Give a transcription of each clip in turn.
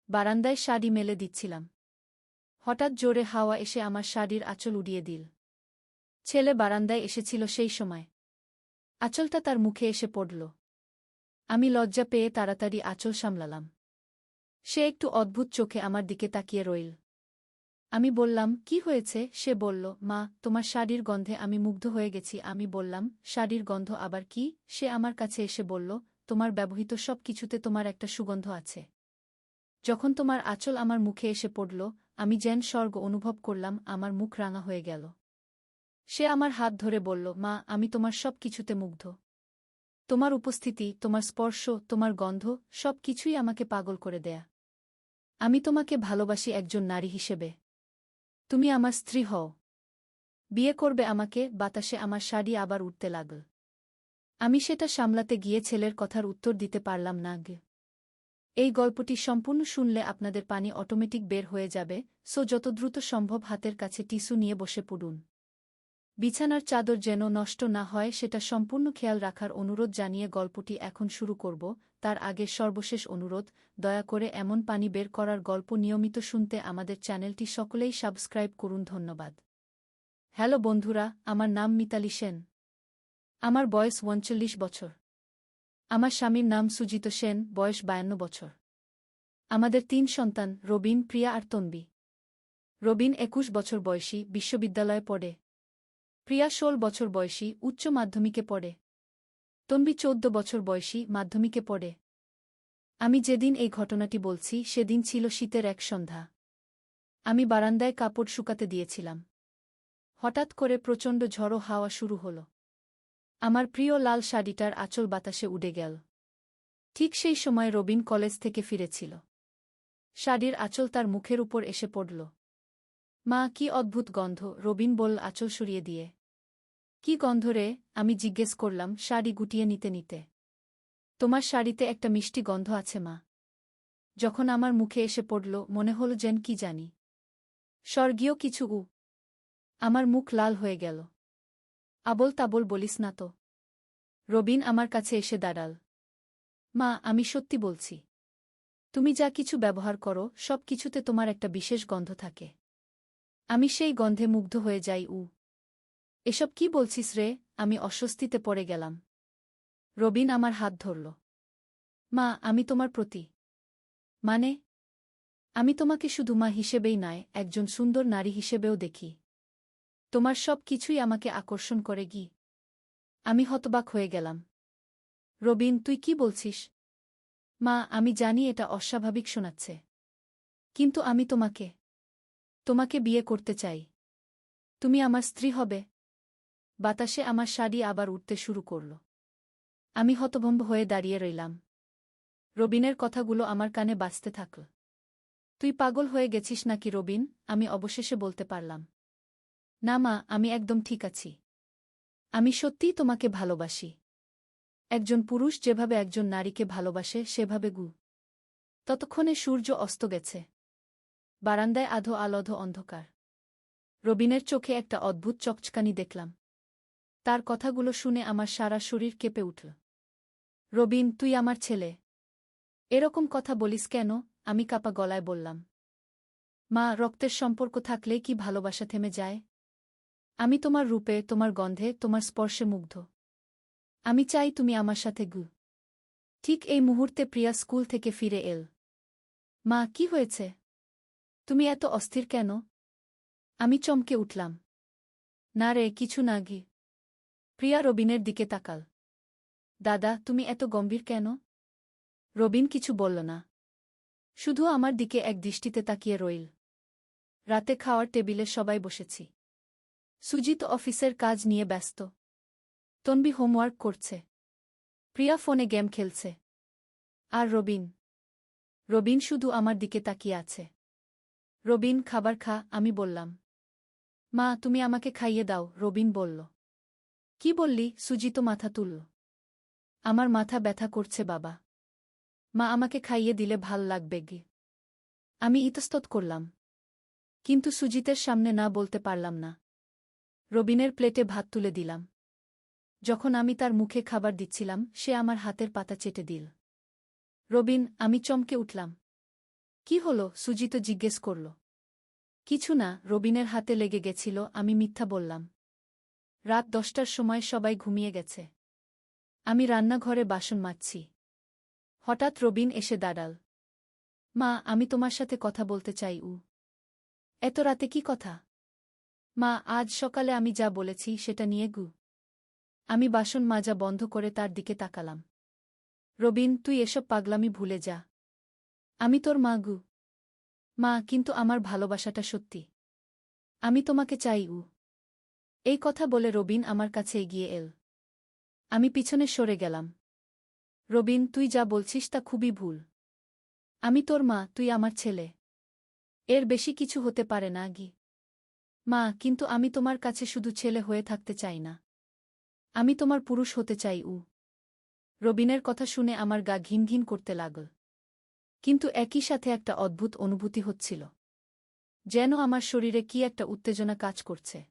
বারান্দায় শাড়ি মেলে দিচ্ছিলাম। হঠাৎ জোরে হাওয়া এসে আমার শাড়ির আঁচল উড়িয়ে দিল। ছেলে বারান্দায় এসেছিল সেই সময়। আঁচলটা তার মুখে এসে পড়ল। আমি লজ্জা পেয়ে তাড়াতাড়ি আঁচল সামলালাম। সে একটু অদ্ভুত চোখে আমার দিকে তাকিয়ে রইল। আমি বললাম, কি হয়েছে? সে বলল, মা, তোমার শাড়ির গন্ধে আমি মুগ্ধ হয়ে গেছি। আমি বললাম, শাড়ির গন্ধ আবার কি? সে আমার কাছে এসে বলল, তোমার ব্যবহৃত সব কিছুতে তোমার একটা সুগন্ধ আছে। যখন তোমার আঁচল আমার মুখে এসে পড়ল, আমি যেন স্বর্গ অনুভব করলাম। আমার মুখ রাঙা হয়ে গেল। সে আমার হাত ধরে বলল, মা, আমি তোমার সব কিছুতে মুগ্ধ। তোমার উপস্থিতি, তোমার স্পর্শ, তোমার গন্ধ, সব কিছুই আমাকে পাগল করে দেয়া। আমি তোমাকে ভালোবাসি একজন নারী হিসেবে। তুমি আমার স্ত্রী হও। বিয়ে করবে আমাকে? বাতাসে আমার শাড়ি আবার উঠতে লাগল। আমি সেটা সামলাতে গিয়ে ছেলের কথার উত্তর দিতে পারলাম না। এই গল্পটি সম্পূর্ণ শুনলে আপনাদের পানি অটোমেটিক বের হয়ে যাবে, সো যত দ্রুত সম্ভব হাতের কাছে টিস্যু নিয়ে বসে পড়ুন। বিছানার চাদর যেন নষ্ট না হয় সেটা সম্পূর্ণ খেয়াল রাখার অনুরোধ জানিয়ে গল্পটি এখন শুরু করব। তার আগে সর্বশেষ অনুরোধ, দয়া করে এমন পানি বের করার গল্প নিয়মিত শুনতে আমাদের চ্যানেলটি সকলেই সাবস্ক্রাইব করুন। ধন্যবাদ। হ্যালো বন্ধুরা, আমার নাম মিতালি সেন। আমার বয়স ৩৯ বছর। আমার স্বামীর নাম সুজিত সেন, বয়স ৫২ বছর। আমাদের ৩ সন্তান, রবিন, প্রিয়া আর তন্বী। রবিন ২১ বছর বয়সী, বিশ্ববিদ্যালয়ে পড়ে। প্রিয়া ১৬ বছর বয়সী, উচ্চ মাধ্যমিকে পড়ে। তন্বী ১৪ বছর বয়সী, মাধ্যমিকে পড়ে। আমি যেদিন এই ঘটনাটি বলছি সেদিন ছিল শীতের এক সন্ধ্যা। আমি বারান্দায় কাপড় শুকাতে দিয়েছিলাম। হঠাৎ করে প্রচণ্ড ঝড়ো হাওয়া শুরু হল। আমার প্রিয় লাল শাড়িটার আঁচল বাতাসে উড়ে গেল। ঠিক সেই সময় রবিন কলেজ থেকে ফিরেছিল। শাড়ির আঁচল তার মুখের উপর এসে পড়ল। মা, কি অদ্ভুত গন্ধ! রবিন বলল আঁচল সরিয়ে দিয়ে। কি গন্ধ রে? আমি জিজ্ঞেস করলাম শাড়ি গুটিয়ে নিতে নিতে। তোমার শাড়িতে একটা মিষ্টি গন্ধ আছে মা। যখন আমার মুখে এসে পড়ল মনে হল যেন কি জানি স্বর্গীয় কিছু। আমার মুখ লাল হয়ে গেল। আবোল তাবোল বলিস না তো। রবিন আমার কাছে এসে দাঁড়াল। মা, আমি সত্যি বলছি। তুমি যা কিছু ব্যবহার করো সব কিছুতে তোমার একটা বিশেষ গন্ধ থাকে। আমি সেই গন্ধে মুগ্ধ হয়ে যাই। এসব কি বলছিস রে? আমি অস্বস্তিতে পড়ে গেলাম। রবিন আমার হাত ধরল। মা, আমি তোমার প্রতি। মানে? আমি তোমাকে শুধু মা হিসেবেই নয়, একজন সুন্দর নারী হিসেবেও দেখি। তোমার সব কিছুই আমাকে আকর্ষণ করে। আমি হতবাক হয়ে গেলাম। রবিন, তুই কি বলছিস? মা, আমি জানি এটা অস্বাভাবিক শোনাচ্ছে। কিন্তু আমি তোমাকে বিয়ে করতে চাই। তুমি আমার স্ত্রী হবে। বাতাসে আমার শাড়ি আবার উঠতে শুরু করল। আমি হতভম্ব হয়ে দাঁড়িয়ে রইলাম। রবিনের কথাগুলো আমার কানে বাজতে থাকল। তুই পাগল হয়ে গেছিস নাকি রবিন? আমি অবশেষে বলতে পারলাম। না মা, আমি একদম ঠিক আছি। আমি সত্যিই তোমাকে ভালোবাসি। একজন পুরুষ যেভাবে একজন নারীকে ভালোবাসে সেভাবে। ততক্ষণে সূর্য অস্ত গেছে। বারান্দায় আধো আলধো অন্ধকার। রবিনের চোখে একটা অদ্ভুত চকচকানি দেখলাম। তার কথাগুলো শুনে আমার সারা শরীর কেঁপে উঠল। রবিন, তুই আমার ছেলে। এরকম কথা বলিস কেন? আমি কাঁপা গলায় বললাম। মা, রক্তের সম্পর্ক থাকলেই কি ভালোবাসা থেমে যায়? আমি তোমার রূপে, তোমার গন্ধে, তোমার স্পর্শে মুগ্ধ। আমি চাই তুমি আমার সাথে। ঠিক এই মুহূর্তে প্রিয়া স্কুল থেকে ফিরে এল। মা, কি হয়েছে? তুমি এত অস্থির কেন? আমি চমকে উঠলাম। না রে, কিছু না। প্রিয়া রবিনের দিকে তাকাল। দাদা, তুমি এত গম্ভীর কেন? রবিন কিছু বলল না। শুধু আমার দিকে এক দৃষ্টিতে তাকিয়ে রইল। রাতে খাওয়ার টেবিলে সবাই বসেছি। সুজিত অফিসের কাজ নিয়ে ব্যস্ত। তন্বী হোমওয়ার্ক করছে। প্রিয়া ফোনে গেম খেলছে। আর রবিন শুধু আমার দিকে তাকিয়ে আছে। রবিন, খাবার খা, আমি বললাম। মা, তুমি আমাকে খাইয়ে দাও, রবিন বলল। কি বললি? সুজিত মাথা তুলল। আমার মাথা ব্যথা করছে বাবা। মা, আমাকে খাইয়ে দিলে ভাল লাগবে। আমি ইতস্তত করলাম। কিন্তু সুজিতের সামনে না বলতে পারলাম না। রবিনের প্লেটে ভাত তুলে দিলাম। যখন আমি তার মুখে খাবার দিচ্ছিলাম সে আমার হাতের পাতা চেটে দিল। রবিন, আমি চমকে উঠলাম। কি হলো? সুজিত জিজ্ঞেস করল। কিছু না, রবিনের হাতে লেগে গেছিল, আমি মিথ্যা বললাম। রাত 10টার সময় সবাই ঘুমিয়ে গেছে। আমি রান্নাঘরে বাসন মাজছি। হঠাৎ রবিন এসে দাঁড়াল। মা, আমি তোমার সাথে কথা বলতে চাই। এত রাতে কি কথা? মা, আজ সকালে আমি যা বলেছি সেটা নিয়ে। আমি বাসন মাজা বন্ধ করে তার দিকে তাকালাম। রবিন, তুই এসব পাগলামি ভুলে যা। আমি তোর মা। মা, কিন্তু আমার ভালোবাসাটা সত্যি। আমি তোমাকে চাই। এই কথা বলে রবিন আমার কাছে এগিয়ে এল। আমি পিছনে সরে গেলাম। রবিন, তুই যা বলছিস তা খুবই ভুল। আমি তোর মা, তুই আমার ছেলে। এর বেশি কিছু হতে পারে না। মা, কিন্তু আমি তোমার কাছে শুধু ছেলে হয়ে থাকতে চাই না। আমি তোমার পুরুষ হতে চাই। রবিনের কথা শুনে আমার গা ঘিন ঘিন করতে লাগল। কিন্তু একই সাথে একটা অদ্ভুত অনুভূতি হচ্ছিল। যেন আমার শরীরে কি একটা উত্তেজনা কাজ করছে।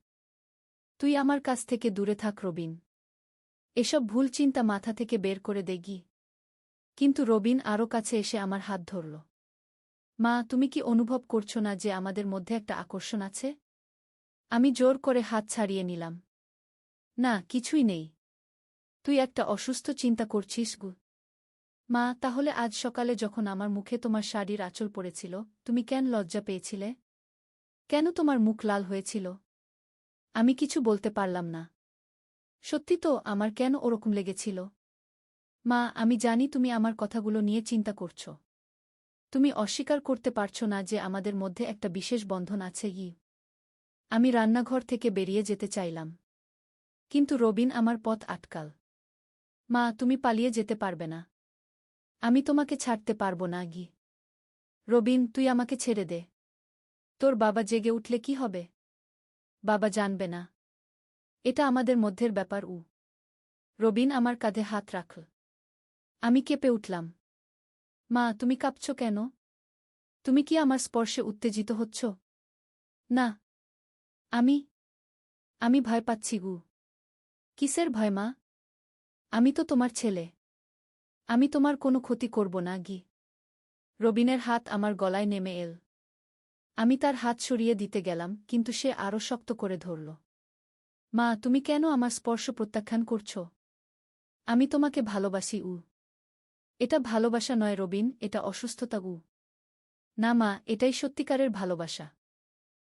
তুই আমার কাছ থেকে দূরে থাক রবিন। এসব ভুল চিন্তা মাথা থেকে বের করে দেগি। কিন্তু রবিন আরও কাছে এসে আমার হাত ধরল। মা, তুমি কি অনুভব করছো না যে আমাদের মধ্যে একটা আকর্ষণ আছে? আমি জোর করে হাত ছাড়িয়ে নিলাম। না, কিছুই নেই। তুই একটা অসুস্থ চিন্তা করছিস। মা, তাহলে আজ সকালে যখন আমার মুখে তোমার শাড়ির আঁচল পড়েছিল, তুমি কেন লজ্জা পেয়েছিলে? কেন তোমার মুখ লাল হয়েছিল? আমি কিছু বলতে পারলাম না। সত্যি তো, আমার কেন ওরকম লেগেছিল? মা, আমি জানি তুমি আমার কথাগুলো নিয়ে চিন্তা করছ। তুমি অস্বীকার করতে পারছ না যে আমাদের মধ্যে একটা বিশেষ বন্ধন আছে। আমি রান্নাঘর থেকে বেরিয়ে যেতে চাইলাম। কিন্তু রবিন আমার পথ আটকাল। মা, তুমি পালিয়ে যেতে পারবে না। আমি তোমাকে ছাড়তে পারব না। রবিন, তুই আমাকে ছেড়ে দে। তোর বাবা জেগে উঠলে কি হবে? বাবা জানবে না। এটা আমাদের মধ্যের ব্যাপার। রবিন আমার কাঁধে হাত রাখল। আমি কেঁপে উঠলাম। মা, তুমি কাঁপছ কেন? তুমি কি আমার স্পর্শে উত্তেজিত হচ্ছ? না। আমি আমি ভয় পাচ্ছি। কিসের ভয় মা? আমি তো তোমার ছেলে। আমি তোমার কোনো ক্ষতি করব না। রবিনের হাত আমার গলায় নেমে এল। আমি তার হাত সরিয়ে দিতে গেলাম, কিন্তু সে আরও শক্ত করে ধরল। মা, তুমি কেন আমার স্পর্শ প্রত্যাখ্যান করছ? আমি তোমাকে ভালোবাসি। এটা ভালোবাসা নয় রবিন, এটা অসুস্থতা। না মা, এটাই সত্যিকারের ভালোবাসা।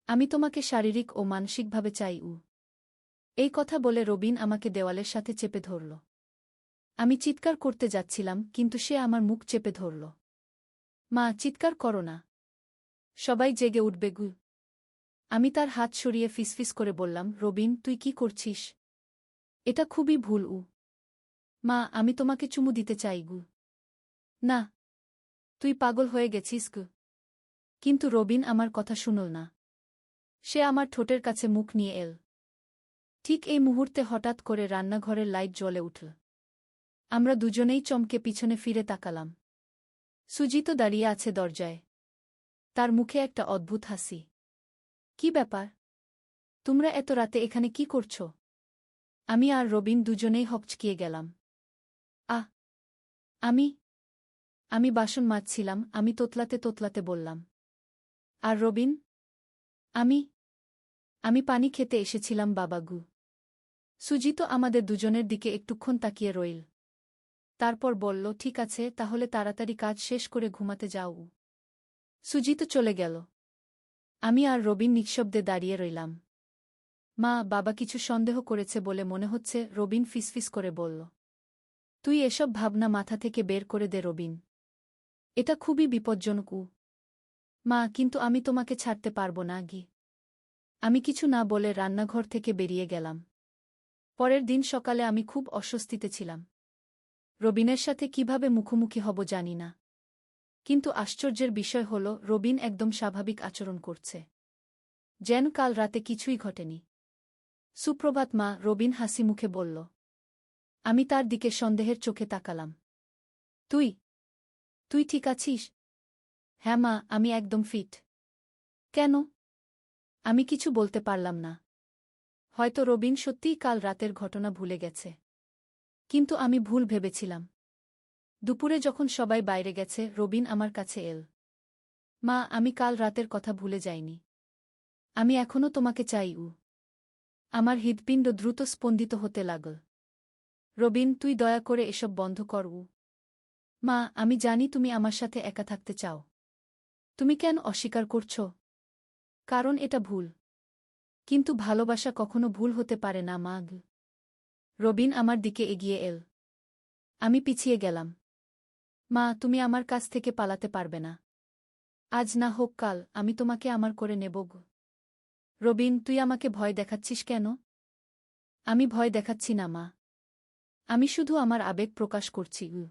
আমি তোমাকে শারীরিক ও মানসিকভাবে চাই। এই কথা বলে রবিন আমাকে দেওয়ালের সাথে চেপে ধরল। আমি চিৎকার করতে যাচ্ছিলাম, কিন্তু সে আমার মুখ চেপে ধরল। মা, চিৎকার করো না। সবাই জেগে উঠবে। আমি তার হাত সরিয়ে ফিসফিস করে বললাম, রবিন, তুই কি করছিস? এটা খুবই ভুল। মা, আমি তোমাকে চুমু দিতে চাই। না। তুই পাগল হয়ে গেছিস। কিন্তু রবিন আমার কথা শুনল না। সে আমার ঠোঁটের কাছে মুখ নিয়ে এল। ঠিক এই মুহূর্তে হঠাৎ করে রান্নাঘরের লাইট জ্বলে উঠল। আমরা দুজনেই চমকে পিছনে ফিরে তাকালাম। সুজিত দাঁড়িয়ে আছে দরজায়। তার মুখে একটা অদ্ভুত হাসি। কি ব্যাপার? তোমরা এত রাতে এখানে কি করছ? আমি আর রবিন দুজনেই হকচকিয়ে গেলাম। আহ! আমি আমি বাসন মাজছিলাম, আমি তোতলাতে তোতলাতে বললাম। আর রবিন? আমি আমি পানি খেতে এসেছিলাম বাবাগু। সুজিত আমাদের দুজনের দিকে একটুক্ষণ তাকিয়ে রইল। তারপর বলল, ঠিক আছে, তাহলে তাড়াতাড়ি কাজ শেষ করে ঘুমাতে যাও। সুজিত চলে গেল। আমি আর রবিন নিঃশব্দে দাঁড়িয়ে রইলাম। মা, বাবা কিছু সন্দেহ করেছে বলে মনে হচ্ছে, রবিন ফিসফিস করে বলল। তুই এসব ভাবনা মাথা থেকে বের করে দে রবিন। এটা খুবই বিপজ্জনক। মা, কিন্তু আমি তোমাকে ছাড়তে পারব না। আমি কিছু না বলে রান্নাঘর থেকে বেরিয়ে গেলাম। পরের দিন সকালে আমি খুব অস্বস্তিতে ছিলাম। রবিনের সাথে কিভাবে মুখোমুখি হব জানি না। কিন্তু আশ্চর্যের বিষয় হল, রবিন একদম স্বাভাবিক আচরণ করছে। যেন কাল রাতে কিছুই ঘটেনি। সুপ্রভাত মা, রবিন হাসি মুখে বলল। আমি তার দিকে সন্দেহের চোখে তাকালাম। তুই তুই ঠিক আছিস? হ্যাঁ মা, আমি একদম ফিট। কেন? আমি কিছু বলতে পারলাম না। হয়তো রবিন সত্যিই কাল রাতের ঘটনা ভুলে গেছে। কিন্তু আমি ভুল ভেবেছিলাম। দুপুরে যখন সবাই বাইরে গেছে, রবিন আমার কাছে এল। মা, আমি কাল রাতের কথা ভুলে যাইনি। আমি এখনো তোমাকে চাই। আমার হৃৎপিণ্ড দ্রুত স্পন্দিত হতে লাগল। রবিন, তুই দয়া করে এসব বন্ধ কর। মা, আমি জানি তুমি আমার সাথে একা থাকতে চাও। তুমি কেন অস্বীকার করছ? কারণ এটা ভুল। কিন্তু ভালোবাসা কখনো ভুল হতে পারে না, মা। রবিন আমার দিকে এগিয়ে এল। আমি পিছিয়ে গেলাম। মা, তুমি আমার কাছ থেকে পালাতে পারবে না। আজ না হোক কাল আমি তোমাকে আমার করে নেব। রবিন, তুই আমাকে ভয় দেখাচ্ছিস কেন? আমি ভয় দেখাচ্ছি না, মা। আমি শুধু আমার আবেগ প্রকাশ করছি।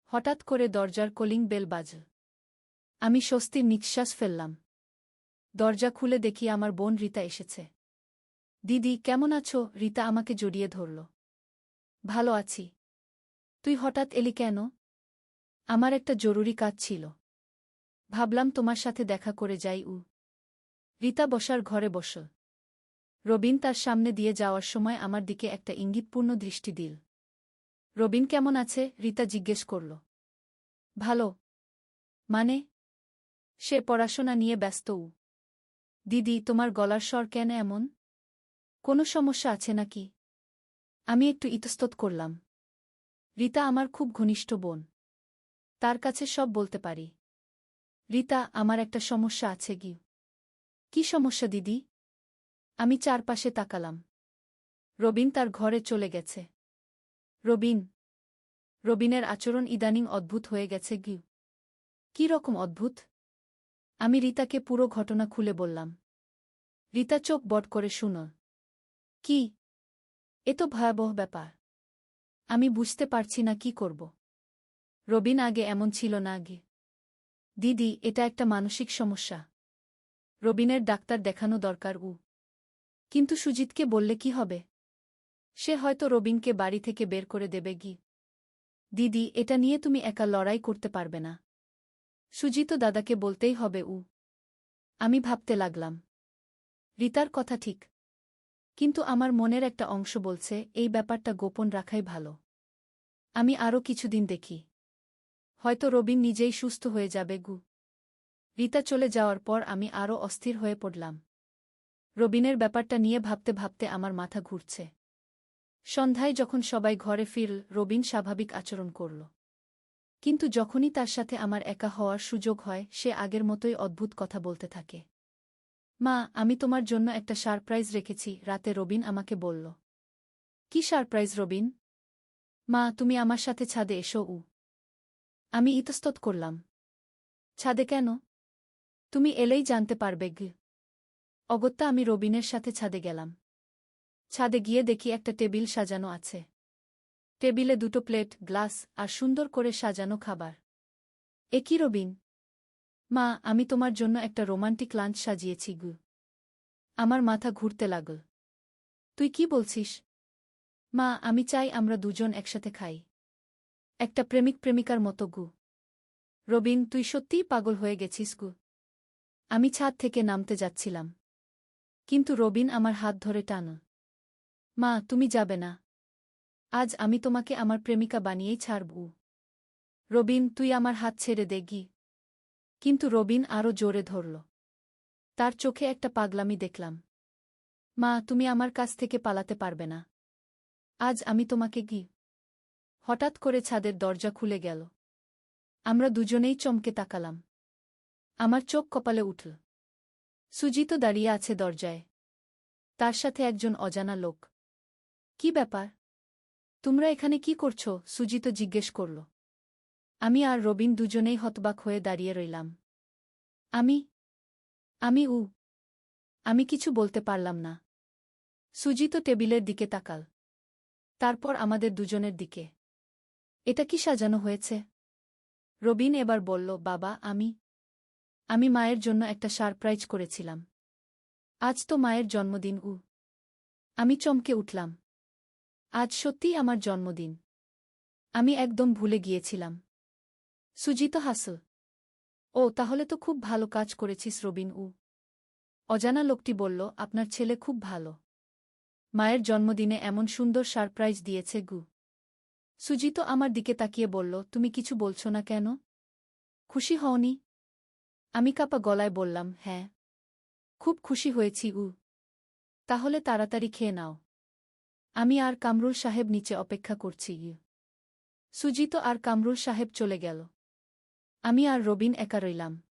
হঠাৎ করে দরজার কলিং বেল বাজল। আমি স্বস্তির নিঃশ্বাস ফেললাম। দরজা খুলে দেখি আমার বোন রীতা এসেছে। দিদি, কেমন আছো? রীতা আমাকে জড়িয়ে ধরল। ভালো আছি। তুই হঠাৎ এলি কেন? আমার একটা জরুরি কাজ ছিল। ভাবলাম তোমার সাথে দেখা করে যাই। রীতা বসার ঘরে বসল। রবিন তার সামনে দিয়ে যাওয়ার সময় আমার দিকে একটা ইঙ্গিতপূর্ণ দৃষ্টি দিল। রবিন কেমন আছে? রীতা জিজ্ঞেস করল। ভালো। মানে? সে পড়াশোনা নিয়ে ব্যস্ত। দিদি, তোমার গলার স্বর কেন এমন? কোনো সমস্যা আছে নাকি? আমি একটু ইতস্তত করলাম। রীতা আমার খুব ঘনিষ্ঠ বোন। তার কাছে সব বলতে পারি। রীতা, আমার একটা সমস্যা আছে। কি সমস্যা দিদি? আমি চারপাশে তাকালাম। রবিন তার ঘরে চলে গেছে। রবিন। রবিনের আচরণ ইদানিং অদ্ভুত হয়ে গেছে। কি রকম অদ্ভুত? আমি রীতাকে পুরো ঘটনা খুলে বললাম। রীতা চোখ বড় করে শুনল। কি? এ তো ভয়াবহ ব্যাপার। আমি বুঝতে পারছি না কি করব। রবিন আগে এমন ছিল না। দিদি, এটা একটা মানসিক সমস্যা। রবিনের ডাক্তার দেখানো দরকার। কিন্তু সুজিতকে বললে কি হবে? সে হয়তো রবিনকে বাড়ি থেকে বের করে দেবে। দিদি, এটা নিয়ে তুমি একা লড়াই করতে পারবে না। সুজিত দাদাকে বলতেই হবে। আমি ভাবতে লাগলাম। রীতার কথা ঠিক। কিন্তু আমার মনের একটা অংশ বলছে এই ব্যাপারটা গোপন রাখাই ভালো। আমি আরও কিছুদিন দেখি। হয়তো রবিন নিজেই সুস্থ হয়ে যাবে। রীতা চলে যাওয়ার পর আমি আরও অস্থির হয়ে পড়লাম। রবিনের ব্যাপারটা নিয়ে ভাবতে ভাবতে আমার মাথা ঘুরছে। সন্ধ্যায় যখন সবাই ঘরে ফিরল, রবিন স্বাভাবিক আচরণ করল। কিন্তু যখনই তার সাথে আমার একা হওয়ার সুযোগ হয়, সে আগের মতোই অদ্ভুত কথা বলতে থাকে। মা, আমি তোমার জন্য একটা সারপ্রাইজ রেখেছি, রাতে রবিন আমাকে বলল। কি সারপ্রাইজ রবিন? মা, তুমি আমার সাথে ছাদে এসো। আমি ইতস্তত করলাম। ছাদে কেন? তুমি এলেই জানতে পারবে। অগত্যা আমি রবিনের সাথে ছাদে গেলাম। ছাদে গিয়ে দেখি একটা টেবিল সাজানো আছে। টেবিলে 2টো প্লেট, গ্লাস আর সুন্দর করে সাজানো খাবার। এ কি রবিন? মা, আমি তোমার জন্য একটা রোমান্টিক লাঞ্চ সাজিয়েছি। আমার মাথা ঘুরতে লাগল। তুই কি বলছিস? মা, আমি চাই আমরা দুজন একসাথে খাই। একটা প্রেমিক প্রেমিকার মতো। রবিন, তুই সত্যিই পাগল হয়ে গেছিস। আমি ছাদ থেকে নামতে যাচ্ছিলাম। কিন্তু রবিন আমার হাত ধরে টানল। মা, তুমি যাবে না। আজ আমি তোমাকে আমার প্রেমিকা বানিয়েই ছাড়ব। রবিন, তুই আমার হাত ছেড়ে দে। কিন্তু রবিন আরও জোরে ধরল। তার চোখে একটা পাগলামি দেখলাম। মা, তুমি আমার কাছ থেকে পালাতে পারবে না। আজ আমি তোমাকে। হঠাৎ করে ছাদের দরজা খুলে গেল। আমরা দুজনেই চমকে তাকালাম। আমার চোখ কপালে উঠল। সুজিত দাঁড়িয়ে আছে দরজায়। তার সাথে একজন অজানা লোক। কি ব্যাপার? তোমরা এখানে কি করছ? সুজিত জিজ্ঞেস করল। আমি আর রবিন দুজনেই হতবাক হয়ে দাঁড়িয়ে রইলাম। আমি আমি আমি কিছু বলতে পারলাম না। সুজিত টেবিলের দিকে তাকাল। তারপর আমাদের দুজনের দিকে। এটা কি সাজানো হয়েছে? রবিন এবার বলল, বাবা, আমি মায়ের জন্য একটা সারপ্রাইজ করেছিলাম। আজ তো মায়ের জন্মদিন। আমি চমকে উঠলাম। আজ সত্যিই আমার জন্মদিন। আমি একদম ভুলে গিয়েছিলাম। সুজিত হাসল। ও, তাহলে তো খুব ভালো কাজ করেছিস রবিন। অজানা লোকটি বলল, আপনার ছেলে খুব ভালো। মায়ের জন্মদিনে এমন সুন্দর সারপ্রাইজ দিয়েছে। সুজিত আমার দিকে তাকিয়ে বলল, তুমি কিছু বলছো না কেন? খুশি হওনি? আমি কাঁপা গলায় বললাম, হ্যাঁ। খুব খুশি হয়েছি তাহলে তাড়াতাড়ি খেয়ে নাও। আমি আর কামরুল সাহেব নিচে অপেক্ষা করছি। সুজিত আর কামরুল সাহেব চলে গেল। আমি আর রবিন একা রইলাম।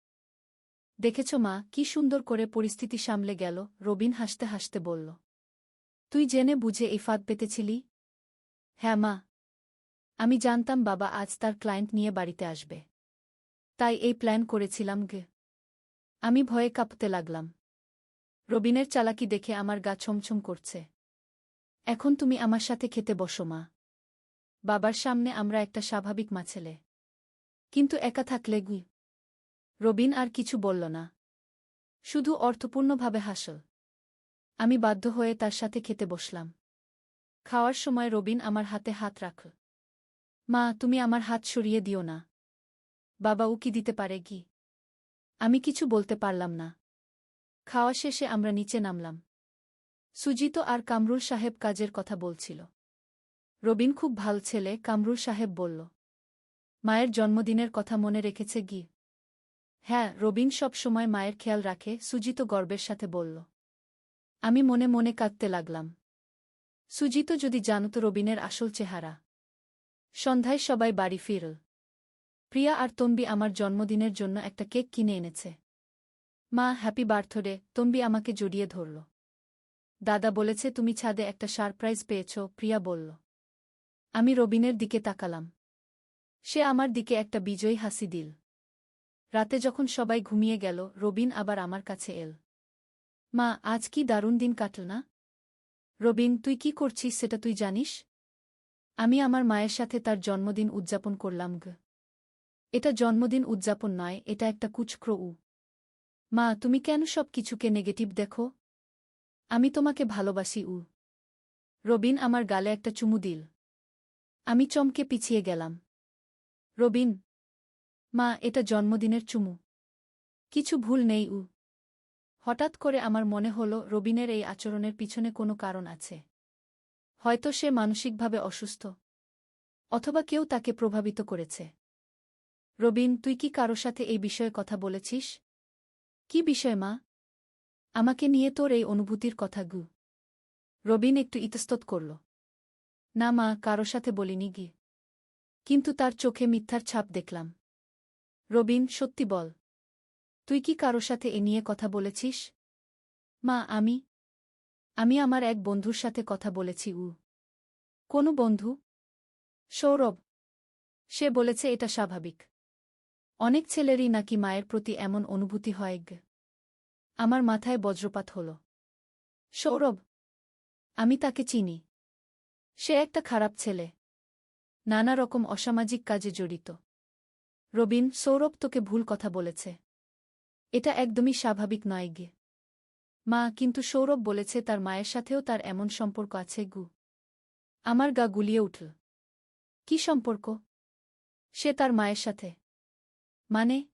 দেখেছ মা, কি সুন্দর করে পরিস্থিতি সামলে গেল, রবিন হাসতে হাসতে বলল। তুই জেনে বুঝে এই ফাঁদ পেতেছিলি? হ্যাঁ মা। আমি জানতাম বাবা আজ তার ক্লায়েন্ট নিয়ে বাড়িতে আসবে। তাই এই প্ল্যান করেছিলাম গে। আমি ভয়ে কাঁপতে লাগলাম। রবিনের চালাকি দেখে আমার গা ছমছম করছে। এখন তুমি আমার সাথে খেতে বসো মা। বাবার সামনে আমরা একটা স্বাভাবিক মা ছেলে। কিন্তু একা থাকলে রবিন আর কিছু বলল না। শুধু অর্থপূর্ণভাবে হাসল। আমি বাধ্য হয়ে তার সাথে খেতে বসলাম। খাওয়ার সময় রবিন আমার হাতে হাত রাখল। মা, তুমি আমার হাত সরিয়ে দিও না। বাবা উকি দিতে পারে কি? আমি কিছু বলতে পারলাম না। খাওয়া শেষে আমরা নিচে নামলাম। সুজিত আর কামরুল সাহেব কাজের কথা বলছিল। রবিন খুব ভাল ছেলে, কামরুল সাহেব বলল। মায়ের জন্মদিনের কথা মনে রেখেছে গি? হ্যাঁ, রবিন সব সময় মায়ের খেয়াল রাখে, সুজিত গর্বের সাথে বলল। আমি মনে মনে কাঁদতে লাগলাম। সুজিত যদি জানত রবিনের আসল চেহারা। সন্ধ্যায় সবাই বাড়ি ফিরল। প্রিয়া আর তম্বি আমার জন্মদিনের জন্য একটা কেক কিনে এনেছে। মা, হ্যাপি বার্থডে, তম্বি আমাকে জড়িয়ে ধরল। দাদা বলেছে তুমি ছাদে একটা সারপ্রাইজ পেয়েছ, প্রিয়া বলল। আমি রবিনের দিকে তাকালাম। সে আমার দিকে একটা বিজয়ী হাসি দিল। রাতে যখন সবাই ঘুমিয়ে গেল, রবিন আবার আমার কাছে এল। মা, আজ কি দারুণ দিন কাটল না? রবিন, তুই কি করছিস সেটা তুই জানিস? আমি আমার মায়ের সাথে তার জন্মদিন উদযাপন করলাম গ। এটা জন্মদিন উদযাপন নয়, এটা একটা কুচক্র। মা, তুমি কেন সব কিছুকে নেগেটিভ দেখো? আমি তোমাকে ভালোবাসি। রবিন আমার গালে একটা চুমু দিল। আমি চমকে পিছিয়ে গেলাম। রবিন। মা, এটা জন্মদিনের চুমু। কিছু ভুল নেই। হঠাৎ করে আমার মনে হলো রবিনের এই আচরণের পিছনে কোনো কারণ আছে। হয়তো সে মানসিকভাবে অসুস্থ। অথবা কেউ তাকে প্রভাবিত করেছে। রবিন, তুই কি কারো সাথে এই বিষয়ে কথা বলেছিস? কি বিষয় মা? আমাকে নিয়ে তোর এই অনুভূতির কথা গু। রবিন একটু ইতস্তত করল। না মা, কারো সাথে বলিনি গি। কিন্তু তার চোখে মিথ্যার ছাপ দেখলাম। রবিন, সত্যি বল। তুই কি কারো সাথে এ নিয়ে কথা বলেছিস? মা, আমি আমার এক বন্ধুর সাথে কথা বলেছি। কোনো বন্ধু? সৌরভ। সে বলেছে এটা স্বাভাবিক। অনেক ছেলেরই নাকি মায়ের প্রতি এমন অনুভূতি হয় গ। আমার মাথায় বজ্রপাত হল। সৌরভ? আমি তাকে চিনি। সে একটা খারাপ ছেলে। নানা রকম অসামাজিক কাজে জড়িত। রবিন, সৌরভ তোকে ভুল কথা বলেছে। এটা একদমই স্বাভাবিক নয় গে। মা, কিন্তু সৌরভ বলেছে তার মায়ের সাথেও তার এমন সম্পর্ক আছে গু। আমার গা গুলিয়ে উঠল। কি সম্পর্ক? সে তার মায়ের সাথে। মানে?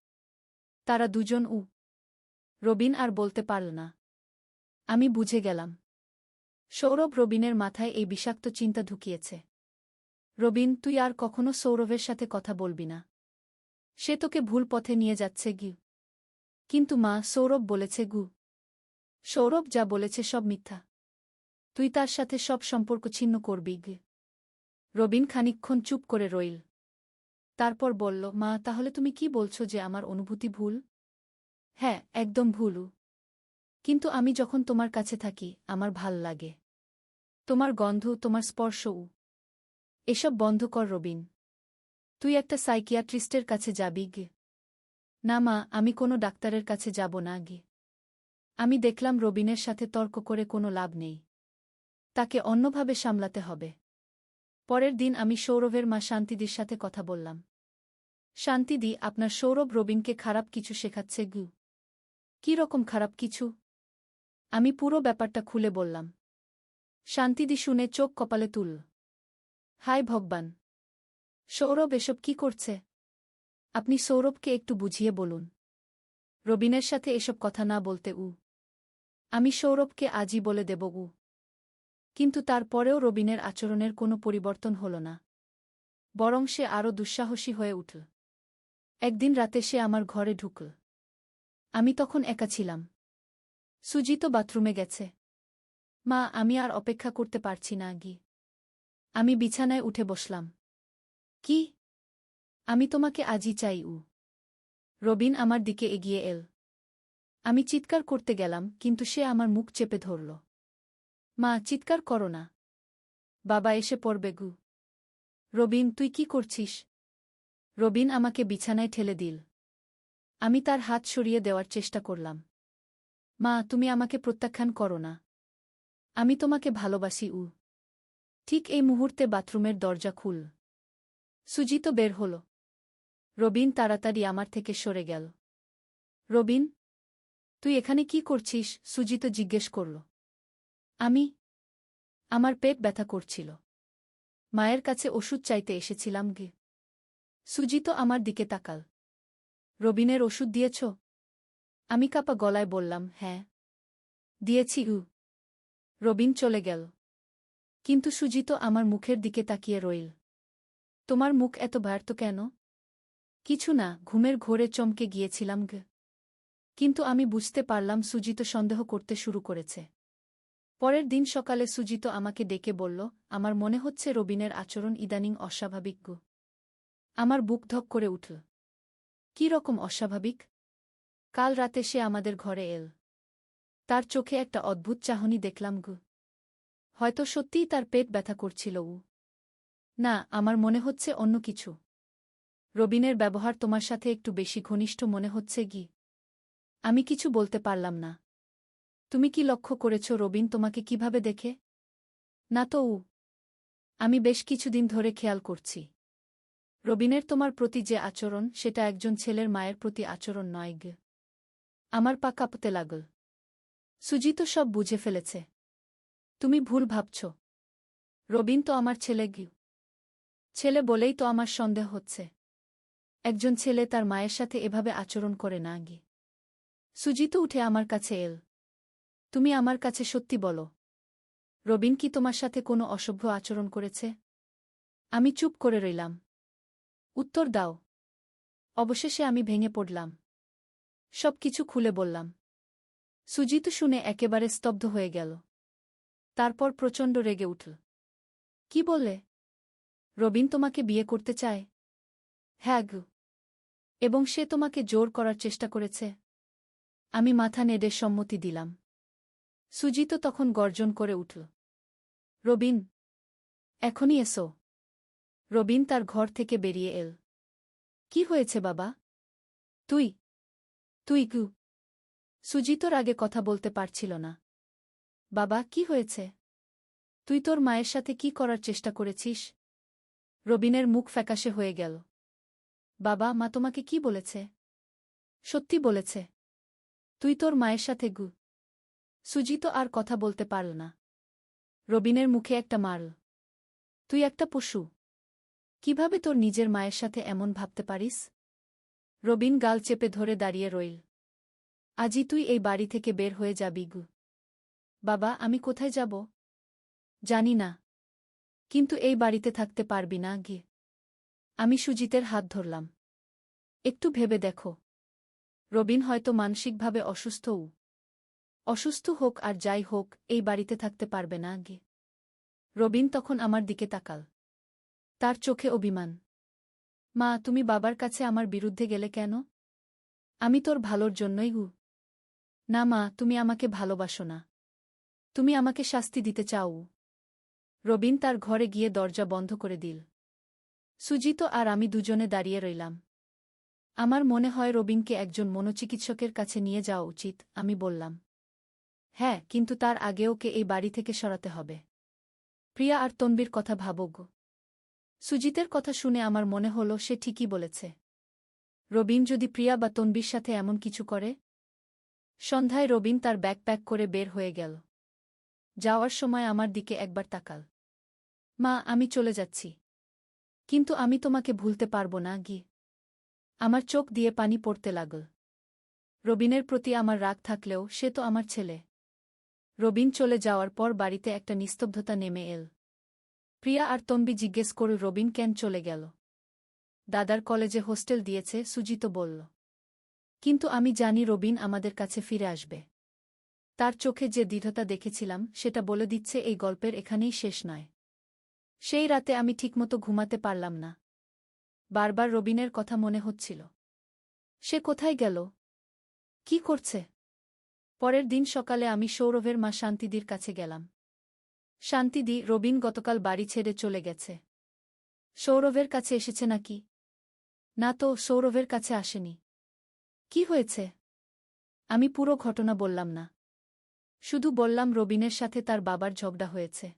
তারা দুজন। রবিন আর বলতে পারল না। আমি বুঝে গেলাম। সৌরভ রবিনের মাথায় এই বিষাক্ত চিন্তা ঢুকিয়েছে। রবিন, তুই আর কখনো সৌরভের সাথে কথা বলবি না। সে তোকে ভুল পথে নিয়ে যাচ্ছে গি। কিন্তু মা, সৌরভ বলেছে গু। সৌরভ যা বলেছে সব মিথ্যা। তুই তার সাথে সব সম্পর্ক ছিন্ন করবি গে। রবিন খানিকক্ষণ চুপ করে রইল। তারপর বলল, মা, তাহলে তুমি কি বলছো যে আমার অনুভূতি ভুল? হ্যাঁ, একদম ভুল। কিন্তু আমি যখন তোমার কাছে থাকি আমার ভাল লাগে। তোমার গন্ধ, তোমার স্পর্শ। এসব বন্ধ কর রবিন। তুই একটা সাইকিয়াট্রিস্টের কাছে যাবি গে। না মা, আমি কোনো ডাক্তারের কাছে যাব না গে। আমি দেখলাম রবিনের সাথে তর্ক করে কোনো লাভ নেই। তাকে অন্যভাবে সামলাতে হবে। পরের দিন আমি সৌরভের মা শান্তিদির সাথে কথা বললাম। শান্তিদি, আপনার সৌরভ রবিনকে খারাপ কিছু শেখাচ্ছে গু। কি রকম খারাপ কিছু? আমি পুরো ব্যাপারটা খুলে বললাম। শান্তিদি শুনে চোখ কপালে তুলল। হায় ভগবান! সৌরভ এসব কি করছে? আপনি সৌরভকে একটু বুঝিয়ে বলুন। রবিনের সাথে এসব কথা না বলতে। আমি সৌরভকে আজই বলে দেব। কিন্তু তারপরেও রবিনের আচরণের কোনো পরিবর্তন হল না। বরং সে আরও দুঃসাহসী হয়ে উঠল। একদিন রাতে সে আমার ঘরে ঢুকল। আমি তখন একা ছিলাম। সুজিত বাথরুমে গেছে। মা, আমি আর অপেক্ষা করতে পারছি না গি। আমি বিছানায় উঠে বসলাম। কি? আমি তোমাকে আজই চাই। রবিন আমার দিকে এগিয়ে এল। আমি চিৎকার করতে গেলাম, কিন্তু সে আমার মুখ চেপে ধরল। মা, চিৎকার করো না। বাবা এসে পড়বে গু। রবিন, তুই কি করছিস? রবিন আমাকে বিছানায় ঠেলে দিল। আমি তার হাত সরিয়ে দেওয়ার চেষ্টা করলাম। মা, তুমি আমাকে প্রত্যাখ্যান করো না। আমি তোমাকে ভালোবাসি। ঠিক এই মুহূর্তে বাথরুমের দরজা খুল। সুজিত বের হল। রবিন তাড়াতাড়ি আমার থেকে সরে গেল। রবিন, তুই এখানে কি করছিস? সুজিত জিজ্ঞেস করল। আমার পেট ব্যথা করছিল। মায়ের কাছে ওষুধ চাইতে এসেছিলাম গে। সুজিত আমার দিকে তাকাল। রবিনের ওষুধ দিয়েছ? আমি কাঁপা গলায় বললাম, হ্যাঁ দিয়েছি। রবিন চলে গেল। কিন্তু সুজিত আমার মুখের দিকে তাকিয়ে রইল। তোমার মুখ এত ব্যর্থ কেন? কিছু না, ঘুমের ঘোরে চমকে গিয়েছিলাম গে। কিন্তু আমি বুঝতে পারলাম সুজিত সন্দেহ করতে শুরু করেছে। পরের দিন সকালে সুজিত আমাকে ডেকে বলল, আমার মনে হচ্ছে রবিনের আচরণ ইদানিং অস্বাভাবিক গো। আমার বুক ধক করে উঠল। কি রকম অস্বাভাবিক? কাল রাতে সে আমাদের ঘরে এল। তার চোখে একটা অদ্ভুত চাহনি দেখলাম গো। হয়তো সত্যিই তার পেট ব্যথা করছিল। না, আমার মনে হচ্ছে অন্য কিছু। রবিনের ব্যবহার তোমার সাথে একটু বেশি ঘনিষ্ঠ মনে হচ্ছে গি। আমি কিছু বলতে পারলাম না। তুমি কি লক্ষ্য করেছ রবিন তোমাকে কিভাবে দেখে? না তো। আমি বেশ কিছুদিন ধরে খেয়াল করছি। রবিনের তোমার প্রতি যে আচরণ, সেটা একজন ছেলের মায়ের প্রতি আচরণ নয় গে। আমার পা কাঁপতে লাগল। সুজিত সব বুঝে ফেলেছে। তুমি ভুল ভাবছ। রবিন তো আমার ছেলে গি। ছেলে বলেই তো আমার সন্দেহ হচ্ছে। একজন ছেলে তার মায়ের সাথে এভাবে আচরণ করে না গি। সুজিত উঠে আমার কাছে এল। তুমি আমার কাছে সত্যি বলো, রবিন কি তোমার সাথে কোনো অসভ্য আচরণ করেছে? আমি চুপ করে রইলাম। উত্তর দাও। অবশেষে আমি ভেঙে পড়লাম। সব কিছু খুলে বললাম। সুজিত শুনে একেবারে স্তব্ধ হয়ে গেল। তারপর প্রচণ্ড রেগে উঠল। কি বললে? রবিন তোমাকে বিয়ে করতে চায়? হ্যাঁ গো। এবং সে তোমাকে জোর করার চেষ্টা করেছে? আমি মাথা নেড়ে সম্মতি দিলাম। সুজিত তখন গর্জন করে উঠল। রবিন, এখনই এসো। রবিন তার ঘর থেকে বেরিয়ে এল। কি হয়েছে বাবা? তুই গু। সুজিতর আগে কথা বলতে পারছিল না। বাবা, কি হয়েছে? তুই তোর মায়ের সাথে কি করার চেষ্টা করেছিস? রবিনের মুখ ফ্যাকাশে হয়ে গেল। বাবা, মা তোমাকে কি বলেছে? সত্যি বলেছে। তুই তোর মায়ের সাথে গু। সুজিত আর কথা বলতে পারল না। রবিনের মুখে একটা মারল। তুই একটা পশু। কিভাবে তোর নিজের মায়ের সাথে এমন ভাবতে পারিস? রবিন গাল চেপে ধরে দাঁড়িয়ে রইল। আজই তুই এই বাড়ি থেকে বের হয়ে যাবি গু। বাবা, আমি কোথায় যাব? জানি না। কিন্তু এই বাড়িতে থাকতে পারবি না গিয়ে। আমি সুজিতের হাত ধরলাম। একটু ভেবে দেখো। রবিন হয়তো মানসিকভাবে অসুস্থ হোক আর যাই হোক, এই বাড়িতে থাকতে পারবে না গিয়ে। রবিন তখন আমার দিকে তাকাল। তার চোখে অভিমান। মা, তুমি বাবার কাছে আমার বিরুদ্ধে গেলে কেন? আমি তোর ভালোর জন্যই গু। না মা, তুমি আমাকে ভালোবাসো না। তুমি আমাকে শাস্তি দিতে চাও। রবিন তার ঘরে গিয়ে দরজা বন্ধ করে দিল। সুজিত আর আমি দুজনে দাঁড়িয়ে রইলাম। আমার মনে হয় রবিনকে একজন মনোচিকিৎসকের কাছে নিয়ে যাওয়া উচিত, আমি বললাম। হ্যাঁ, কিন্তু তার আগে ওকে এই বাড়ি থেকে সরাতে হবে। প্রিয়া আর তনবির কথা ভাবো গো। সুজিতের কথা শুনে আমার মনে হলো সে ঠিকই বলেছে। রবিন যদি প্রিয়া বা তনবির সাথে এমন কিছু করে? সন্ধ্যায় রবিন তার ব্যাগ প্যাক করে বের হয়ে গেল। যাওয়ার সময় আমার দিকে একবার তাকাল। মা, আমি চলে যাচ্ছি। কিন্তু আমি তোমাকে ভুলতে পারবো না গি। আমার চোখ দিয়ে পানি পড়তে লাগল। রবিনের প্রতি আমার রাগ থাকলেও সে তো আমার ছেলে। রবিন চলে যাওয়ার পর বাড়িতে একটা নিস্তব্ধতা নেমে এল। প্রিয়া আর তনবি জিজ্ঞেস করল রবিন কেন চলে গেল। দাদার কলেজে হোস্টেল দিয়েছে, সুজিত বলল। কিন্তু আমি জানি রবিন আমাদের কাছে ফিরে আসবে। তার চোখে যে দৃঢ়তা দেখেছিলাম সেটা বলে দিচ্ছে এই গল্পের এখানেই শেষ নয়। সেই রাতে আমি ঠিকমতো ঘুমাতে পারলাম না। বারবার রবিনের কথা মনে হচ্ছিল। সে কোথায় গেল? কি করছে? পরের দিন সকালে আমি সৌরভের মা শান্তিদির কাছে গেলাম। শান্তিদি, রবিন গতকাল বাড়ি ছেড়ে চলে গেছে। সৌরভের কাছে এসেছে নাকি? না তো, সৌরভের কাছে আসেনি। কি হয়েছে? আমি পুরো ঘটনা বললাম না। শুধু বললাম রবিনের সাথে তার বাবার ঝগড়া হয়েছে।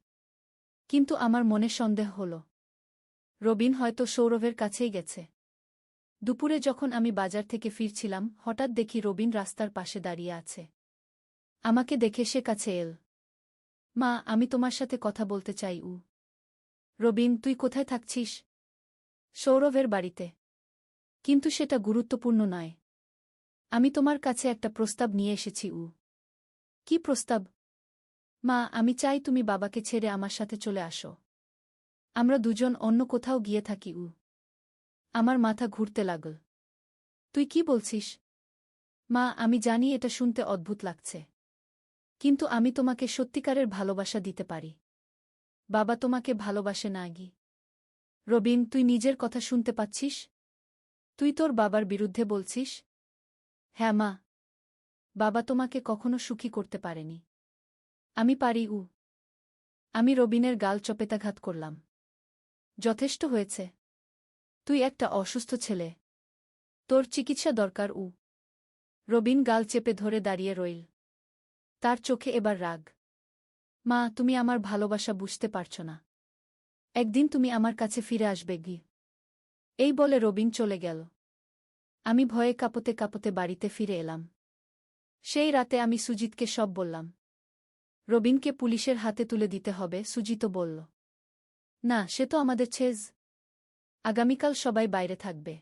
কিন্তু আমার মনে সন্দেহ হল। রবিন হয়তো সৌরভের কাছেই গেছে। দুপুরে যখন আমি বাজার থেকে ফিরছিলাম হঠাৎ দেখি রবিন রাস্তার পাশে দাঁড়িয়ে আছে। আমাকে দেখে সে কাছে এল। মা, আমি তোমার সাথে কথা বলতে চাই। রবিন, তুই কোথায় থাকছিস? সৌরভের বাড়িতে। কিন্তু সেটা গুরুত্বপূর্ণ নয়। আমি তোমার কাছে একটা প্রস্তাব নিয়ে এসেছি। কি প্রস্তাব? মা, আমি চাই তুমি বাবাকে ছেড়ে আমার সাথে চলে আসো। আমরা দুজন অন্য কোথাও গিয়ে থাকি। আমার মাথা ঘুরতে লাগল। তুই কি বলছিস? মা, আমি জানি এটা শুনতে অদ্ভুত লাগছে। কিন্তু আমি তোমাকে সত্যিকারের ভালোবাসা দিতে পারি। বাবা তোমাকে ভালোবাসে না গি। রবিন, তুই নিজের কথা শুনতে পাচ্ছিস? তুই তোর বাবার বিরুদ্ধে বলছিস? হ্যাঁ মা। বাবা তোমাকে কখনো সুখী করতে পারেনি। আমি পারি। আমি রবিনের গাল চপেটাঘাত করলাম। যথেষ্ট হয়েছে। তুই একটা অসুস্থ ছেলে। তোর চিকিৎসা দরকার। রবিন গাল চেপে ধরে দাঁড়িয়ে রইল। তার চোখে এবার রাগ। মা, তুমি আমার ভালোবাসা বুঝতে পারছ না। একদিন তুমি আমার কাছে ফিরে আসবে গি। এই বলে রবিন চলে গেল। আমি ভয়ে কাঁপতে কাঁপতে বাড়িতে ফিরে এলাম। সেই রাতে আমি সুজিতকে সব বললাম। রবিনকে পুলিশের হাতে তুলে দিতে হবে, সুজিত বলল। না, সে তো আমাদের ছেজ। আগামীকাল সবাই বাইরে থাকবে।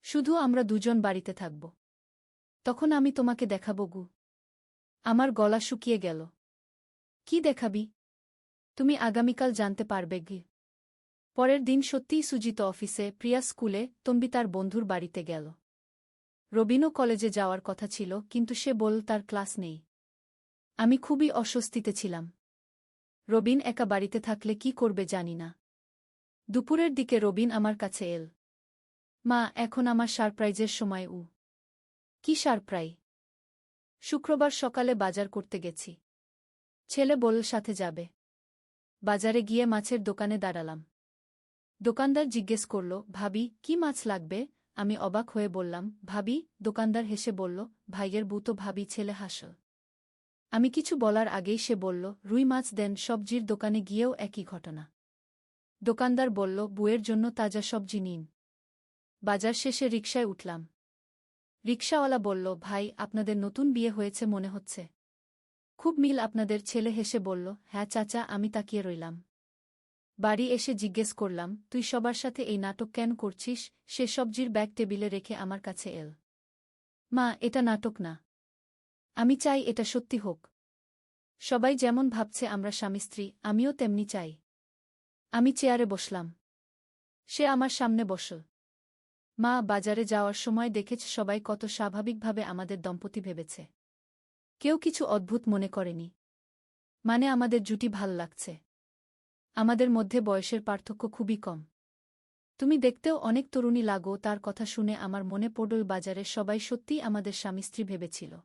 শুধু আমরা দুজন বাড়িতে থাকব। তখন আমি তোমাকে দেখাব। আমার গলা শুকিয়ে গেল। কি দেখাবি? তুমি আগামীকাল জানতে পারবে গি। পরের দিন সত্যিই সুজিত অফিসে, প্রিয়া স্কুলে, তন্বী তার বন্ধুর বাড়িতে গেল। রবিনও কলেজে যাওয়ার কথা ছিল, কিন্তু সে বলল তার ক্লাস নেই। আমি খুবই অস্বস্তিতে ছিলাম। রবিন একা বাড়িতে থাকলে কি করবে জানি না। দুপুরের দিকে রবিন আমার কাছে এল। মা, এখন আমার সারপ্রাইজের সময়। কি সারপ্রাইজ? শুক্রবার সকালে বাজার করতে গেছি। ছেলে বলল সাথে যাবে। বাজারে গিয়ে মাছের দোকানে দাঁড়ালাম। দোকানদার জিজ্ঞেস করল, ভাবি, কি মাছ লাগবে? আমি অবাক হয়ে বললাম, ভাবি। দোকানদার হেসে বলল, ভাইয়ের বউ তো ভাবি। ছেলে হাসল। আমি কিছু বলার আগেই সে বলল, রুই মাছ দেন। সবজির দোকানে গিয়েও একই ঘটনা। দোকানদার বলল, বুয়ের জন্য তাজা সবজি নিন। বাজার শেষে রিকশায় উঠলাম। রিকশাওয়ালা বলল, ভাই, আপনাদের নতুন বিয়ে হয়েছে মনে হচ্ছে। খুব মিল আপনাদের। ছেলে হেসে বলল, হ্যাঁ চাচা। আমি তাকিয়ে রইলাম। বাড়ি এসে জিজ্ঞেস করলাম, তুই সবার সাথে এই নাটক কেন করছিস? সে সবজির ব্যাগ টেবিলে রেখে আমার কাছে এল। মা, এটা নাটক না। আমি চাই এটা সত্যি হোক। সবাই যেমন ভাবছে আমরা স্বামী স্ত্রী, আমিও তেমনি চাই। আমি চেয়ারে বসলাম। সে আমার সামনে বসল। মা, বাজারে যাওয়ার সময় দেখেছ সবাই কত স্বাভাবিকভাবে আমাদের দম্পতি ভেবেছে। কেউ কিছু অদ্ভুত মনে করেনি। মানে আমাদের জুটি ভাল লাগছে। আমাদের মধ্যে বয়সের পার্থক্য খুবই কম। তুমি দেখতেও অনেক তরুণী লাগো। তার কথা শুনে আমার মনে পড়ল বাজারে সবাই সত্যিই আমাদের স্বামী স্ত্রী ভেবেছিল।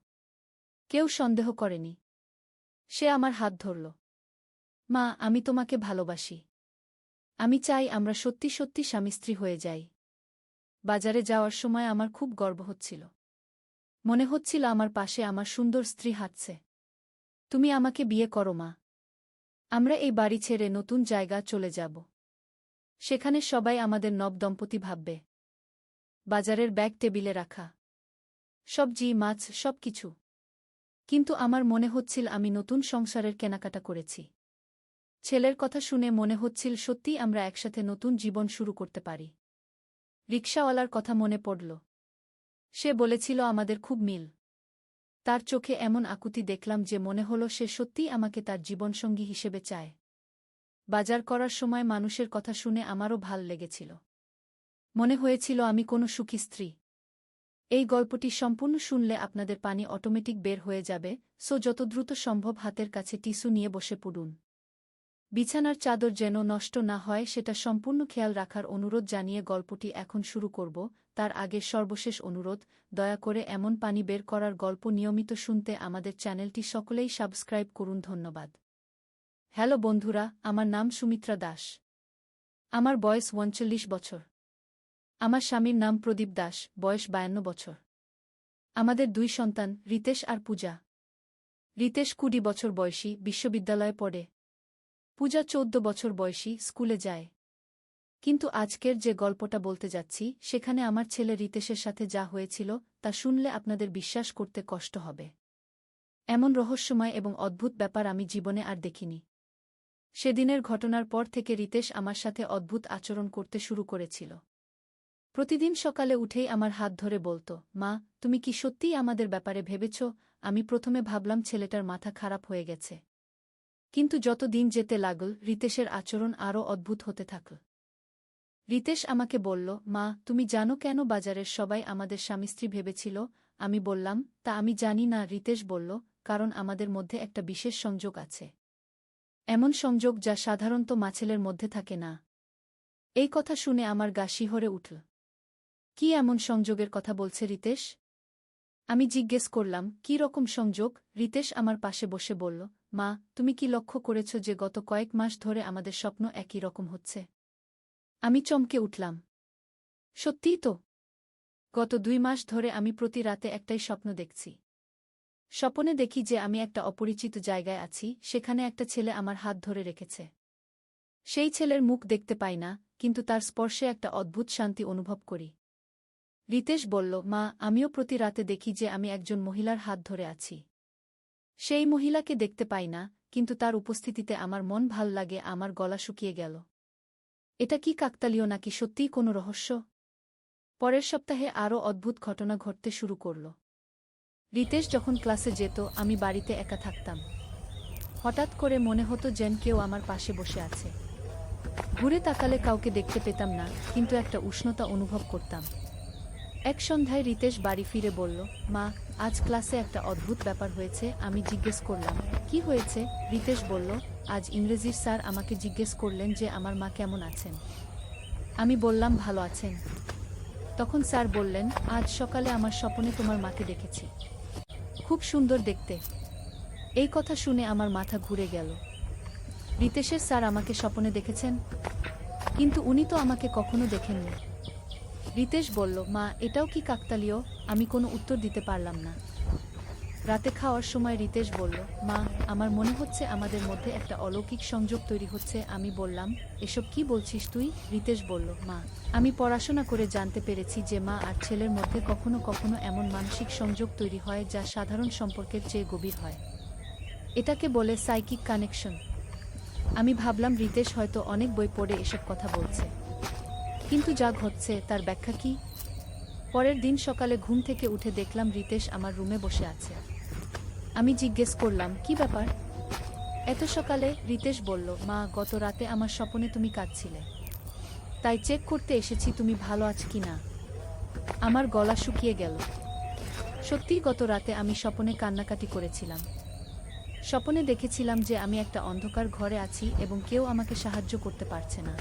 কেউ সন্দেহ করেনি। সে আমার হাত ধরল। মা, আমি তোমাকে ভালোবাসি। আমি চাই আমরা সত্যি সত্যি স্বামী স্ত্রী হয়ে যাই। বাজারে যাওয়ার সময় আমার খুব গর্ব হচ্ছিল। মনে হচ্ছিল আমার পাশে আমার সুন্দর স্ত্রী হাঁটছে। তুমি আমাকে বিয়ে করো মা। আমরা এই বাড়ি ছেড়ে নতুন জায়গা চলে যাব। সেখানে সবাই আমাদের নব দম্পতি ভাববে। বাজারের ব্যাগ টেবিলে রাখা। সবজি, মাছ, সবকিছু। কিন্তু আমার মনে হচ্ছিল আমি নতুন সংসারের কেনাকাটা করেছি। ছেলের কথা শুনে মনে হচ্ছিল সত্যিই আমরা একসাথে নতুন জীবন শুরু করতে পারি। রিকশাওয়ালার কথা মনে পড়ল। সে বলেছিল আমাদের খুব মিল। তার চোখে এমন আকুতি দেখলাম যে মনে হলো সে সত্যিই আমাকে তার জীবনসঙ্গী হিসেবে চায়। বাজার করার সময় মানুষের কথা শুনে আমারও ভাল লেগেছিল। মনে হয়েছিল আমি কোনো সুখী স্ত্রী। এই গল্পটি সম্পূর্ণ শুনলে আপনাদের পানি অটোমেটিক বের হয়ে যাবে, সো যত দ্রুত সম্ভব হাতের কাছে টিস্যু নিয়ে বসে পড়ুন। বিছানার চাদর যেন নষ্ট না হয় সেটা সম্পূর্ণ খেয়াল রাখার অনুরোধ জানিয়ে গল্পটি এখন শুরু করব। তার আগে সর্বশেষ অনুরোধ, দয়া করে এমন পানি বের করার গল্প নিয়মিত শুনতে আমাদের চ্যানেলটি সকলেই সাবস্ক্রাইব করুন। ধন্যবাদ। হ্যালো বন্ধুরা, আমার নাম সুমিত্রা দাস। আমার বয়স 39 বছর। আমার স্বামীর নাম প্রদীপ দাস, বয়স 52 বছর। আমাদের 2 সন্তান, রিতেশ আর পূজা। রিতেশ 20 বছর বয়সী, বিশ্ববিদ্যালয়ে পড়ে। পূজা 14 বছর বয়সী, স্কুলে যায়। কিন্তু আজকের যে গল্পটা বলতে যাচ্ছি সেখানে আমার ছেলে রিতেশের সাথে যা হয়েছিল তা শুনলে আপনাদের বিশ্বাস করতে কষ্ট হবে। এমন রহস্যময় এবং অদ্ভুত ব্যাপার আমি জীবনে আর দেখিনি। সেদিনের ঘটনার পর থেকে রিতেশ আমার সাথে অদ্ভুত আচরণ করতে শুরু করেছিল। প্রতিদিন সকালে উঠেই আমার হাত ধরে বলতো, মা, তুমি কি সত্যিই আমাদের ব্যাপারে ভেবেছ? আমি প্রথমে ভাবলাম ছেলেটার মাথা খারাপ হয়ে গেছে। কিন্তু যত দিন যেতে লাগল রিতেশের আচরণ আরও অদ্ভুত হতে থাকল। রিতেশ আমাকে বলল, মা, তুমি জানো কেন বাজারের সবাই আমাদের স্বামী-স্ত্রী ভেবেছিল? আমি বললাম, তা আমি জানি না। রিতেশ বলল, কারণ আমাদের মধ্যে একটা বিশেষ সংযোগ আছে। এমন সংযোগ যা সাধারণত মাছেলের মধ্যে থাকে না। এই কথা শুনে আমার গা শিহরে উঠল। কি এমন সংযোগের কথা বলছে রিতেশ? আমি জিজ্ঞেস করলাম, কী রকম সংযোগ? রিতেশ আমার পাশে বসে বলল, মা, তুমি কি লক্ষ্য করেছ যে গত কয়েক মাস ধরে আমাদের স্বপ্ন একই রকম হচ্ছে? আমি চমকে উঠলাম। সত্যিই তো। গত 2 মাস ধরে আমি প্রতি রাতে একটাই স্বপ্ন দেখছি। স্বপনে দেখি যে আমি একটা অপরিচিত জায়গায় আছি, সেখানে একটা ছেলে আমার হাত ধরে রেখেছে। সেই ছেলের মুখ দেখতে পাই না, কিন্তু তার স্পর্শে একটা অদ্ভুত শান্তি অনুভব করি। রিতেশ বলল, মা, আমিও প্রতি রাতে দেখি যে আমি একজন মহিলার হাত ধরে আছি। সেই মহিলাকে দেখতে পাই না, কিন্তু তার উপস্থিতিতে আমার মন ভাল লাগে। আমার গলা শুকিয়ে গেল। এটা কি কাকতালীয় নাকি সত্যিই কোনো রহস্য? পরের সপ্তাহে আরও অদ্ভুত ঘটনা ঘটতে শুরু করল। রিতেশ যখন ক্লাসে যেত আমি বাড়িতে একা থাকতাম। হঠাৎ করে মনে হতো যেন কেউ আমার পাশে বসে আছে। ঘুরে তাকালে কাউকে দেখতে পেতাম না, কিন্তু একটা উষ্ণতা অনুভব করতাম। এক সন্ধ্যায় রিতেশ বাড়ি ফিরে বলল, মা, আজ ক্লাসে একটা অদ্ভুত ব্যাপার হয়েছে। আমি জিজ্ঞেস করলাম, কি হয়েছে? রিতেশ বলল, আজ ইংরেজির স্যার আমাকে জিজ্ঞেস করলেন যে আমার মা কেমন আছেন। আমি বললাম, ভালো আছেন। তখন স্যার বললেন, আজ সকালে আমার স্বপ্নে তোমার মাকে দেখেছি। খুব সুন্দর দেখতে। এই কথা শুনে আমার মাথা ঘুরে গেল। রিতেশের স্যার আমাকে স্বপ্নে দেখেছেন? কিন্তু উনি তো আমাকে কখনো দেখেননি। রিতেশ বলল, মা, এটাও কি কাকতালীয়? আমি কোনো উত্তর দিতে পারলাম না। রাতে খাওয়ার সময় রিতেশ বলল, মা, আমার মনে হচ্ছে আমাদের মধ্যে একটা অলৌকিক সংযোগ তৈরি হচ্ছে। আমি বললাম, এসব কি বলছিস তুই? রিতেশ বলল, মা, আমি পড়াশোনা করে জানতে পেরেছি যে মা আর ছেলের মধ্যে কখনো কখনো এমন মানসিক সংযোগ তৈরি হয় যা সাধারণ সম্পর্কের চেয়ে গভীর হয়। এটাকে বলে সাইকিক কানেকশন। আমি ভাবলাম রিতেশ হয়তো অনেক বই পড়ে এসব কথা বলছে। কিন্তু যা ঘটছে তার ব্যাখ্যা কি? পরের দিন সকালে ঘুম থেকে উঠে দেখলাম রিতেশ আমার রুমে বসে আছে। আমি জিজ্ঞেস করলাম, কি ব্যাপার এত সকালে? রিতেশ বলল, মা, গত রাতে আমার স্বপ্নে তুমি কাঁদছিলে, তাই চেক করতে এসেছি তুমি ভালো আছো কি না। আমার গলা শুকিয়ে গেল। সত্যিই গত রাতে আমি স্বপ্নে কান্নাকাটি করেছিলাম। স্বপ্নে দেখেছিলাম যে আমি একটা অন্ধকার ঘরে আছি এবং কেউ আমাকে সাহায্য করতে পারছে না।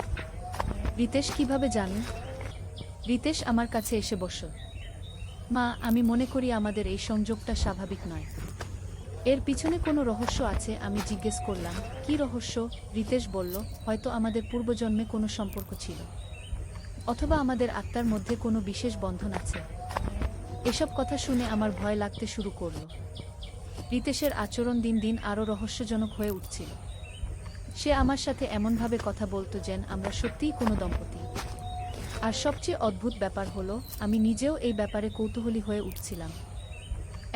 রিতেশ কিভাবে জানো? রিতেশ আমার কাছে এসে বসল। মা, আমি মনে করি আমাদের এই সংযোগটা স্বাভাবিক নয়। এর পিছনে কোনো রহস্য আছে। আমি জিজ্ঞেস করলাম, কি রহস্য? রিতেশ বলল, হয়তো আমাদের পূর্বজন্মে কোনো সম্পর্ক ছিল, অথবা আমাদের আত্মার মধ্যে কোনো বিশেষ বন্ধন আছে। এসব কথা শুনে আমার ভয় লাগতে শুরু করল। রিতেশের আচরণ দিন দিন আরও রহস্যজনক হয়ে উঠছিল। সে আমার সাথে এমনভাবে কথা বলতো যেন আমরা সত্যিই কোনো দম্পতি। আর সবচেয়ে অদ্ভুত ব্যাপার হলো, আমি নিজেও এই ব্যাপারে কৌতূহলী হয়ে উঠছিলাম।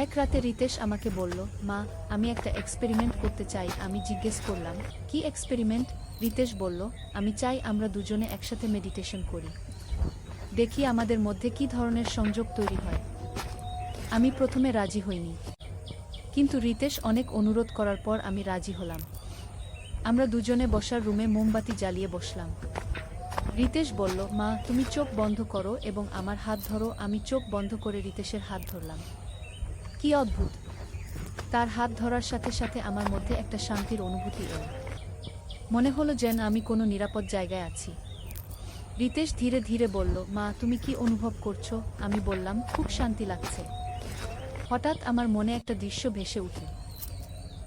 এক রাতে রিতেশ আমাকে বলল, মা, আমি একটা এক্সপেরিমেন্ট করতে চাই। আমি জিজ্ঞেস করলাম, কি এক্সপেরিমেন্ট? রিতেশ বলল, আমি চাই আমরা দুজনে একসাথে মেডিটেশন করি, দেখি আমাদের মধ্যে কি ধরনের সংযোগ তৈরি হয়। আমি প্রথমে রাজি হইনি, কিন্তু রিতেশ অনেক অনুরোধ করার পর আমি রাজি হলাম। আমরা দুজনে বসার রুমে মোমবাতি জ্বালিয়ে বসলাম। রিতেশ বলল, মা তুমি চোখ বন্ধ করো এবং আমার হাত ধরো। আমি চোখ বন্ধ করে রিতেশের হাত ধরলাম। কি অদ্ভুত! তার হাত ধরার সাথে সাথে আমার মধ্যে একটা শান্তির অনুভূতি এলো। মনে হলো যেন আমি কোনো নিরাপদ জায়গায় আছি। রিতেশ ধীরে ধীরে বলল, মা তুমি কি অনুভব করছো? আমি বললাম, খুব শান্তি লাগছে। হঠাৎ আমার মনে একটা দৃশ্য ভেসে উঠল।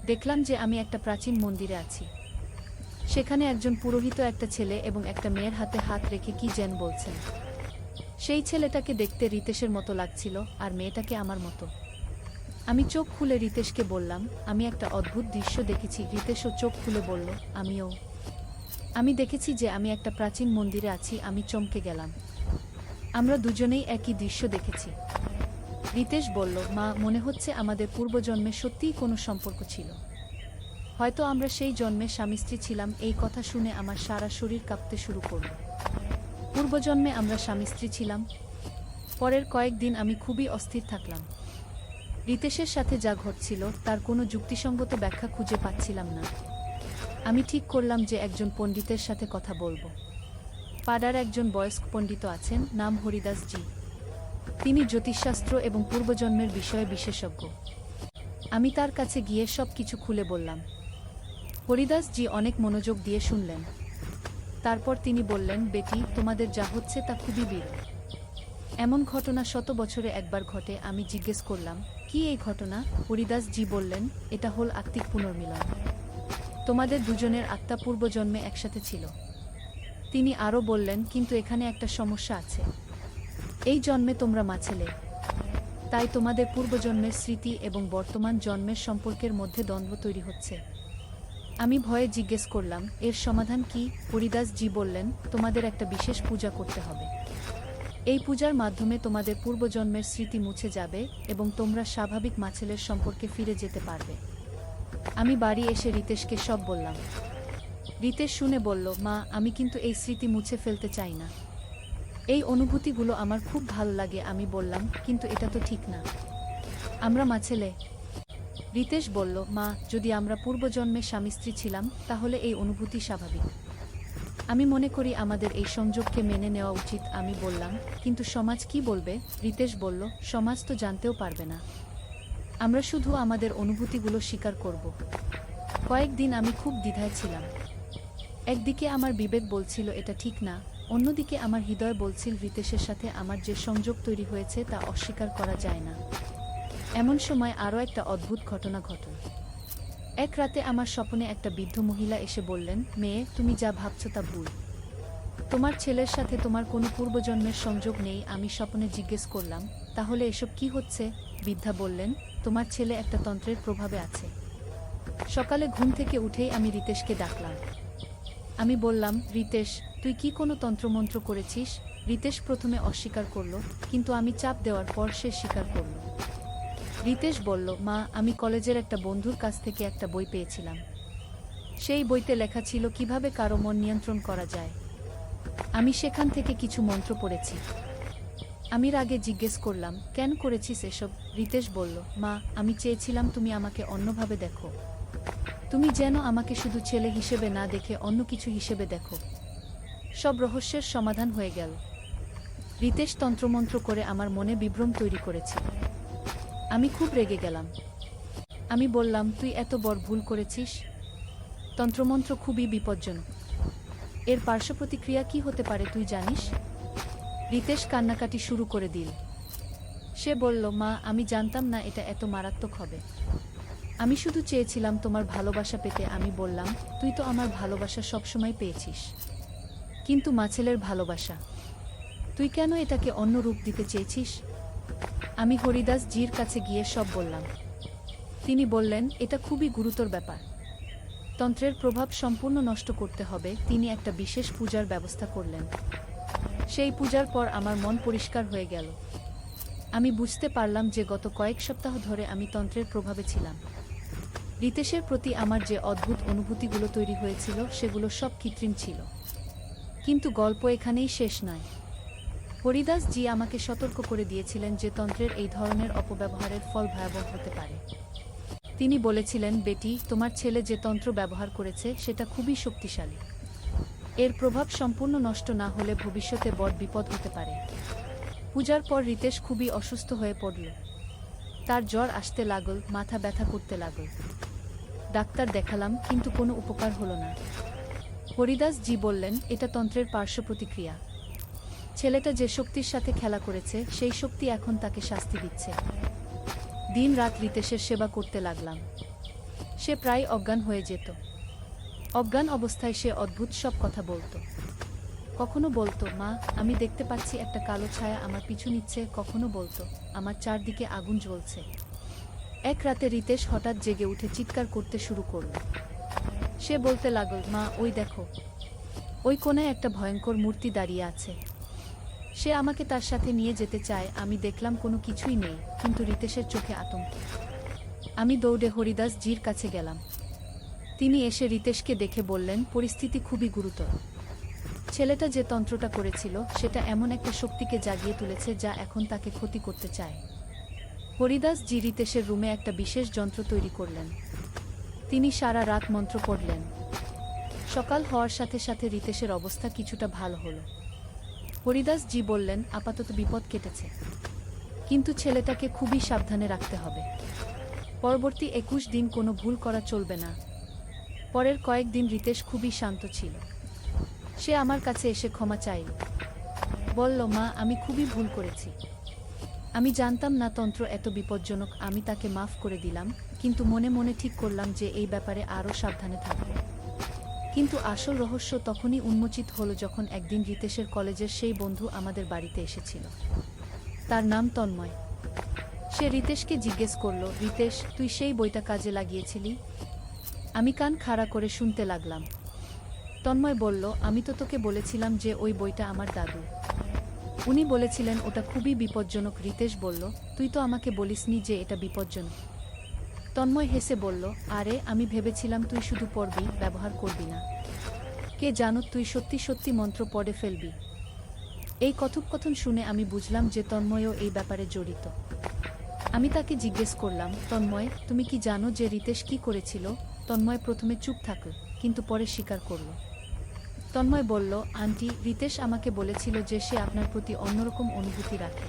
দেখলাম যে আমি একটা প্রাচীন মন্দিরে আছি। সেখানে একজন পুরোহিত একটা ছেলে এবং একটা মেয়ের হাতে হাত রেখে কি যেন বলছেন। সেই ছেলেটাকে দেখতে রিতেশের মতো লাগছিল আর মেয়েটাকে আমার মতো। আমি চোখ খুলে রিতেশকে বললাম, আমি একটা অদ্ভুত দৃশ্য দেখেছি। রিতেশও চোখ খুলে বলল, আমিও। আমি দেখেছি যে আমি একটা প্রাচীন মন্দিরে আছি। আমি চমকে গেলাম। আমরা দুজনেই একই দৃশ্য দেখেছি। রিতেশ বলল, মা মনে হচ্ছে আমাদের পূর্বজন্মে সত্যিই কোনো সম্পর্ক ছিল। হয়তো আমরা সেই জন্মে স্বামী স্ত্রী ছিলাম। এই কথা শুনে আমার সারা শরীর কাঁপতে শুরু করল। পূর্বজন্মে আমরা স্বামী স্ত্রী ছিলাম? পরের কয়েকদিন আমি খুবই অস্থির থাকলাম। রিতেশের সাথে যা ঘটছিল তার কোনো যুক্তিসঙ্গত ব্যাখ্যা খুঁজে পাচ্ছিলাম না। আমি ঠিক করলাম যে একজন পণ্ডিতের সাথে কথা বলবো। পাড়ার একজন বয়স্ক পণ্ডিত আছেন, নাম হরিদাস জি। তিনি জ্যোতিষশাস্ত্র এবং পূর্বজন্মের বিষয়ে বিশেষজ্ঞ। আমি তার কাছে গিয়ে সব কিছু খুলে বললাম। হরিদাস জি অনেক মনোযোগ দিয়ে শুনলেন। তারপর তিনি বললেন, বেটি, তোমাদের যা হচ্ছে তা খুবই বিরল। এমন ঘটনা শত বছরে একবার ঘটে। আমি জিজ্ঞেস করলাম, কি এই ঘটনা? হরিদাস জি বললেন, এটা হল আত্মিক পুনর্মিলন। তোমাদের দুজনের আত্মা পূর্বজন্মে একসাথে ছিল। তিনি আরও বললেন, কিন্তু এখানে একটা সমস্যা আছে। এই জন্মে তোমরা মা ছেলে। তাই তোমাদের পূর্বজন্মের স্মৃতি এবং বর্তমান জন্মের সম্পর্কের মধ্যে দ্বন্দ্ব তৈরি হচ্ছে। আমি ভয়ে জিজ্ঞেস করলাম, এর সমাধান কি? হরিদাস জি বললেন, তোমাদের একটা বিশেষ পূজা করতে হবে। এই পূজার মাধ্যমে তোমাদের পূর্বজন্মের স্মৃতি মুছে যাবে এবং তোমরা স্বাভাবিক মাছেলের সম্পর্কে ফিরে যেতে পারবে। আমি বাড়ি এসে রিতেশকে সব বললাম। রিতেশ শুনে বলল, মা আমি কিন্তু এই স্মৃতি মুছে ফেলতে চাই না। এই অনুভূতিগুলো আমার খুব ভালো লাগে। আমি বললাম, কিন্তু এটা তো ঠিক না। আমরা মাছেলে। রিতেশ বলল, মা যদি আমরা পূর্বজন্মে স্বামী স্ত্রী ছিলাম তাহলে এই অনুভূতি স্বাভাবিক। আমি মনে করি আমাদের এই সংযোগকে মেনে নেওয়া উচিত। আমি বললাম, কিন্তু সমাজ কি বলবে? রিতেশ বলল, সমাজ তো জানতেও পারবে না। আমরা শুধু আমাদের অনুভূতিগুলো স্বীকার করব। কয়েকদিন আমি খুব দ্বিধায় ছিলাম। একদিকে আমার বিবেক বলছিল এটা ঠিক না, অন্যদিকে আমার হৃদয় বলছিল রিতেশের সাথে আমার যে সংযোগ তৈরি হয়েছে তা অস্বীকার করা যায় না। এমন সময় আরও একটা অদ্ভুত ঘটনা ঘটল। এক রাতে আমার স্বপ্নে একটা বৃদ্ধ মহিলা এসে বললেন, মেয়ে, তুমি যা ভাবছ তা ভুল। তোমার ছেলের সাথে তোমার কোনো পূর্বজন্মের সংযোগ নেই। আমি স্বপ্নে জিজ্ঞেস করলাম, তাহলে এসব কি হচ্ছে? বৃদ্ধা বললেন, তোমার ছেলে একটা তন্ত্রের প্রভাবে আছে। সকালে ঘুম থেকে উঠেই আমি রিতেশকে ডাকলাম। আমি বললাম, রিতেশ, তুই কি কোনো তন্ত্রমন্ত্র করেছিস? রিতেশ প্রথমে অস্বীকার করল, কিন্তু আমি চাপ দেওয়ার পর সে স্বীকার করল। রিতেশ বলল, মা আমি কলেজের একটা বন্ধুর কাছ থেকে একটা বই পেয়েছিলাম। সেই বইতে লেখা ছিল কিভাবে কারো মন নিয়ন্ত্রণ করা যায়। আমি সেখান থেকে কিছু মন্ত্র পড়েছি। আমি রাগে জিজ্ঞেস করলাম, কেন করেছিস এসব? রিতেশ বলল, মা আমি চেয়েছিলাম তুমি আমাকে অন্যভাবে দেখো। তুমি যেন আমাকে শুধু ছেলে হিসেবে না দেখে অন্য কিছু হিসেবে দেখো। সব রহস্যের সমাধান হয়ে গেল। রিতেশ তন্ত্রমন্ত্র করে আমার মনে বিভ্রম তৈরি করেছিল। আমি খুব রেগে গেলাম। আমি বললাম, তুই এত বড় ভুল করেছিস। তন্ত্রমন্ত্র খুবই বিপজ্জনক। এর পার্শ্বপ্রতিক্রিয়া কি হতে পারে তুই জানিস? রিতেশ কান্নাকাটি শুরু করে দিল। সে বলল, মা আমি জানতাম না এটা এত মারাত্মক হবে। আমি শুধু চেয়েছিলাম তোমার ভালোবাসা পেতে। আমি বললাম, তুই তো আমার ভালোবাসা সবসময় পেয়েছিস, কিন্তু মাছেলের ভালোবাসা তুই কেন এটাকে অন্য রূপ দিতে চেয়েছিস? আমি হরিদাস জির কাছে গিয়ে সব বললাম। তিনি বললেন, এটা খুবই গুরুতর ব্যাপার। তন্ত্রের প্রভাব সম্পূর্ণ নষ্ট করতে হবে। তিনি একটা বিশেষ পূজার ব্যবস্থা করলেন। সেই পূজার পর আমার মন পরিষ্কার হয়ে গেল। আমি বুঝতে পারলাম যে গত কয়েক সপ্তাহ ধরে আমি তন্ত্রের প্রভাবে ছিলাম। রিতেশের প্রতি আমার যে অদ্ভুত অনুভূতিগুলো তৈরি হয়েছিল সেগুলো সব কৃত্রিম ছিল। কিন্তু গল্প এখানেই শেষ নয়। হরিদাস জি আমাকে সতর্ক করে দিয়েছিলেন যে তন্ত্রের এই ধরনের অপব্যবহারের ফল ভয়াবহ হতে পারে। তিনি বলেছিলেন, বেটি, তোমার ছেলে যে তন্ত্র ব্যবহার করেছে সেটা খুবই শক্তিশালী। এর প্রভাব সম্পূর্ণ নষ্ট না হলে ভবিষ্যতে বড় বিপদ হতে পারে। পূজার পর রিতেশ খুবই অসুস্থ হয়ে পড়ল। তার জ্বর আসতে লাগল, মাথা ব্যথা করতে লাগল। ডাক্তার দেখালাম, কিন্তু কোনো উপকার হলো না। হরিদাস জি বললেন, এটা তন্ত্রের পার্শ্ব প্রতিক্রিয়া। ছেলেটা যে শক্তির সাথে খেলা করেছে, সেই শক্তি এখন তাকে শাস্তি দিচ্ছে। দিন রাত রিতেশের সেবা করতে লাগলাম। সে প্রায় অজ্ঞান হয়ে যেত। অজ্ঞান অবস্থায় সে অদ্ভুত সব কথা বলতো। কখনো বলতো, মা, আমি দেখতে পাচ্ছি একটা কালো ছায়া আমার পিছু নিচ্ছে। কখনো বলতো, আমার চারদিকে আগুন জ্বলছে। এক রাতে রিতেশ হঠাৎ জেগে উঠে চিৎকার করতে শুরু করল। সে বলতে লাগল, মা, ওই দেখো, ওই কোণায় একটা ভয়ঙ্কর মূর্তি দাঁড়িয়ে আছে। সে আমাকে তার সাথে নিয়ে যেতে চায়। আমি দেখলাম কোনো কিছুই নেই, কিন্তু রিতেশের চোখে আতঙ্ক। আমি দৌড়ে হরিদাস জির কাছে গেলাম। তিনি এসে রিতেশকে দেখে বললেন, পরিস্থিতি খুবই গুরুতর। ছেলেটা যে তন্ত্রটা করেছিল, সেটা এমন একটা শক্তিকে জাগিয়ে তুলেছে যা এখন তাকে ক্ষতি করতে চায়। হরিদাস জি রিতেশের রুমে একটা বিশেষ যন্ত্র তৈরি করলেন। তিনি সারা রাত মন্ত্র পড়লেন। সকাল হওয়ার সাথে সাথে রিতেশের অবস্থা কিছুটা ভালো হলো। হরিদাস জি বললেন, আপাতত বিপদ কেটেছে, কিন্তু ছেলেটাকে খুবই সাবধানে রাখতে হবে। পরবর্তী 21 দিন কোনো ভুল করা চলবে না। পরের কয়েকদিন রিতেশ খুবই শান্ত ছিল। সে আমার কাছে এসে ক্ষমা চাইল। বলল, মা, আমি খুবই ভুল করেছি। আমি জানতাম না তন্ত্র এত বিপজ্জনক। আমি তাকে মাফ করে দিলাম, কিন্তু মনে মনে ঠিক করলাম যে এই ব্যাপারে আরও সাবধানে থাকব। কিন্তু আসল রহস্য তখনই উন্মোচিত হলো যখন একদিন রিতেশের কলেজের সেই বন্ধু আমাদের বাড়িতে এসেছিল। তার নাম তন্ময়। সে রিতেশকে জিজ্ঞেস করল, রিতেশ, তুই সেই বইটা কাজে লাগিয়েছিলি? আমি কান খাড়া করে শুনতে লাগলাম। তন্ময় বলল, আমি তো তোকে বলেছিলাম যে ওই বইটা আমার দাদু। উনি বলেছিলেন ওটা খুবই বিপজ্জনক। রিতেশ বলল, তুই তো আমাকে বলিসনি যে এটা বিপজ্জনক। তন্ময় হেসে বলল, আরে, আমি ভেবেছিলাম তুই শুধু পড়বি, ব্যবহার করবি না। কে জানো, তুই সত্যি সত্যি মন্ত্র পড়ে ফেলবি। এই কথোপকথন শুনে আমি বুঝলাম যে তন্ময়ও এই ব্যাপারে জড়িত। আমি তাকে জিজ্ঞেস করলাম, তন্ময়, তুমি কি জানো যে রিতেশ কি করেছিল? তন্ময় প্রথমে চুপ থাকল, কিন্তু পরে স্বীকার করল। তন্ময় বলল, আন্টি, রিতেশ আমাকে বলেছিল যে সে আপনার প্রতি অন্যরকম অনুভূতি রাখে।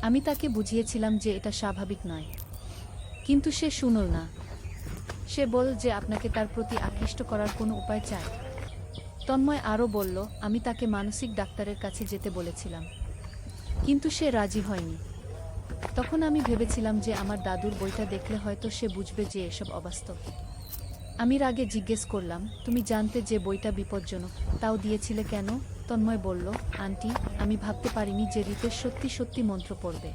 আমি তাকে বুঝিয়েছিলাম যে এটা স্বাভাবিক নয়, কিন্তু সে শুনল না। সে বলল যে আপনাকে তার প্রতি আকৃষ্ট করার কোনো উপায় চায়। তন্ময় আরও বলল, আমি তাকে মানসিক ডাক্তারের কাছে যেতে বলেছিলাম, কিন্তু সে রাজি হয়নি। তখন আমি ভেবেছিলাম যে আমার দাদুর বইটা দেখলে হয়তো সে বুঝবে যে এসব অবাস্তব। আমি রাগে জিজ্ঞেস করলাম, তুমি জানতে যে বইটা বিপজ্জনক, তাও দিয়েছিলে কেন? তন্ময় বলল, আন্টি, আমি ভাবতে পারিনি যে রিতেশ সত্যি সত্যি মন্ত্র পড়বে।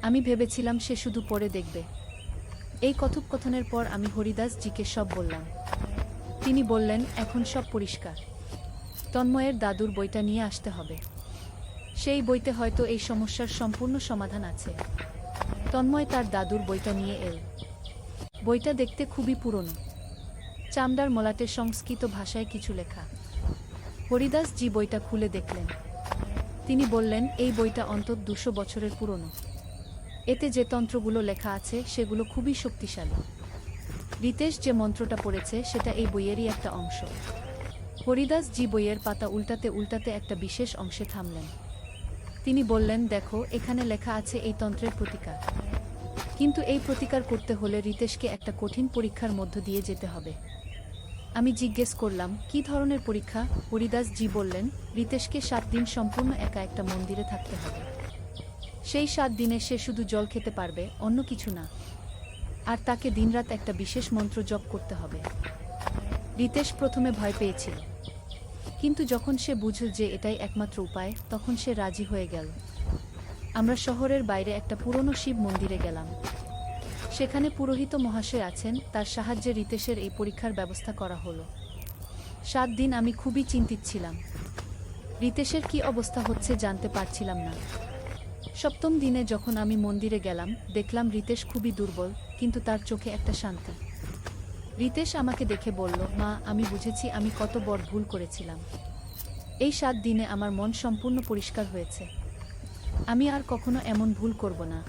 আমি ভেবেছিলাম সে শুধু পড়ে দেখবে। এই কথোপকথনের পর আমি হরিদাস জিকে সব বললাম। তিনি বললেন, এখন সব পরিষ্কার। তন্ময়ের দাদুর বইটা নিয়ে আসতে হবে। সেই বইতে হয়তো এই সমস্যার সম্পূর্ণ সমাধান আছে। তন্ময় তার দাদুর বইটা নিয়ে এল। বইটা দেখতে খুবই পুরনো। চামড়ার মলাটে সংস্কৃত ভাষায় কিছু লেখা। হরিদাস জি বইটা খুলে দেখলেন। তিনি বললেন, এই বইটা অন্তত 200 বছরের পুরনো। এতে যে তন্ত্রগুলো লেখা আছে সেগুলো খুবই শক্তিশালী। রিতেশ যে মন্ত্রটা পড়েছে সেটা এই বইয়েরই একটা অংশ। হরিদাস জি বইয়ের পাতা উল্টাতে উল্টাতে একটা বিশেষ অংশে থামলেন। তিনি বললেন, দেখো, এখানে লেখা আছে এই তন্ত্রের প্রতিকার। কিন্তু এই প্রতিকার করতে হলে রিতেশকে একটা কঠিন পরীক্ষার মধ্য দিয়ে যেতে হবে। আমি জিজ্ঞেস করলাম, কি ধরনের পরীক্ষা? হরিদাস জি বললেন, রিতেশকে 7 দিন সম্পূর্ণ একা একটা মন্দিরে থাকতে হবে। সেই 7 দিনে সে শুধু জল খেতে পারবে, অন্য কিছু না। আর তাকে দিনরাত একটা বিশেষ মন্ত্র জপ করতে হবে। রিতেশ প্রথমে ভয় পেয়েছিল, কিন্তু যখন সে বুঝল যে এটাই একমাত্র উপায়, তখন সে রাজি হয়ে গেল। আমরা শহরের বাইরে একটা পুরনো শিব মন্দিরে গেলাম। সেখানে পুরোহিত মহাশয় আছেন, তার সাহায্যে রিতেশের এই পরীক্ষার ব্যবস্থা করা হলো। 7 দিন আমি খুবই চিন্তিত ছিলাম। রিতেশের কি অবস্থা হচ্ছে জানতে পারছিলাম না। 7ম দিনে যখন আমি মন্দিরে গেলাম, দেখলাম রিতেশ খুবই দুর্বল, কিন্তু তার চোখে একটা শান্তি। রিতেশ আমাকে দেখে বলল, মা, আমি বুঝেছি আমি কত বড় ভুল করেছিলাম। এই 7 দিনে আমার মন সম্পূর্ণ পরিষ্কার হয়েছে। আমি আর কখনো এমন ভুল করব না।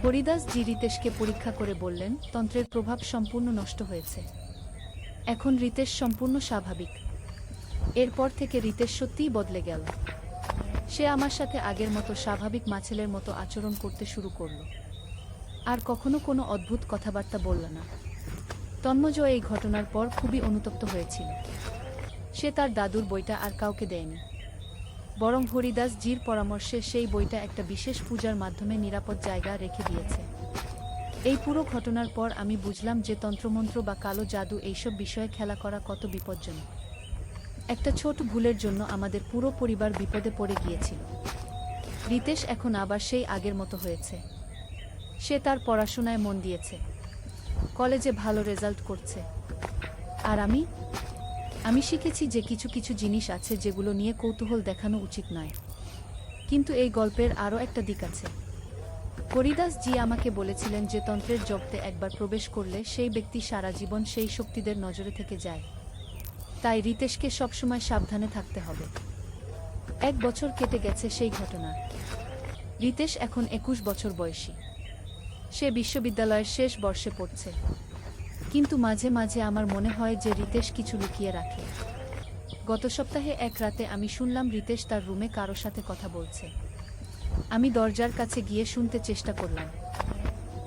হরিদাস জি রিতেশকে পরীক্ষা করে বললেন, তন্ত্রের প্রভাব সম্পূর্ণ নষ্ট হয়েছে। এখন রিতেশ সম্পূর্ণ স্বাভাবিক। এরপর থেকে রিতেশ সত্যিই বদলে গেল। সে আমার সাথে আগের মতো স্বাভাবিক মাছেলের মতো আচরণ করতে শুরু করল। আর কখনো কোনো অদ্ভুত কথাবার্তা বলল না। তন্ময় এই ঘটনার পর খুবই অনুতপ্ত হয়েছিল। সে তার দাদুর বইটা আর কাউকে দেয়নি, বরং হরিদাস জির পরামর্শে সেই বইটা একটা বিশেষ পূজার মাধ্যমে নিরাপদ জায়গা রেখে দিয়েছে। এই পুরো ঘটনার পর আমি বুঝলাম যে তন্ত্রমন্ত্র বা কালো জাদু এইসব বিষয়ে খেলা করা কত বিপজ্জনক। একটা ছোট ভুলের জন্য আমাদের পুরো পরিবার বিপদে পড়ে গিয়েছিল। রিতেশ এখন আবার সেই আগের মতো হয়েছে। সে তার পড়াশোনায় মন দিয়েছে, কলেজে ভালো রেজাল্ট করছে। আর আমি শিখেছি যে কিছু কিছু জিনিস আছে যেগুলো নিয়ে কৌতূহল দেখানো উচিত নয়। কিন্তু এই গল্পের আরও একটা দিক আছে। হরিদাস জি আমাকে বলেছিলেন যে তন্ত্রের জগতে একবার প্রবেশ করলে সেই ব্যক্তি সারা জীবন সেই শক্তিদের নজরে থেকে যায়। তাই রিতেশকে সবসময় সাবধানে থাকতে হবে। 1 বছর কেটে গেছে সেই ঘটনার। রিতেশ এখন 21 বছর বয়সী। সে বিশ্ববিদ্যালয়ের শেষ বর্ষে পড়ছে। কিন্তু মাঝে মাঝে আমার মনে হয় যে রিতেশ কিছু লুকিয়ে রাখে। গত সপ্তাহে এক রাতে আমি শুনলাম রিতেশ তার রুমে কারো সাথে কথা বলছে। আমি দরজার কাছে গিয়ে শুনতে চেষ্টা করলাম,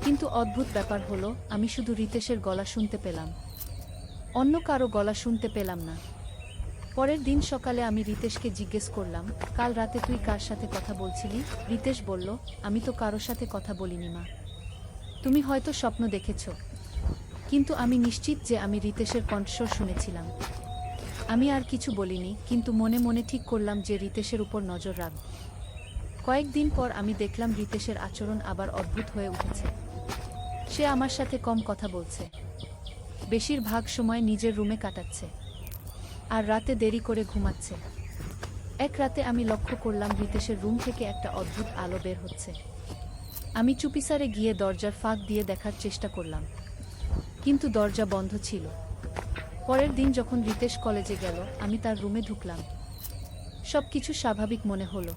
কিন্তু অদ্ভুত ব্যাপার হলো আমি শুধু রিতেশের গলা শুনতে পেলাম, অন্য কারো গলা শুনতে পেলাম না। পরের দিন সকালে আমি রিতেশকে জিজ্ঞেস করলাম, কাল রাতে তুই কার সাথে কথা বলছিলি? রিতেশ বলল, আমি তো কারো সাথে কথা বলিনি মা। তুমি হয়তো স্বপ্ন দেখেছ। কিন্তু আমি নিশ্চিত যে আমি রিতেশের কণ্ঠস্বর শুনেছিলাম। আমি আর কিছু বলিনি, কিন্তু মনে মনে ঠিক করলাম যে রিতেশের উপর নজর রাখব। কয়েকদিন পর আমি দেখলাম রিতেশের আচরণ আবার অদ্ভুত হয়ে উঠেছে। সে আমার সাথে কম কথা বলছে, বেশিরভাগ সময় নিজের রুমে কাটাচ্ছে, আর রাতে দেরি করে ঘুমাচ্ছে। এক রাতে আমি লক্ষ্য করলাম রিতেশের রুম থেকে একটা অদ্ভুত আলো বের হচ্ছে। আমি চুপিসারে গিয়ে দরজার ফাঁক দিয়ে দেখার চেষ্টা করলাম, কিন্তু দরজা বন্ধ ছিল। পরের দিন যখন রিতেশ কলেজে গেল, আমি তার রুমে ঢুকলাম। সবকিছু স্বাভাবিক মনে হলো,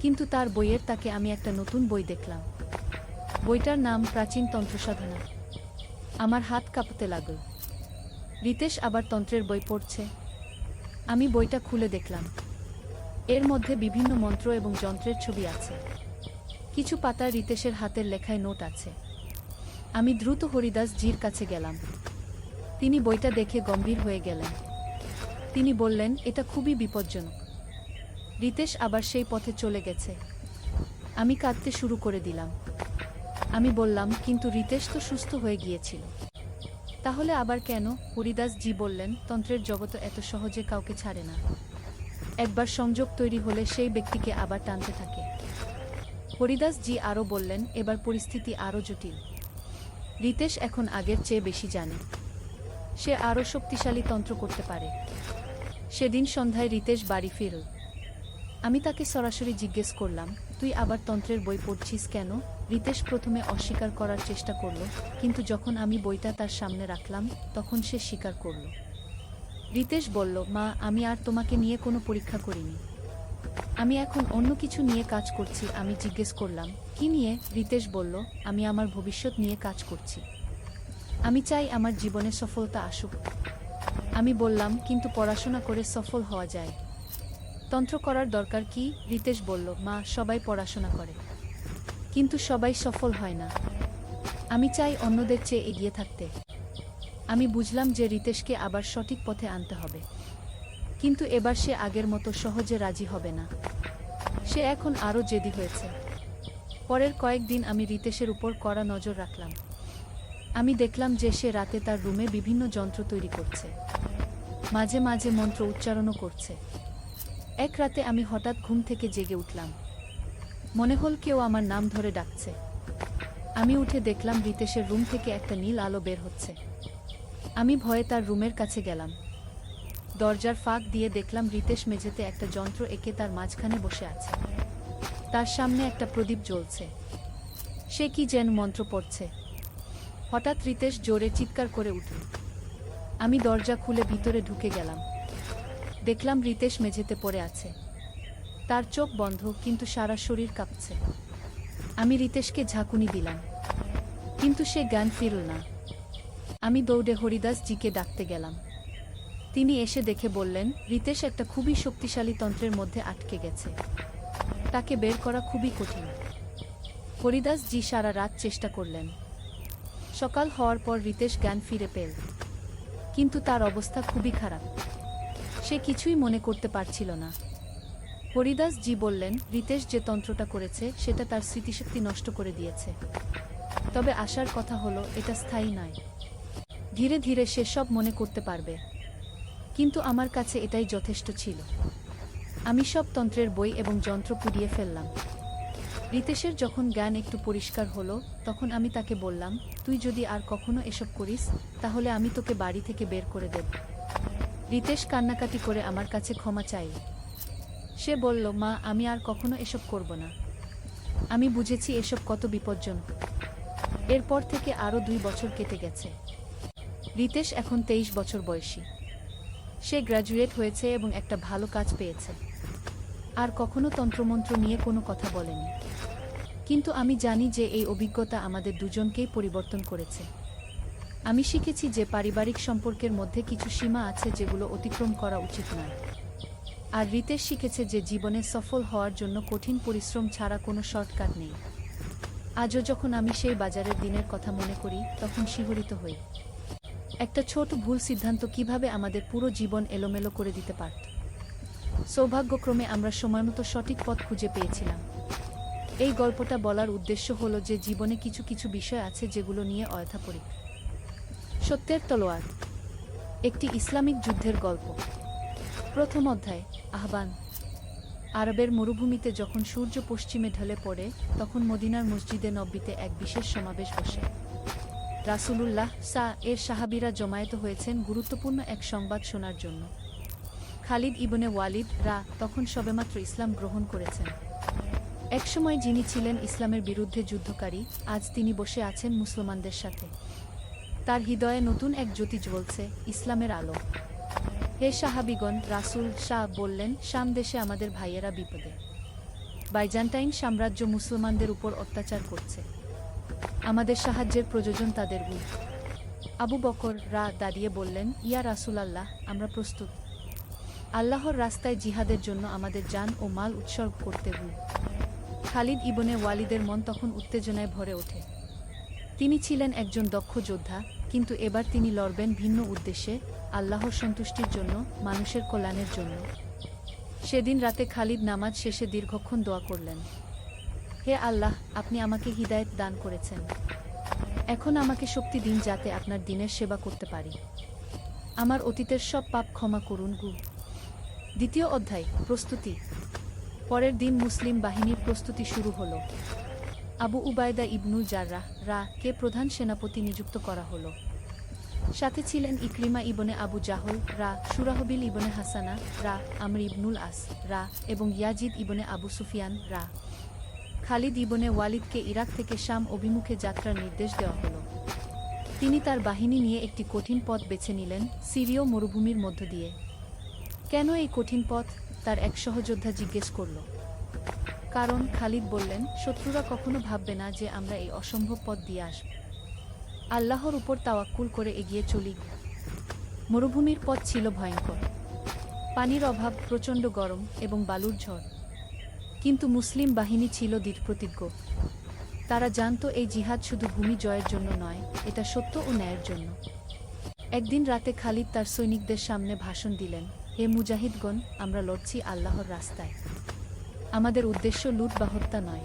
কিন্তু তার বইয়ের তাকে আমি একটা নতুন বই দেখলাম। বইটার নাম প্রাচীন তন্ত্রসাধনা। আমার হাত কাঁপতে লাগল। রিতেশ আবার তন্ত্রের বই পড়ছে। আমি বইটা খুলে দেখলাম, এর মধ্যে বিভিন্ন মন্ত্র এবং যন্ত্রের ছবি আছে। কিছু পাতা রিতেশের হাতের লেখায় নোট আছে। আমি দ্রুত হরিদাস জির কাছে গেলাম। তিনি বইটা দেখে গম্ভীর হয়ে গেলেন। তিনি বললেন, এটা খুবই বিপজ্জনক। রিতেশ আবার সেই পথে চলে গেছে। আমি কাঁদতে শুরু করে দিলাম। আমি বললাম, কিন্তু রিতেশ তো সুস্থ হয়ে গিয়েছিল। তাহলে আবার কেন? হরিদাস জি বললেন, তন্ত্রের জগৎ এত সহজে কাউকে ছাড়ে না। একবার সংযোগ তৈরি হলে সেই ব্যক্তিকে আবার টানতে থাকে। হরিদাস জি আরও বললেন, এবার পরিস্থিতি আরও জটিল। রিতেশ এখন আগের চেয়ে বেশি জানে। সে আরও শক্তিশালী তন্ত্র করতে পারে। সেদিন সন্ধ্যায় রিতেশ বাড়ি ফিরল। আমি তাকে সরাসরি জিজ্ঞেস করলাম, তুই আবার তন্ত্রের বই পড়ছিস কেন? রিতেশ প্রথমে অস্বীকার করার চেষ্টা করল, কিন্তু যখন আমি বইটা তার সামনে রাখলাম, তখন সে স্বীকার করল। রিতেশ বলল, মা, আমি আর তোমাকে নিয়ে কোনো পরীক্ষা করিনি। আমি এখন অন্য কিছু নিয়ে কাজ করছি। আমি জিজ্ঞেস করলাম, কি নিয়ে? রিতেশ বলল, আমি আমার ভবিষ্যৎ নিয়ে কাজ করছি। আমি চাই আমার জীবনে সফলতা আসুক। আমি বললাম, কিন্তু পড়াশোনা করে সফল হওয়া যায়, তন্ত্র করার দরকার কি? রিতেশ বলল, মা, সবাই পড়াশোনা করে, কিন্তু সবাই সফল হয় না। আমি চাই অন্যদের চেয়ে এগিয়ে থাকতে। আমি বুঝলাম যে রিতেশকে আবার সঠিক পথে আনতে হবে, কিন্তু এবার সে আগের মতো সহজে রাজি হবে না। সে এখন আরও জেদি হয়েছে। পরের কয়েকদিন আমি রিতেশের উপর কড়া নজর রাখলাম। আমি দেখলাম যে সে রাতে তার রুমে বিভিন্ন যন্ত্র তৈরি করছে, মাঝে মাঝে মন্ত্র উচ্চারণও করছে। এক রাতে আমি হঠাৎ ঘুম থেকে জেগে উঠলাম। মনে হল কেউ আমার নাম ধরে ডাকছে। আমি উঠে দেখলাম রিতেশের রুম থেকে একটা নীল আলো বের হচ্ছে। আমি ভয়ে তার রুমের কাছে গেলাম। দরজার ফাঁক দিয়ে দেখলাম রিতেশ মেঝেতে একটা যন্ত্র এঁকে তার মাঝখানে বসে আছে। তার সামনে একটা প্রদীপ জ্বলছে। সে কি যেন মন্ত্র পড়ছে। হঠাৎ রিতেশ জোরে চিৎকার করে উঠল। আমি দরজা খুলে ভিতরে ঢুকে গেলাম। দেখলাম রিতেশ মেঝেতে পড়ে আছে। তার চোখ বন্ধ, কিন্তু সারা শরীর কাঁপছে। আমি রিতেশকে ঝাঁকুনি দিলাম, কিন্তু সে জ্ঞান ফিরল না। আমি দৌড়ে হরিদাস জিকে ডাকতে গেলাম। তিনি এসে দেখে বললেন, রিতেশ একটা খুবই শক্তিশালী তন্ত্রের মধ্যে আটকে গেছে। তাকে বের করা খুবই কঠিন। হরিদাস জি সারা রাত চেষ্টা করলেন। সকাল হওয়ার পর রিতেশ জ্ঞান ফিরে পেল, কিন্তু তার অবস্থা খুবই খারাপ। সে কিছুই মনে করতে পারছিল না। হরিদাস জি বললেন, রিতেশ যে তন্ত্রটা করেছে সেটা তার স্মৃতিশক্তি নষ্ট করে দিয়েছে। তবে আশার কথা হলো এটা স্থায়ী নয়। ধীরে ধীরে সে সব মনে করতে পারবে। কিন্তু আমার কাছে এটাই যথেষ্ট ছিল। আমি সব তন্ত্রের বই এবং যন্ত্র পুড়িয়ে ফেললাম। রিতেশের যখন জ্ঞান একটু পরিষ্কার হলো, তখন আমি তাকে বললাম, তুই যদি আর কখনো এসব করিস তাহলে আমি তোকে বাড়ি থেকে বের করে দেব। রিতেশ কান্নাকাটি করে আমার কাছে ক্ষমা চাই। সে বলল, মা, আমি আর কখনো এসব করব না। আমি বুঝেছি এসব কত বিপজ্জনক। এরপর থেকে আরও 2 বছর কেটে গেছে। রিতেশ এখন 23 বছর বয়সী। সে গ্র্যাজুয়েট হয়েছে এবং একটা ভালো কাজ পেয়েছে। আর কখনো তন্ত্রমন্ত্র নিয়ে কোনো কথা বলেনি। কিন্তু আমি জানি যে এই অভিজ্ঞতা আমাদের দুজনকেই পরিবর্তন করেছে। আমি শিখেছি যে পারিবারিক সম্পর্কের মধ্যে কিছু সীমা আছে যেগুলো অতিক্রম করা উচিত নয়। আর রিতেশ শিখেছে যে জীবনে সফল হওয়ার জন্য কঠিন পরিশ্রম ছাড়া কোনো শর্টকাট নেই। আজও যখন আমি সেই বাজারের দিনের কথা মনে করি তখন শিহরিত হই। একটা ছোট ভুল সিদ্ধান্ত কিভাবে আমাদের পুরো জীবন এলোমেলো করে দিতে পারত। সৌভাগ্যক্রমে আমরা সময়মতো সঠিক পথ খুঁজে পেয়েছিলাম। এই গল্পটা বলার উদ্দেশ্য হলো যে জীবনে কিছু কিছু বিষয় আছে যেগুলো নিয়ে অযথা পড়ি। সত্যের তলোয়ার, একটি ইসলামিক যুদ্ধের গল্প। প্রথম অধ্যায়, আহ্বান। আরবের মরুভূমিতে যখন সূর্য পশ্চিমে ঢলে পড়ে তখন মদিনার মসজিদে নববীতে এক বিশেষ সমাবেশ বসে। রাসূলুল্লাহ এর সাহাবীরা জমায়েত হয়েছেন গুরুত্বপূর্ণ এক সংবাদ শোনার জন্য। খালিদ ইবনে ওয়ালিদ তখন সবেমাত্র ইসলাম গ্রহণ করেছেন। একসময় যিনি ছিলেন ইসলামের বিরুদ্ধে যুদ্ধকারী, আজ তিনি বসে আছেন মুসলমানদের সাথে। তার হৃদয়ে নতুন এক জ্যোতি জ্বলছে, ইসলামের আলো। হে সাহাবীগণ, রাসূল বললেন, শাম দেশে আমাদের ভাইয়েরা বিপদে। বাইজান্টাইন সাম্রাজ্য মুসলমানদের উপর অত্যাচার করছে। আমাদের সাহায্যের প্রয়োজন তাদের। আবু বকর দাঁড়িয়ে বললেন, ইয়া রাসূলাল্লাহ, আমরা প্রস্তুত। আল্লাহর রাস্তায় জিহাদের জন্য আমাদের জান ও মাল উৎসর্গ করতে। খালিদ ইবনে ওয়ালিদের মন তখন উত্তেজনায় ভরে ওঠে। তিনি ছিলেন একজন দক্ষ যোদ্ধা, কিন্তু এবার তিনি লড়বেন ভিন্ন উদ্দেশ্যে, আল্লাহর সন্তুষ্টির জন্য, মানুষের কল্যাণের জন্য। সেদিন রাতে খালিদ নামাজ শেষে দীর্ঘক্ষণ দোয়া করলেন। হে আল্লাহ, আপনি আমাকে হিদায়াত দান করেছেন। এখন আমাকে শক্তি দিন যাতে আপনার দিনের সেবা করতে পারি। আমার অতীতের সব পাপ ক্ষমা করুন। দ্বিতীয় অধ্যায়, প্রস্তুতি। পরের দিন মুসলিম বাহিনীর প্রস্তুতি শুরু হলো। আবু উবায়দা ইবনুল জাররাহ কে প্রধান সেনাপতি নিযুক্ত করা হলো। সাথে ছিলেন ইকরিমা ইবনে আবু জাহল সুরাহবিল ইবনে হাসানা আমর ইবনুল আস এবং ইয়াজিদ ইবনে আবু সুফিয়ান খালিদ ইবনে ওয়ালিদকে ইরাক থেকে শাম অভিমুখে যাত্রার নির্দেশ দেওয়া হলো। তিনি তার বাহিনী নিয়ে একটি কঠিন পথ বেছে নিলেন, সিরীয় মরুভূমির মধ্য দিয়ে। কেন এই কঠিন পথ? তার এক সহযোদ্ধা জিজ্ঞেস করল। কারণ, খালিদ বললেন, শত্রুরা কখনো ভাববে না যে আমরা এই অসম্ভব পথ দিয়ে আসব। আল্লাহর উপর তাওয়াক্কুল করে এগিয়ে চলি। মরুভূমির পথ ছিল ভয়ঙ্কর। পানির অভাব, প্রচণ্ড গরম এবং বালুর ঝড়। কিন্তু মুসলিম বাহিনী ছিল দৃঢ়প্রতিজ্ঞ। তারা জানত এই জিহাদ শুধু ভূমি জয়ের জন্য নয়, এটা সত্য ও ন্যায়ের জন্য। একদিন রাতে খালিদ তার সৈনিকদের সামনে ভাষণ দিলেন, হে মুজাহিদগণ, আমরা লড়ছি আল্লাহর রাস্তায়। আমাদের উদ্দেশ্য লুট বা হত্যা নয়।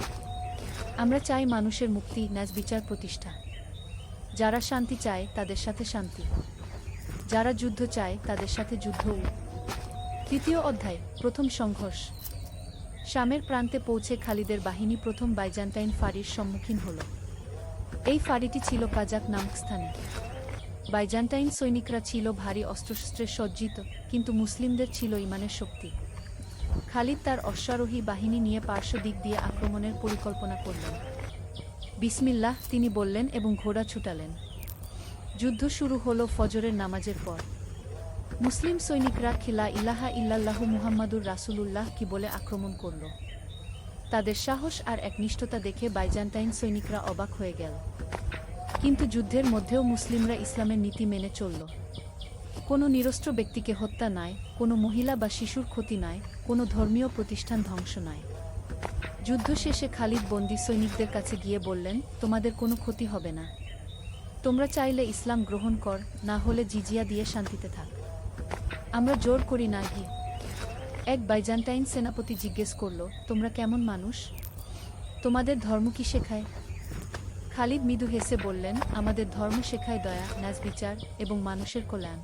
আমরা চাই মানুষের মুক্তি, ন্যায় বিচার প্রতিষ্ঠা। যারা শান্তি চায় তাদের সাথে শান্তি, যারা যুদ্ধ চায় তাদের সাথে যুদ্ধ। তৃতীয় অধ্যায়, প্রথম সংঘর্ষ। শামের প্রান্তে পৌঁছে খালিদের বাহিনী প্রথম বাইজান্টাইন ফাঁড়ির সম্মুখীন হল। এই ফাঁড়িটি ছিল কাজাক নামক স্থানে। বাইজান্টাইন সৈনিকরা ছিল ভারী অস্ত্রশস্ত্রে সজ্জিত, কিন্তু মুসলিমদের ছিল ঈমানের শক্তি। খালিদ তার অশ্বারোহী বাহিনী নিয়ে পার্শ্ব দিক দিয়ে আক্রমণের পরিকল্পনা করলেন। বিসমিল্লাহ, তিনি বললেন এবং ঘোড়া ছুটালেন। যুদ্ধ শুরু হলো ফজরের নামাজের পর। মুসলিম সৈনিকরা লা ইলাহা ইল্লাল্লাহু মুহাম্মাদুর রাসূলুল্লাহ কি বলে আক্রমণ করল। তাদের সাহস আর একনিষ্ঠতা দেখে বাইজান্টাইন সৈনিকরা অবাক হয়ে গেল। কিন্তু যুদ্ধের মধ্যেও মুসলিমরা ইসলামের নীতি মেনে চলল। কোনো নিরস্ত্র ব্যক্তিকে হত্যা নয়, কোনো মহিলা বা শিশুর ক্ষতি নয়, কোনো ধর্মীয় প্রতিষ্ঠান ধ্বংস নয়। যুদ্ধ শেষে খালিদ বন্দী সৈনিকদের কাছে গিয়ে বললেন, তোমাদের কোনো ক্ষতি হবে না। তোমরা চাইলে ইসলাম গ্রহণ কর, না হলে জিজিয়া দিয়ে শান্তিতে থাক। আমরা জোর করি না গি। এক বাইজান্টাইন সেনাপতি জিজ্ঞেস করল, তোমরা কেমন মানুষ? তোমাদের ধর্ম কি শেখায়? খালিদ মৃদু হেসে বললেন, আমাদের ধর্ম শেখায় দয়া, ন্যায়বিচার এবং মানুষের কল্যাণ।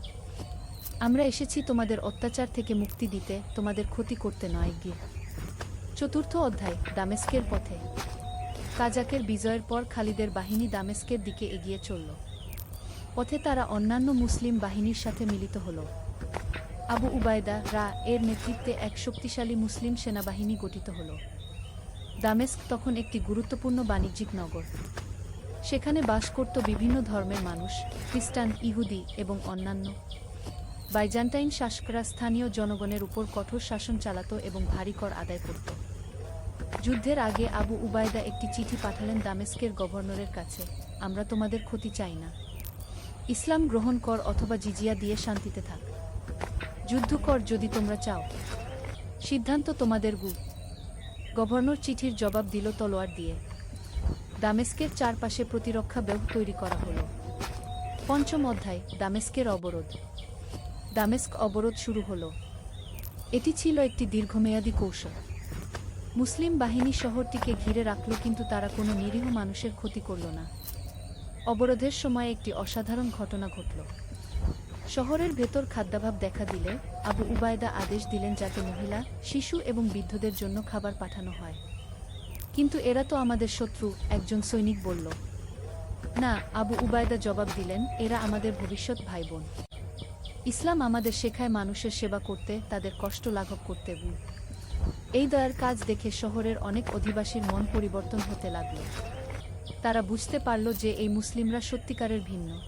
আমরা এসেছি তোমাদের অত্যাচার থেকে মুক্তি দিতে, তোমাদের ক্ষতি করতে নয় গি। চতুর্থ অধ্যায়, দামেস্কের পথে। কাজাকের বিজয়ের পর খালিদের বাহিনী দামেস্কের দিকে এগিয়ে চলল। পথে তারা অন্যান্য মুসলিম বাহিনীর সাথে মিলিত হল। আবু উবায়দা এর নেতৃত্বে এক শক্তিশালী মুসলিম সেনাবাহিনী গঠিত হল। দামেস্ক তখন একটি গুরুত্বপূর্ণ বাণিজ্যিক নগর। সেখানে বাস করত বিভিন্ন ধর্মের মানুষ, খ্রিস্টান, ইহুদি এবং অন্যান্য। বাইজান্টাইন শাসকরা স্থানীয় জনগণের উপর কঠোর শাসন চালাত এবং ভারী কর আদায় করত। যুদ্ধের আগে আবু উবায়দা একটি চিঠি পাঠালেন দামেস্কের গভর্নরের কাছে, আমরা তোমাদের ক্ষতি চাই না। ইসলাম গ্রহণ কর অথবা জিজিয়া দিয়ে শান্তিতে থাক। যুদ্ধ কর যদি তোমরা চাও। সিদ্ধান্ত তোমাদের গু। গভর্নর চিঠির জবাব দিল তলোয়ার দিয়ে। দামেস্কের চারপাশে প্রতিরক্ষা ব্যূহ তৈরি করা হল। পঞ্চম অধ্যায়, দামেস্কের অবরোধ। দামেস্ক অবরোধ শুরু হল। এটি ছিল একটি দীর্ঘমেয়াদী কৌশল। মুসলিম বাহিনী শহরটিকে ঘিরে রাখল, কিন্তু তারা কোনো নিরীহ মানুষের ক্ষতি করল না। অবরোধের সময় একটি অসাধারণ ঘটনা ঘটল। শহরের ভেতর খাদ্যাভাব দেখা দিলে আবু উবায়দা আদেশ দিলেন যাতে মহিলা, শিশু এবং বৃদ্ধদের জন্য খাবার পাঠানো হয়। কিন্তু এরা তো আমাদের শত্রু, একজন সৈনিক বলল। না, আবু উবায়দা জবাব দিলেন, এরা আমাদের ভবিষ্যৎ ভাই বোন। ইসলাম আমাদের শেখায় মানুষের সেবা করতে, তাদের কষ্ট লাঘব করতে। এই দয়ার কাজ দেখে শহরের অনেক অধিবাসীর মন পরিবর্তন হতে লাগল। তারা বুঝতে পারল যে এই মুসলিমরা সত্যিকারের ভিন্ন।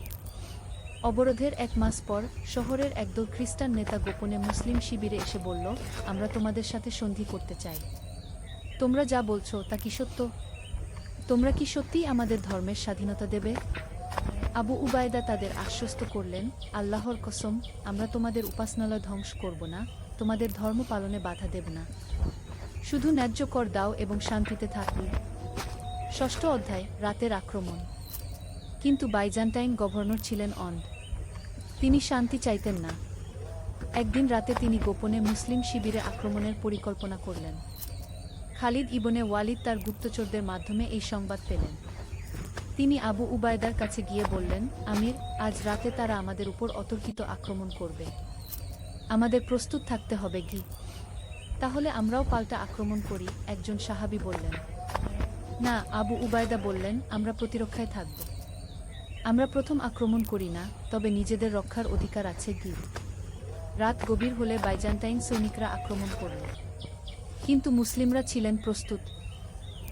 অবরোধের এক মাস পর শহরের একদল খ্রিস্টান নেতা গোপনে মুসলিম শিবিরে এসে বলল, আমরা তোমাদের সাথে সন্ধি করতে চাই। তোমরা যা বলছো তা কি সত্য? তোমরা কি সত্যিই আমাদের ধর্মের স্বাধীনতা দেবে? আবু উবায়দা তাদের আশ্বস্ত করলেন, আল্লাহর কসম, আমরা তোমাদের উপাসনালয় ধ্বংস করব না, তোমাদের ধর্ম পালনে বাধা দেব না। শুধু ন্যায্য কর দাও এবং শান্তিতে থাকবে। ষষ্ঠ অধ্যায়, রাতের আক্রমণ। কিন্তু বাইজান্টাইন গভর্নর ছিলেন অন্ধ। তিনি শান্তি চাইতেন না। একদিন রাতে তিনি গোপনে মুসলিম শিবিরে আক্রমণের পরিকল্পনা করলেন। খালিদ ইবনে ওয়ালিদ তার গুপ্তচরদের মাধ্যমে এই সংবাদ পেলেন। তিনি আবু উবায়দার কাছে গিয়ে বললেন, আমির, আজ রাতে তারা আমাদের উপর অতর্কিত আক্রমণ করবে। আমাদের প্রস্তুত থাকতে হবে কি? তাহলে আমরাও পাল্টা আক্রমণ করি, একজন সাহাবী বললেন। না, আবু উবায়দা বললেন, আমরা প্রতিরক্ষায় থাকব। আমরা প্রথম আক্রমণ করি না, তবে নিজেদের রক্ষার অধিকার আছে কি? রাত গভীর হলে বাইজান্টাইন সৈনিকরা আক্রমণ করল। কিন্তু মুসলিমরা ছিলেন প্রস্তুত।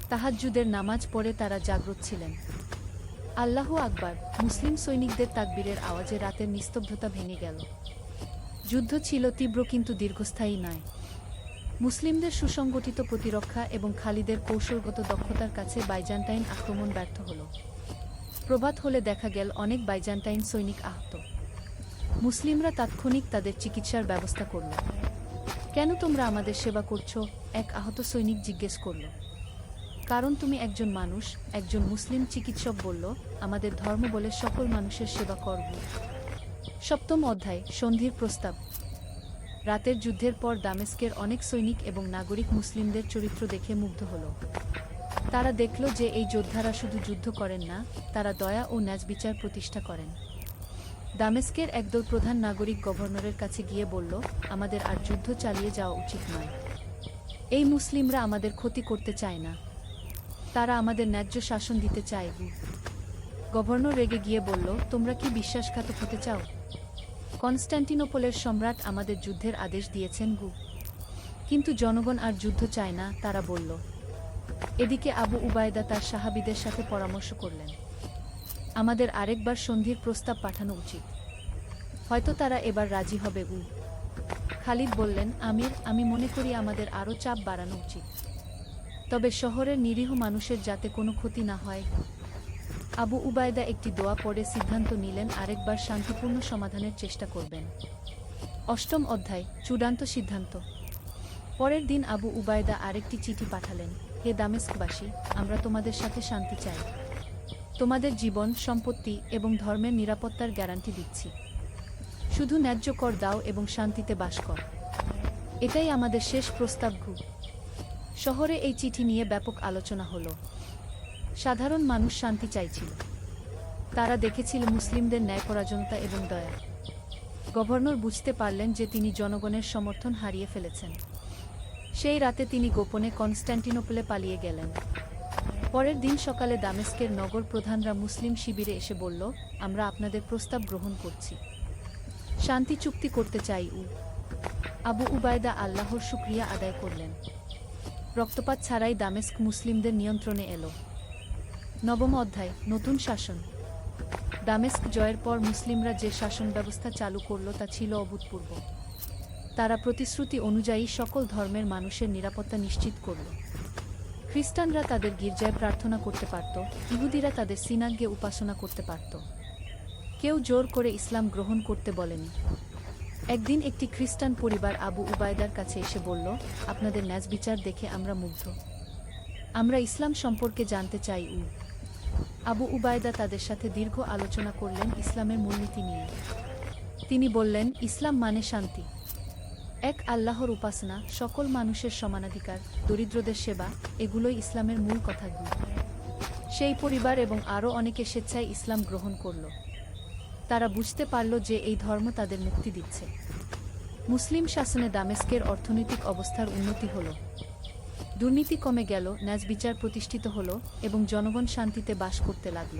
তাহাজ্জুদের নামাজ পড়ে তারা জাগ্রত ছিলেন। আল্লাহু আকবার! মুসলিম সৈনিকদের তাকবীরের আওয়াজে রাতের নিস্তব্ধতা ভেঙে গেল। যুদ্ধ ছিল তীব্র কিন্তু দীর্ঘস্থায়ী নয়। মুসলিমদের সুসংগঠিত প্রতিরক্ষা এবং খালিদের কৌশলগত দক্ষতার কাছে বাইজান্টাইন আক্রমণ ব্যর্থ হল। প্রভাত হলে দেখা গেল অনেক বাইজান্টাইন সৈনিক আহত। মুসলিমরা তাৎক্ষণিক তাদের চিকিৎসার ব্যবস্থা করল। কেন তোমরা আমাদের সেবা করছো? এক আহত সৈনিক জিজ্ঞেস করল। কারণ তুমি একজন মানুষ, একজন মুসলিম চিকিৎসক বলল, আমাদের ধর্ম বলে সকল মানুষের সেবা করব। সপ্তম অধ্যায়, সন্ধির প্রস্তাব। রাতের যুদ্ধের পর দামেস্কের অনেক সৈনিক এবং নাগরিক মুসলিমদের চরিত্র দেখে মুগ্ধ হল। তারা দেখল যে এই যোদ্ধারা শুধু যুদ্ধ করেন না, তারা দয়া ও ন্যায়বিচার প্রতিষ্ঠা করেন। দামেস্কের একদল প্রধান নাগরিক গভর্নরের কাছে গিয়ে বলল, আমাদের আর যুদ্ধ চালিয়ে যাওয়া উচিত নয়। এই মুসলিমরা আমাদের ক্ষতি করতে চায় না, তারা আমাদের ন্যায্য শাসন দিতে চায়। গভর্নর রেগে গিয়ে বলল, তোমরা কি বিশ্বাসঘাতক হতে চাও? কনস্ট্যান্টিনোপলের সম্রাট আমাদের যুদ্ধের আদেশ দিয়েছেন। কিন্তু জনগণ আর যুদ্ধ চায় না, তারা বলল। এদিকে আবু উবায়দা তার সাহাবীদের সাথে পরামর্শ করলেন, আমাদের আরেকবার সন্ধির প্রস্তাব পাঠানো উচিত। হয়তো তারা এবার রাজি হবে। খালিদ বললেন, আমির, আমি মনে করি আমাদের আরও চাপ বাড়ানো উচিত। তবে শহরের নিরীহ মানুষের যাতে কোনো ক্ষতি না হয়। আবু উবায়দা একটি দোয়া পড়ে সিদ্ধান্ত নিলেন আরেকবার শান্তিপূর্ণ সমাধানের চেষ্টা করবেন। অষ্টম অধ্যায়, চূড়ান্ত সিদ্ধান্ত। পরের দিন আবু উবায়দা আরেকটি চিঠি পাঠালেন। হে দামেস্কবাসী, আমরা তোমাদের সাথে শান্তি চাই। তোমাদের জীবন, সম্পত্তি এবং ধর্মের নিরাপত্তার গ্যারান্টি দিচ্ছি। শুধু ন্যায্য কর দাও এবং শান্তিতে বাস কর। এটাই আমাদের শেষ প্রস্তাব। শহরে এই চিঠি নিয়ে ব্যাপক আলোচনা হলো। সাধারণ মানুষ শান্তি চাইছিল। তারা দেখেছিল মুসলিমদের ন্যায়পরায়ণতা এবং দয়া। গভর্নর বুঝতে পারলেন যে তিনি জনগণের সমর্থন হারিয়ে ফেলেছেন। সেই রাতে তিনি গোপনে কনস্ট্যান্টিনোপলে পালিয়ে গেলেন। পরের দিন সকালে দামেস্কের নগর প্রধানরা মুসলিম শিবিরে এসে বলল, আমরা আপনাদের প্রস্তাব গ্রহণ করছি। শান্তি চুক্তি করতে চাই। আবু উবায়দা আল্লাহর শুকরিয়া আদায় করলেন। রক্তপাত ছাড়াই দামেস্ক মুসলিমদের নিয়ন্ত্রণে এলো। নবম অধ্যায়, নতুন শাসন। দামেস্ক জয়ের পর মুসলিমরা যে শাসন ব্যবস্থা চালু করল তা ছিল অভূতপূর্ব। তারা প্রতিশ্রুতি অনুযায়ী সকল ধর্মের মানুষের নিরাপত্তা নিশ্চিত করল। খ্রিস্টানরা তাদের গির্জায় প্রার্থনা করতে পারত, ইহুদিরা তাদের সিনাগে উপাসনা করতে পারত। কেউ জোর করে ইসলাম গ্রহণ করতে বলেনি। একদিন একটি খ্রিস্টান পরিবার আবু উবায়দার কাছে এসে বলল, আপনাদের ন্যায় বিচার দেখে আমরা মুগ্ধ। আমরা ইসলাম সম্পর্কে জানতে চাই। আবু উবায়দা তাদের সাথে দীর্ঘ আলোচনা করলেন ইসলামের মূলনীতি নিয়ে। তিনি বললেন, ইসলাম মানে শান্তি, এক আল্লাহর উপাসনা, সকল মানুষের সমানাধিকার, দরিদ্রদের সেবা, এগুলোই ইসলামের মূল কথাগুলো। সেই পরিবার এবং আরও অনেকে স্বেচ্ছায় ইসলাম গ্রহণ করল। তারা বুঝতে পারল যে এই ধর্ম তাদের মুক্তি দিচ্ছে। মুসলিম শাসনে দামেস্কের অর্থনৈতিক অবস্থার উন্নতি হল। দুর্নীতি কমে গেল, ন্যায় বিচার প্রতিষ্ঠিত হল এবং জনগণ শান্তিতে বাস করতে লাগল।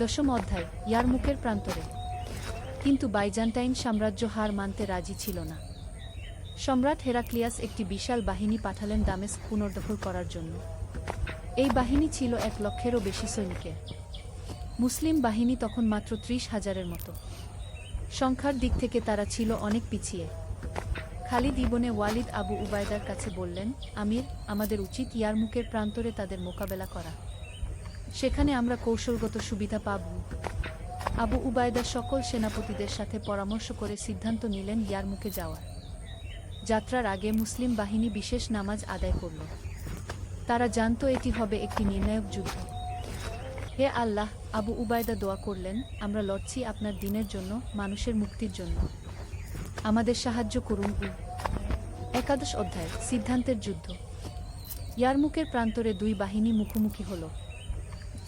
দশম অধ্যায়, ইয়ারমুকের প্রান্তরে। কিন্তু বাইজান্টাইন সাম্রাজ্য হার মানতে রাজি ছিল না। সম্রাট হেরাক্লিয়াস একটি বিশাল বাহিনী পাঠালেন দামেস্ক পুনর্দখল করার জন্য। এই বাহিনী ছিল 1,00,000-এরও বেশি সৈনিকের। মুসলিম বাহিনী তখন মাত্র 30,000-এর মতো। সংখ্যার দিক থেকে তারা ছিল অনেক পিছিয়ে। খালিদ ইবনে ওয়ালিদ আবু উবায়দার কাছে বললেন, আমির, আমাদের উচিত ইয়ারমুকের প্রান্তরে তাদের মোকাবেলা করা। সেখানে আমরা কৌশলগত সুবিধা পাব। আবু উবায়দা সকল সেনাপতিদের সাথে পরামর্শ করে সিদ্ধান্ত নিলেন ইয়ারমুকে যাওয়ার। যাত্রার আগে মুসলিম বাহিনী বিশেষ নামাজ আদায় করল। তারা জানত এটি হবে একটি নির্ণায়ক যুদ্ধ। হে আল্লাহ, আবু উবায়দা দোয়া করলেন, আমরা লড়ছি আপনার দ্বীনের জন্য, মানুষের মুক্তির জন্য। আমাদের সাহায্য করুন। একাদশ অধ্যায়, সিদ্ধান্তের যুদ্ধ। ইয়ারমুকের প্রান্তরে দুই বাহিনী মুখোমুখি হল।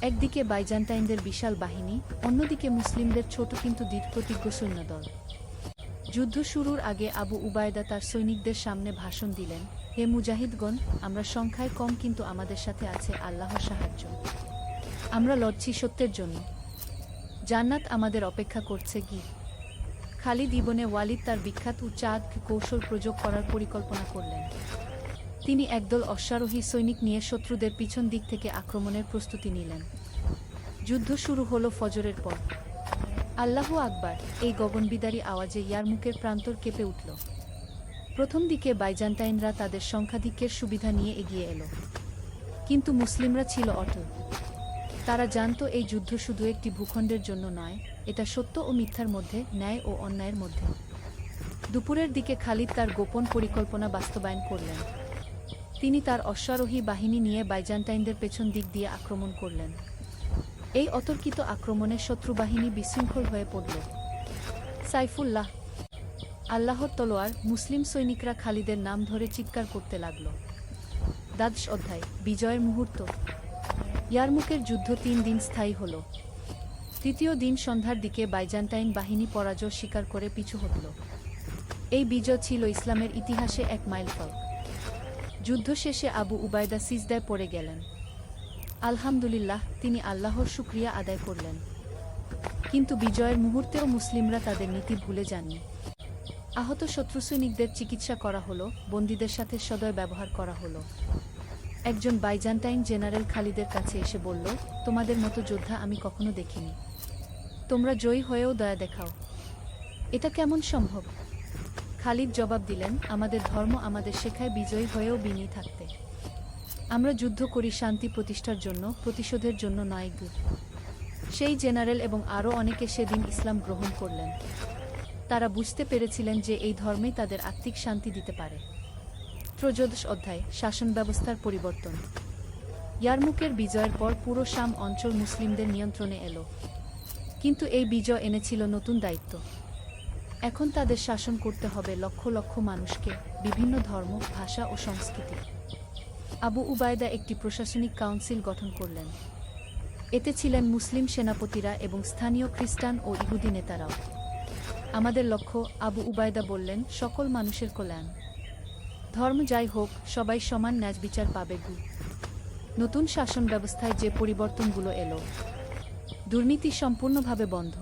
একদিকে বাইজান্টাইনদের বিশাল বাহিনী, অন্যদিকে মুসলিমদের ছোট কিন্তু দৃঢ়প্রতিজ্ঞ সৈন্যদল। যুদ্ধ শুরুর আগে আবু উবায়দা তার সৈনিকদের সামনে ভাষণ দিলেন, হে মুজাহিদগণ, আমরা সংখ্যায় কম কিন্তু আমাদের সাথে আছে আল্লাহর সাহায্য। আমরা লড়ছি সত্যের জন্য। জান্নাত আমাদের অপেক্ষা করছে। খালিদ ইবনে ওয়ালিদ তার বিখ্যাত চাঁদ কৌশল প্রয়োগ করার পরিকল্পনা করলেন। তিনি একদল অশ্বারোহী সৈনিক নিয়ে শত্রুদের পিছন দিক থেকে আক্রমণের প্রস্তুতি নিলেন। যুদ্ধ শুরু হলো ফজরের পর। আল্লাহু আকবার, এই গগনবিদারী আওয়াজে ইয়ারমুকের প্রান্তর কেঁপে উঠল। প্রথম দিকে বাইজান্টাইনরা তাদের সংখ্যাধিক্যের সুবিধা নিয়ে এগিয়ে এলো। কিন্তু মুসলিমরা ছিল অটল। তারা জানত এই যুদ্ধ শুধু একটি ভূখণ্ডের জন্য নয়, এটা সত্য ও মিথ্যার মধ্যে, ন্যায় ও অন্যায়ের মধ্যে। দুপুরের দিকে খালিদ তার গোপন পরিকল্পনা বাস্তবায়ন করলেন। তিনি তার অশ্বারোহী বাহিনী নিয়ে বাইজান্টাইনদের পেছন দিক দিয়ে আক্রমণ করলেন। এই অতর্কিত আক্রমণে শত্রুবাহিনী বিশৃঙ্খল হয়ে পড়ল। সাইফুল্লাহ, আল্লাহর তলোয়ার! মুসলিম সৈনিকরা খালিদের নাম ধরে চিৎকার করতে লাগল। দ্বাদশ অধ্যায়, বিজয়ের মুহূর্ত। ইয়ারমুকের যুদ্ধ 3 দিন স্থায়ী হল। তৃতীয় দিন সন্ধ্যার দিকে বাইজান্টাইন বাহিনী পরাজয় স্বীকার করে পিছু হটল। এই বিজয় ছিল ইসলামের ইতিহাসে এক মাইলফলক। যুদ্ধ শেষে আবু উবায়দা সিজদায় পড়ে গেলেন। আলহামদুলিল্লাহ, তিনি আল্লাহর শুকরিয়া আদায় করলেন। কিন্তু বিজয়ের মুহূর্তেও মুসলিমরা তাদের নীতি ভুলে যাননি। আহত শত্রু সৈনিকদের চিকিৎসা করা হলো, বন্দীদের সাথে সদয় ব্যবহার করা হলো। একজন বাইজান্টাইন জেনারেল খালিদের কাছে এসে বলল, তোমাদের মতো যোদ্ধা আমি কখনো দেখিনি। তোমরা জয়ী হয়েও দয়া দেখাও, এটা কেমন সম্ভব? খালিদ জবাব দিলেন, আমাদের ধর্ম আমাদের শেখায় বিজয়ী হয়েও বিনয়ী থাকতে। আমরা যুদ্ধ করি শান্তি প্রতিষ্ঠার জন্য, প্রতিশোধের জন্য নয়। সেই জেনারেল এবং আরও অনেকে সেদিন ইসলাম গ্রহণ করলেন। তারা বুঝতে পেরেছিলেন যে এই ধর্মেই তাদের আত্মিক শান্তি দিতে পারে। ত্রয়োদশ অধ্যায়, শাসন ব্যবস্থার পরিবর্তন। ইয়ারমুকের বিজয়ের পর পুরো শাম অঞ্চল মুসলিমদের নিয়ন্ত্রণে এলো। কিন্তু এই বিজয় এনেছিল নতুন দায়িত্ব। এখন তাদের শাসন করতে হবে লক্ষ লক্ষ মানুষকে, বিভিন্ন ধর্ম, ভাষা ও সংস্কৃতি। আবু উবায়দা একটি প্রশাসনিক কাউন্সিল গঠন করলেন। এতে ছিলেন মুসলিম সেনাপতিরা এবং স্থানীয় খ্রিস্টান ও ইহুদি নেতারাও। আমাদের লক্ষ্য, আবু উবায়দা বললেন, সকল মানুষের কল্যাণ। ধর্ম যাই হোক, সবাই সমান ন্যায় বিচার পাবে। নতুন শাসন ব্যবস্থায় যে পরিবর্তনগুলো এলো: দুর্নীতি সম্পূর্ণভাবে বন্ধ,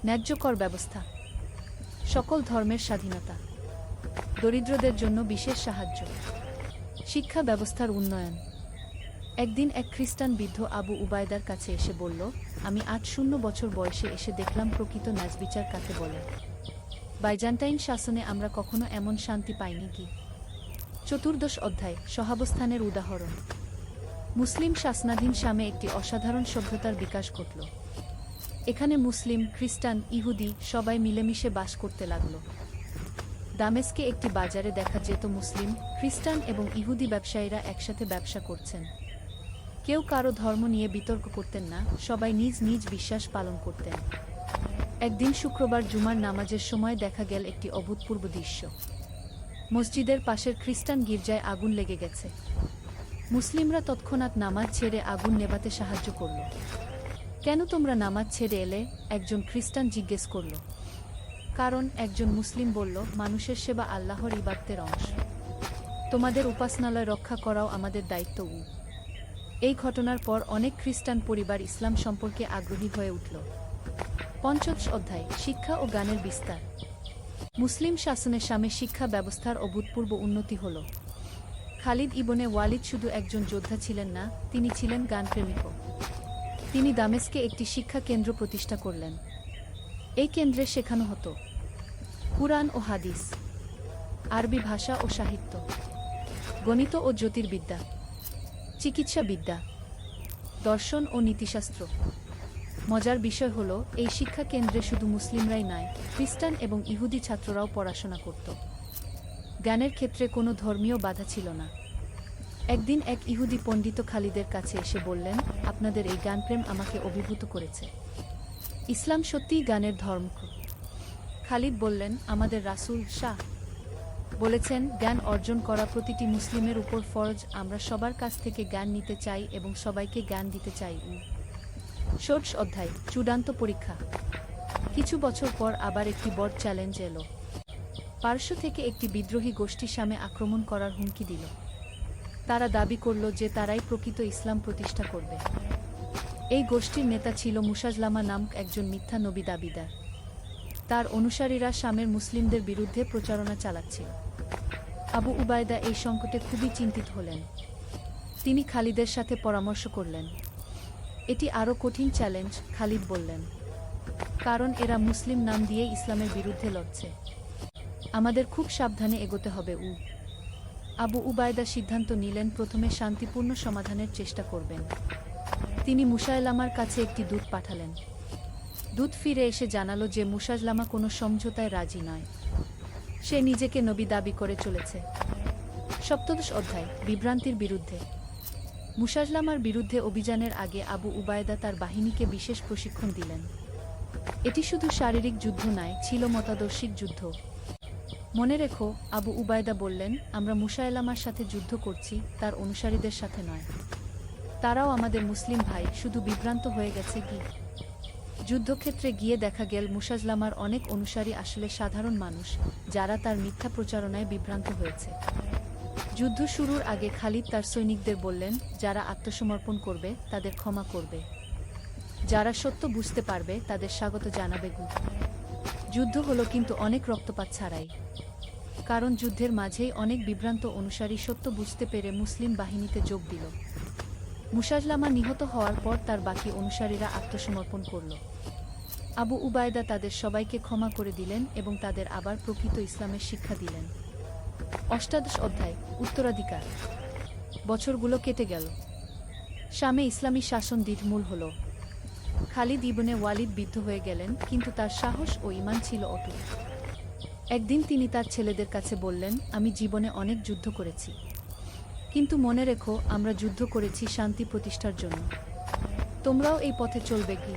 ন্যায্য কর ব্যবস্থা, সকল ধর্মের স্বাধীনতা, দরিদ্রদের জন্য বিশেষ সাহায্য, শিক্ষা ব্যবস্থার উন্নয়ন। একদিন এক খ্রিস্টান বৃদ্ধ আবু উবায়দার কাছে এসে বলল, আমি ৮০ বছর বয়সে এসে দেখলাম প্রকৃত ন্যায়বিচার কাকে বলে। বাইজান্টাইন শাসনে আমরা কখনো এমন শান্তি পাইনি কি। চতুর্দশ অধ্যায়, সহাবস্থানের উদাহরণ। মুসলিম শাসনাধীন শামে একটি অসাধারণ সভ্যতার বিকাশ ঘটল। এখানে মুসলিম, খ্রিস্টান, ইহুদি সবাই মিলেমিশে বাস করতে লাগল। দামেস্কে একটি বাজারে দেখা যেত মুসলিম, খ্রিস্টান এবং ইহুদি ব্যবসায়ীরা একসাথে ব্যবসা করছেন। কেউ কারো ধর্ম নিয়ে বিতর্ক করতেন না, সবাই নিজ নিজ বিশ্বাস পালন করতেন। একদিন শুক্রবার জুমার নামাজের সময় দেখা গেল একটি অভূতপূর্ব দৃশ্য। মসজিদের পাশের খ্রিস্টান গির্জায় আগুন লেগে গেছে। মুসলিমরা তৎক্ষণাৎ নামাজ ছেড়ে আগুন নেভাতে সাহায্য করল। কেন তোমরা নামাজ ছেড়ে এলে? একজন খ্রিস্টান জিজ্ঞেস করল। কারণ, একজন মুসলিম বলল, মানুষের সেবা আল্লাহর ইবাদতের অংশ। তোমাদের উপাসনালয় রক্ষা করাও আমাদের দায়িত্ব। এই ঘটনার পর অনেক খ্রিস্টান পরিবার ইসলাম সম্পর্কে আগ্রহী হয়ে উঠল। পঞ্চদশ অধ্যায়, শিক্ষা ও জ্ঞানের বিস্তার। মুসলিম শাসনে শামে শিক্ষা ব্যবস্থার অভূতপূর্ব উন্নতি হল। খালিদ ইবনে ওয়ালিদ শুধু একজন যোদ্ধা ছিলেন না, তিনি ছিলেন জ্ঞানপ্রেমিকও। তিনি দামেস্কে একটি শিক্ষা কেন্দ্র প্রতিষ্ঠা করলেন। এই কেন্দ্রে শেখানো হতো কুরআন ও হাদিস, আরবি ভাষা ও সাহিত্য, গণিত ও জ্যোতির্বিদ্যা, চিকিৎসাবিদ্যা, দর্শন ও নীতিশাস্ত্র। মজার বিষয় হল, এই শিক্ষা কেন্দ্রে শুধু মুসলিমরাই নয়, খ্রিস্টান এবং ইহুদি ছাত্ররাও পড়াশোনা করত। জ্ঞানের ক্ষেত্রে কোনো ধর্মীয় বাধা ছিল না। একদিন এক ইহুদি পণ্ডিত খালিদের কাছে এসে বললেন, আপনাদের এই জ্ঞানপ্রেম আমাকে অভিভূত করেছে। ইসলাম সত্যিই জ্ঞানের ধর্ম? খালিদ বললেন, আমাদের রাসূল শাহ বলেছেন, জ্ঞান অর্জন করা প্রতিটি মুসলিমের উপর ফরজ। আমরা সবার কাছ থেকে জ্ঞান নিতে চাই এবং সবাইকে জ্ঞান দিতে চাই। ষোড়শ অধ্যায়, চূড়ান্ত পরীক্ষা। কিছু বছর পর আবার একটি বড় চ্যালেঞ্জ এলো। পার্শ্ব থেকে একটি বিদ্রোহী গোষ্ঠী শামে আক্রমণ করার হুমকি দিল। তারা দাবি করল যে তারাই প্রকৃত ইসলাম প্রতিষ্ঠা করবে। এই গোষ্ঠীর নেতা ছিল মুসাজলামা নামক একজন মিথ্যা নবী দাবিদার। তার অনুসারীরা শামের মুসলিমদের বিরুদ্ধে প্রচারণা চালাচ্ছিল। আবু উবায়দা এই সংকটে খুবই চিন্তিত হলেন। তিনি খালিদের সাথে পরামর্শ করলেন। এটি আরও কঠিন চ্যালেঞ্জ, খালিদ বললেন, কারণ এরা মুসলিম নাম দিয়ে ইসলামের বিরুদ্ধে লড়ছে। আমাদের খুব সাবধানে এগোতে হবে। আবু উবায়দা সিদ্ধান্ত নিলেন, প্রথমে শান্তিপূর্ণ সমাধানের চেষ্টা করবেন। তিনি মুসায়লামার কাছে একটি দূত পাঠালেন। দূত ফিরে এসে জানালো যে মুসায়লামা কোনো সমঝোতায় রাজি নয়। সে নিজেকে নবী দাবি করে চলেছে। সপ্তদশ অধ্যায়, বিভ্রান্তির বিরুদ্ধে। মুসায়লামার বিরুদ্ধে অভিযানের আগে আবু উবায়দা তার বাহিনীকে বিশেষ প্রশিক্ষণ দিলেন। এটি শুধু শারীরিক যুদ্ধ নয়, ছিল মতাদর্শিক যুদ্ধ। মনে রেখো, আবু উবায়দা বললেন, আমরা মুসায়লামার সাথে যুদ্ধ করছি, তার অনুসারীদের সাথে নয়। তারাও আমাদের মুসলিম ভাই, শুধু বিভ্রান্ত হয়ে গেছে কি। যুদ্ধক্ষেত্রে গিয়ে দেখা গেল মুসায়লামার অনেক অনুসারী আসলে সাধারণ মানুষ, যারা তার মিথ্যা প্রচারণায় বিভ্রান্ত হয়েছে। যুদ্ধ শুরুর আগে খালিদ তার সৈনিকদের বললেন, যারা আত্মসমর্পণ করবে তাদের ক্ষমা করবে, যারা সত্য বুঝতে পারবে তাদের স্বাগত জানাবে। যুদ্ধ হলো কিন্তু অনেক রক্তপাত ছাড়াই। কারণ যুদ্ধের মাঝেই অনেক বিভ্রান্ত অনুসারী সত্য বুঝতে পেরে মুসলিম বাহিনীতে যোগ দিল। মুসায়লামা নিহত হওয়ার পর তার বাকি অনুসারীরা আত্মসমর্পণ করল। আবু উবায়দা তাদের সবাইকে ক্ষমা করে দিলেন এবং তাদের আবার প্রকৃত ইসলামের শিক্ষা দিলেন। অষ্টাদশ অধ্যায়, উত্তরাধিকার। বছরগুলো কেটে গেল। শামে ইসলামী শাসন দৃঢ়মূল হল। খালিদ ইবনে ওয়ালিদ বিদ্ধ হয়ে গেলেন, কিন্তু তার সাহস ও ঈমান ছিল অটুট। একদিন তিনি তার ছেলেদের কাছে বললেন, আমি জীবনে অনেক যুদ্ধ করেছি, কিন্তু মনে রেখো, আমরা যুদ্ধ করেছি শান্তি প্রতিষ্ঠার জন্য। তোমরাও এই পথে চলবে কি?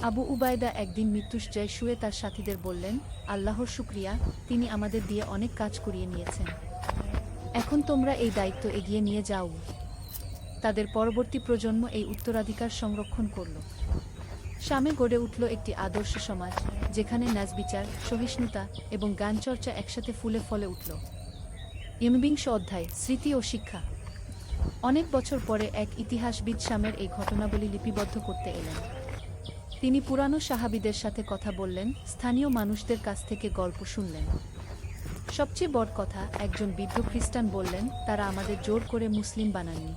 আবু উবায়দা একদিন মৃত্যুশয্যায় শুয়ে তার সাথীদের বললেন, আল্লাহর শুকরিয়া, তিনি আমাদের দিয়ে অনেক কাজ করিয়ে নিয়েছেন। এখন তোমরা এই দায়িত্ব এগিয়ে নিয়ে যাও। তাদের পরবর্তী প্রজন্ম এই উত্তরাধিকার সংরক্ষণ করল। শামে গড়ে উঠল একটি আদর্শ সমাজ, যেখানে ন্যায়বিচার, সহিষ্ণুতা এবং জ্ঞানচর্চা একসাথে ফুলে ফলে উঠল। বিংশ অধ্যায়, স্মৃতি ও শিক্ষা। অনেক বছর পরে এক ইতিহাসবিদ শামের এই ঘটনাবলী লিপিবদ্ধ করতে এলেন। তিনি পুরানো সাহাবীদের সাথে কথা বললেন, স্থানীয় মানুষদের কাছ থেকে গল্প শুনলেন। সবচেয়ে বড় কথা, একজন বৃদ্ধ খ্রিস্টান বললেন, তারা আমাদের জোর করে মুসলিম বানাননি।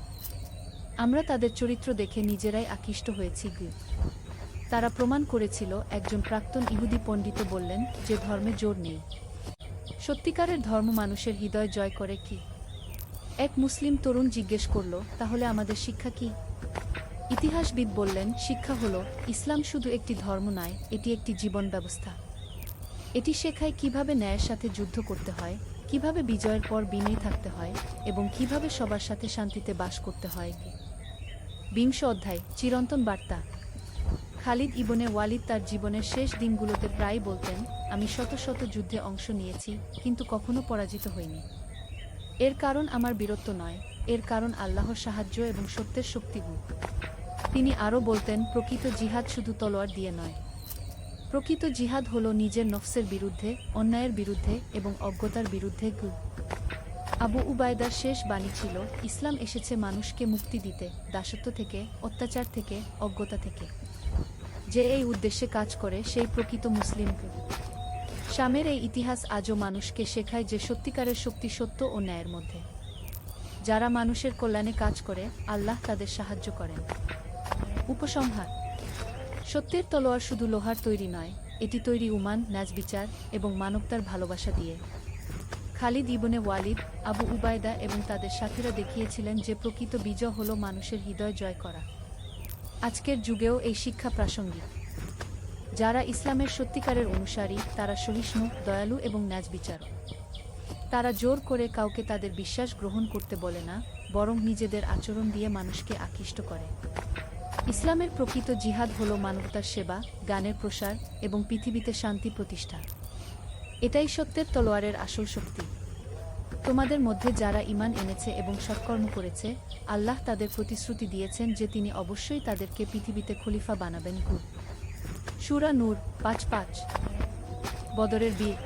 আমরা তাদের চরিত্র দেখে নিজেরাই আকৃষ্ট হয়েছি। তারা প্রমাণ করেছিল। একজন প্রাক্তন ইহুদি পণ্ডিত বললেন, যে ধর্মে জোর নেই। সত্যিকারের ধর্ম মানুষের হৃদয় জয় করে কি? এক মুসলিম তরুণ জিজ্ঞেস করল, তাহলে আমাদের শিক্ষা কি? ইতিহাসবিদ বললেন, শিক্ষা হলো, ইসলাম শুধু একটি ধর্ম নয়, এটি একটি জীবন ব্যবস্থা। এটি শেখায় কিভাবে ন্যায়ের সাথে যুদ্ধ করতে হয়, কিভাবে বিজয়ের পর বিনয়ী থাকতে হয়, এবং কিভাবে সবার সাথে শান্তিতে বাস করতে হয়। বিংশ অধ্যায়, চিরন্তন বার্তা। খালিদ ইবনে ওয়ালিদ তার জীবনের শেষ দিনগুলোতে প্রায় বলতেন, আমি শত শত যুদ্ধে অংশ নিয়েছি, কিন্তু কখনো পরাজিত হইনি। এর কারণ আমার বীরত্ব নয়, এর কারণ আল্লাহর সাহায্য এবং সত্যের শক্তি। তিনি আরও বলতেন, প্রকৃত জিহাদ শুধু তলোয়ার দিয়ে নয়। প্রকৃত জিহাদ হল নিজের নফসের বিরুদ্ধে, অন্যায়ের বিরুদ্ধে এবং অজ্ঞতার বিরুদ্ধে। আবু উবায়দার শেষ বাণী ছিল, ইসলাম এসেছে মানুষকে মুক্তি দিতে, দাসত্ব থেকে, অত্যাচার থেকে, অজ্ঞতা থেকে। যে এই উদ্দেশ্যে কাজ করে সেই প্রকৃত মুসলিম। শামের এই ইতিহাস আজও মানুষকে শেখায় যে সত্যিকারের শক্তি সত্য ও ন্যায়ের মধ্যে। যারা মানুষের কল্যাণে কাজ করে, আল্লাহ তাদের সাহায্য করেন। উপসংহার: সত্যের তলোয়ার শুধু লোহার তৈরি নয়, এটি তৈরি ঈমান, ন্যায়বিচার এবং মানবতার ভালোবাসা দিয়ে। খালিদ ইবনে ওয়ালিদ, আবু উবায়দা এবং তাদের সাথীরা দেখিয়েছিলেন যে প্রকৃত বিজয় হল মানুষের হৃদয় জয় করা। আজকের যুগেও এই শিক্ষা প্রাসঙ্গিক। যারা ইসলামের সত্যিকারের অনুসারী, তারা সহিষ্ণু, দয়ালু এবং ন্যায়বিচারক। তারা জোর করে কাউকে তাদের বিশ্বাস গ্রহণ করতে বলে না, বরং নিজেদের আচরণ দিয়ে মানুষকে আকৃষ্ট করে। ইসলামের প্রকৃত জিহাদ হল মানবতার সেবা, জ্ঞানের প্রসার এবং পৃথিবীতে শান্তি প্রতিষ্ঠা। এটাই সত্যের তলোয়ারের আসল শক্তি। তোমাদের মধ্যে যারা ঈমান এনেছে এবং সৎকর্ম করেছে, আল্লাহ তাদের প্রতিশ্রুতি দিয়েছেন যে তিনি অবশ্যই তাদেরকে পৃথিবীতে খলিফা বানাবেন। সূরা নূর ৫:৫। বদরের বীর।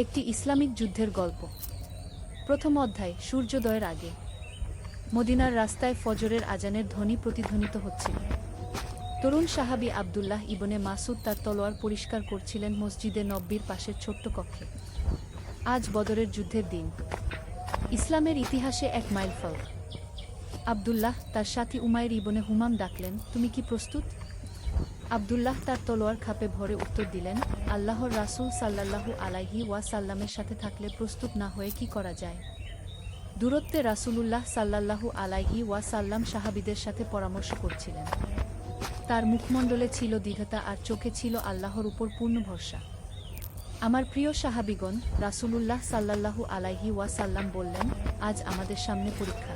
একটি ইসলামিক যুদ্ধের গল্প। প্রথম অধ্যায়, সূর্যোদয়ের আগে। মদিনার রাস্তায় ফজরের আজানের ধ্বনি প্রতিধ্বনিত হচ্ছিল। তরুণ সাহাবী আবদুল্লাহ ইবনে মাসুদ তার তলোয়ার পরিষ্কার করছিলেন মসজিদে নববীর পাশের ছোট্ট কক্ষে। আজ বদরের যুদ্ধের দিন, ইসলামের ইতিহাসে এক মাইলফলক। আবদুল্লাহ তার সাথী উমাইর ইবনে হুমাম ডাকলেন, তুমি কি প্রস্তুত? আবদুল্লাহ তার তলোয়ার খাপে ভরে উত্তর দিলেন, আল্লাহর রাসূল সাল্লাল্লাহু আলাইহি ওয়াসাল্লামের সাথে থাকলে প্রস্তুত না হয়ে কি করা যায়? দূরত্বে রাসূলুল্লাহ সাল্লাল্লাহু আলাইহি ওয়াসাল্লাম সাহাবীদের সাথে পরামর্শ করছিলেন। তার মুখমণ্ডলে ছিল দৃঢ়তা আর চোখে ছিল আল্লাহর উপর পূর্ণ ভরসা। আমার প্রিয় সাহাবীগণ, রাসূলুল্লাহ সাল্লাল্লাহু আলাইহি ওয়াসাল্লাম বললেন, আজ আমাদের সামনে পরীক্ষা।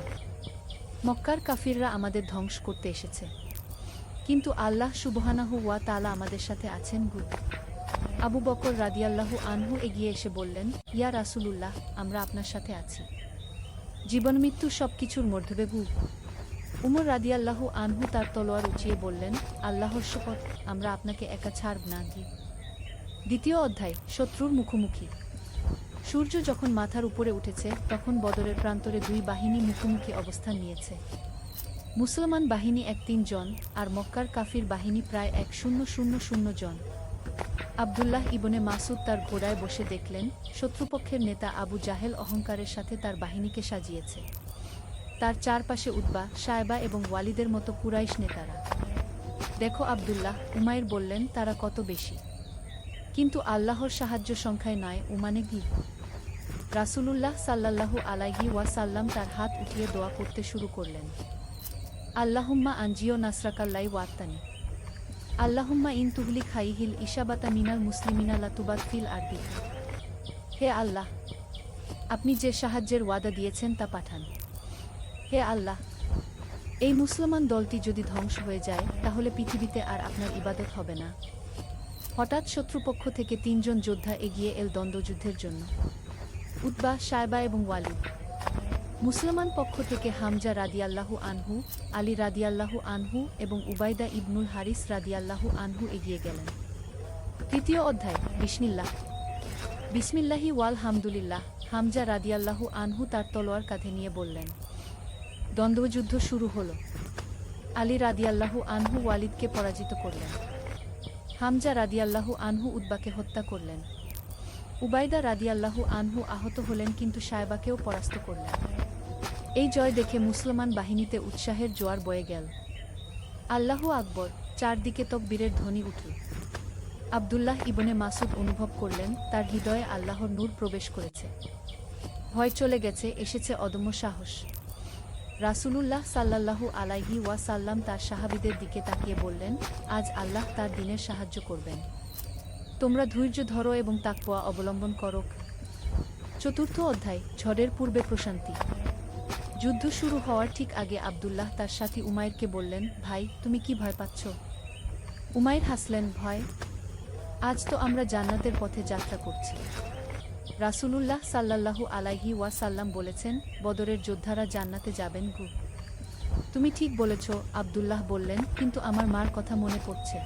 মক্কার কাফিররা আমাদের ধ্বংস করতে এসেছে, কিন্তু আল্লাহ সুবহানাহু ওয়া তাআলা আমাদের সাথে আছেন। আবু বকর রাদিয়াল্লাহু আনহু এগিয়ে এসে বললেন, ইয়া রাসূলুল্লাহ, আমরা আপনার সাথে আছি। জীবন মৃত্যু সবকিছুর মধ্যে। উমর রাদিয়াল্লাহু আনহু তার তলোয়ার উঁচিয়ে বললেন, আল্লাহর শপথ, আমরা আপনাকে একা ছাড়ব না। দ্বিতীয় অধ্যায়, শত্রুর মুখোমুখি। সূর্য যখন মাথার উপরে উঠেছে, তখন বদরের প্রান্তরে দুই বাহিনী মুখোমুখি অবস্থান নিয়েছে। মুসলমান বাহিনী ১৩ জন, আর মক্কার কাফির বাহিনী প্রায় ১০০০ জন। আবদুল্লাহ ইবনে মাসুদ তার ঘোড়ায় বসে দেখলেন, শত্রুপক্ষের নেতা আবু জাহেল অহংকারের সাথে তার বাহিনীকে সাজিয়েছে। তার চারপাশে উতবা, সায়বা এবং ওয়ালিদের মতো কুরাইশ নেতারা। দেখো আবদুল্লাহ, উমাইর বললেন, তারা কত বেশি, কিন্তু আল্লাহর সাহায্য সংখ্যায় নয়, উমানে কি। রাসূলুল্লাহ সাল্লাল্লাহু আলাইহি ওয়াসাল্লাম তার হাত উঠিয়ে দোয়া করতে শুরু করলেন, আল্লাহুম্মা আনজিও নাসরাকাল্লাই ওয়াত্তানি। আল্লাহুম্মা ইন তুহলিক হাইহিল ইসাবাতা মিনাল মুসলিমিনা লা তুবাত ফিল আরদি। হে আল্লাহ, আপনি যে সাহায্যের ওয়াদা দিয়েছেন তা পাঠান। হে আল্লাহ, এই মুসলমান দলটি যদি ধ্বংস হয়ে যায় তাহলে পৃথিবীতে আর আপনার ইবাদত হবে না। হঠাৎ শত্রুপক্ষ থেকে ৩ জন যোদ্ধা এগিয়ে এল দ্বন্দ্বযুদ্ধের জন্য। উতবা, শায়বা এবং ওয়ালিদ। মুসলমান পক্ষ থেকে হামজা রাদিয়াল্লাহু আনহু, আলী রাদিয়াল্লাহু আনহু এবং উবাইদা ইবনুল হারিস রাদিয়াল্লাহু আনহু এগিয়ে গেলেন। তৃতীয় অধ্যায়। বিসমিল্লাহ। বিসমিল্লাহি ওয়াল হামদুলিল্লাহ। হামজা রাদিয়াল্লাহু আনহু তার তলোয়ার কাঁধে নিয়ে বললেন। দ্বন্দ্বযুদ্ধ শুরু হল। আলী রাদিয়াল্লাহু আনহু ওয়ালিদকে পরাজিত করলেন। হামজা রাদিয়াল্লাহু আনহু উতবাকে হত্যা করলেন। উবাইদা রাদিয়াল্লাহু আনহু আহত হলেন কিন্তু শায়বাকেও পরাস্ত করলেন। এই জয় দেখে মুসলমান বাহিনীতে উৎসাহের জোয়ার বয়ে গেল। আল্লাহু আকবর! চারদিকে তকবীরের ধ্বনি উঠল। আব্দুল্লাহ ইবনে মাসুদ অনুভব করলেন তার হৃদয়ে আল্লাহর নূর প্রবেশ করেছে। ভয় চলে গেছে, এসেছে অদম্য সাহস। রাসূলুল্লাহ সাল্লাল্লাহু আলাইহি ওয়াসাল্লাম তার সাহাবীদের দিকে তাকিয়ে বললেন, আজ আল্লাহ তার দ্বীনের সাহায্য করবেন। তোমরা ধৈর্য ধরো এবং তাকওয়া অবলম্বন করো। চতুর্থ অধ্যায়। ঝড়ের পূর্বে প্রশান্তি। যুদ্ধ শুরু হওয়ার ঠিক আগে আব্দুল্লাহ তার সাথী উমাইরকে বললেন, ভাই, তুমি কি ভয় পাচ্ছ? উমাইর হাসলেন, ভয়? আজ তো আমরা জান্নাতের পথে যাত্রা করছি। রাসূলুল্লাহ সাল্লাল্লাহু আলাইহি ওয়াসাল্লাম বলেছেন, বদরের যোদ্ধারা জান্নাতে যাবেন গু। তুমি ঠিক বলেছ, আব্দুল্লাহ বললেন, কিন্তু আমার মার কথা মনে পড়ছে।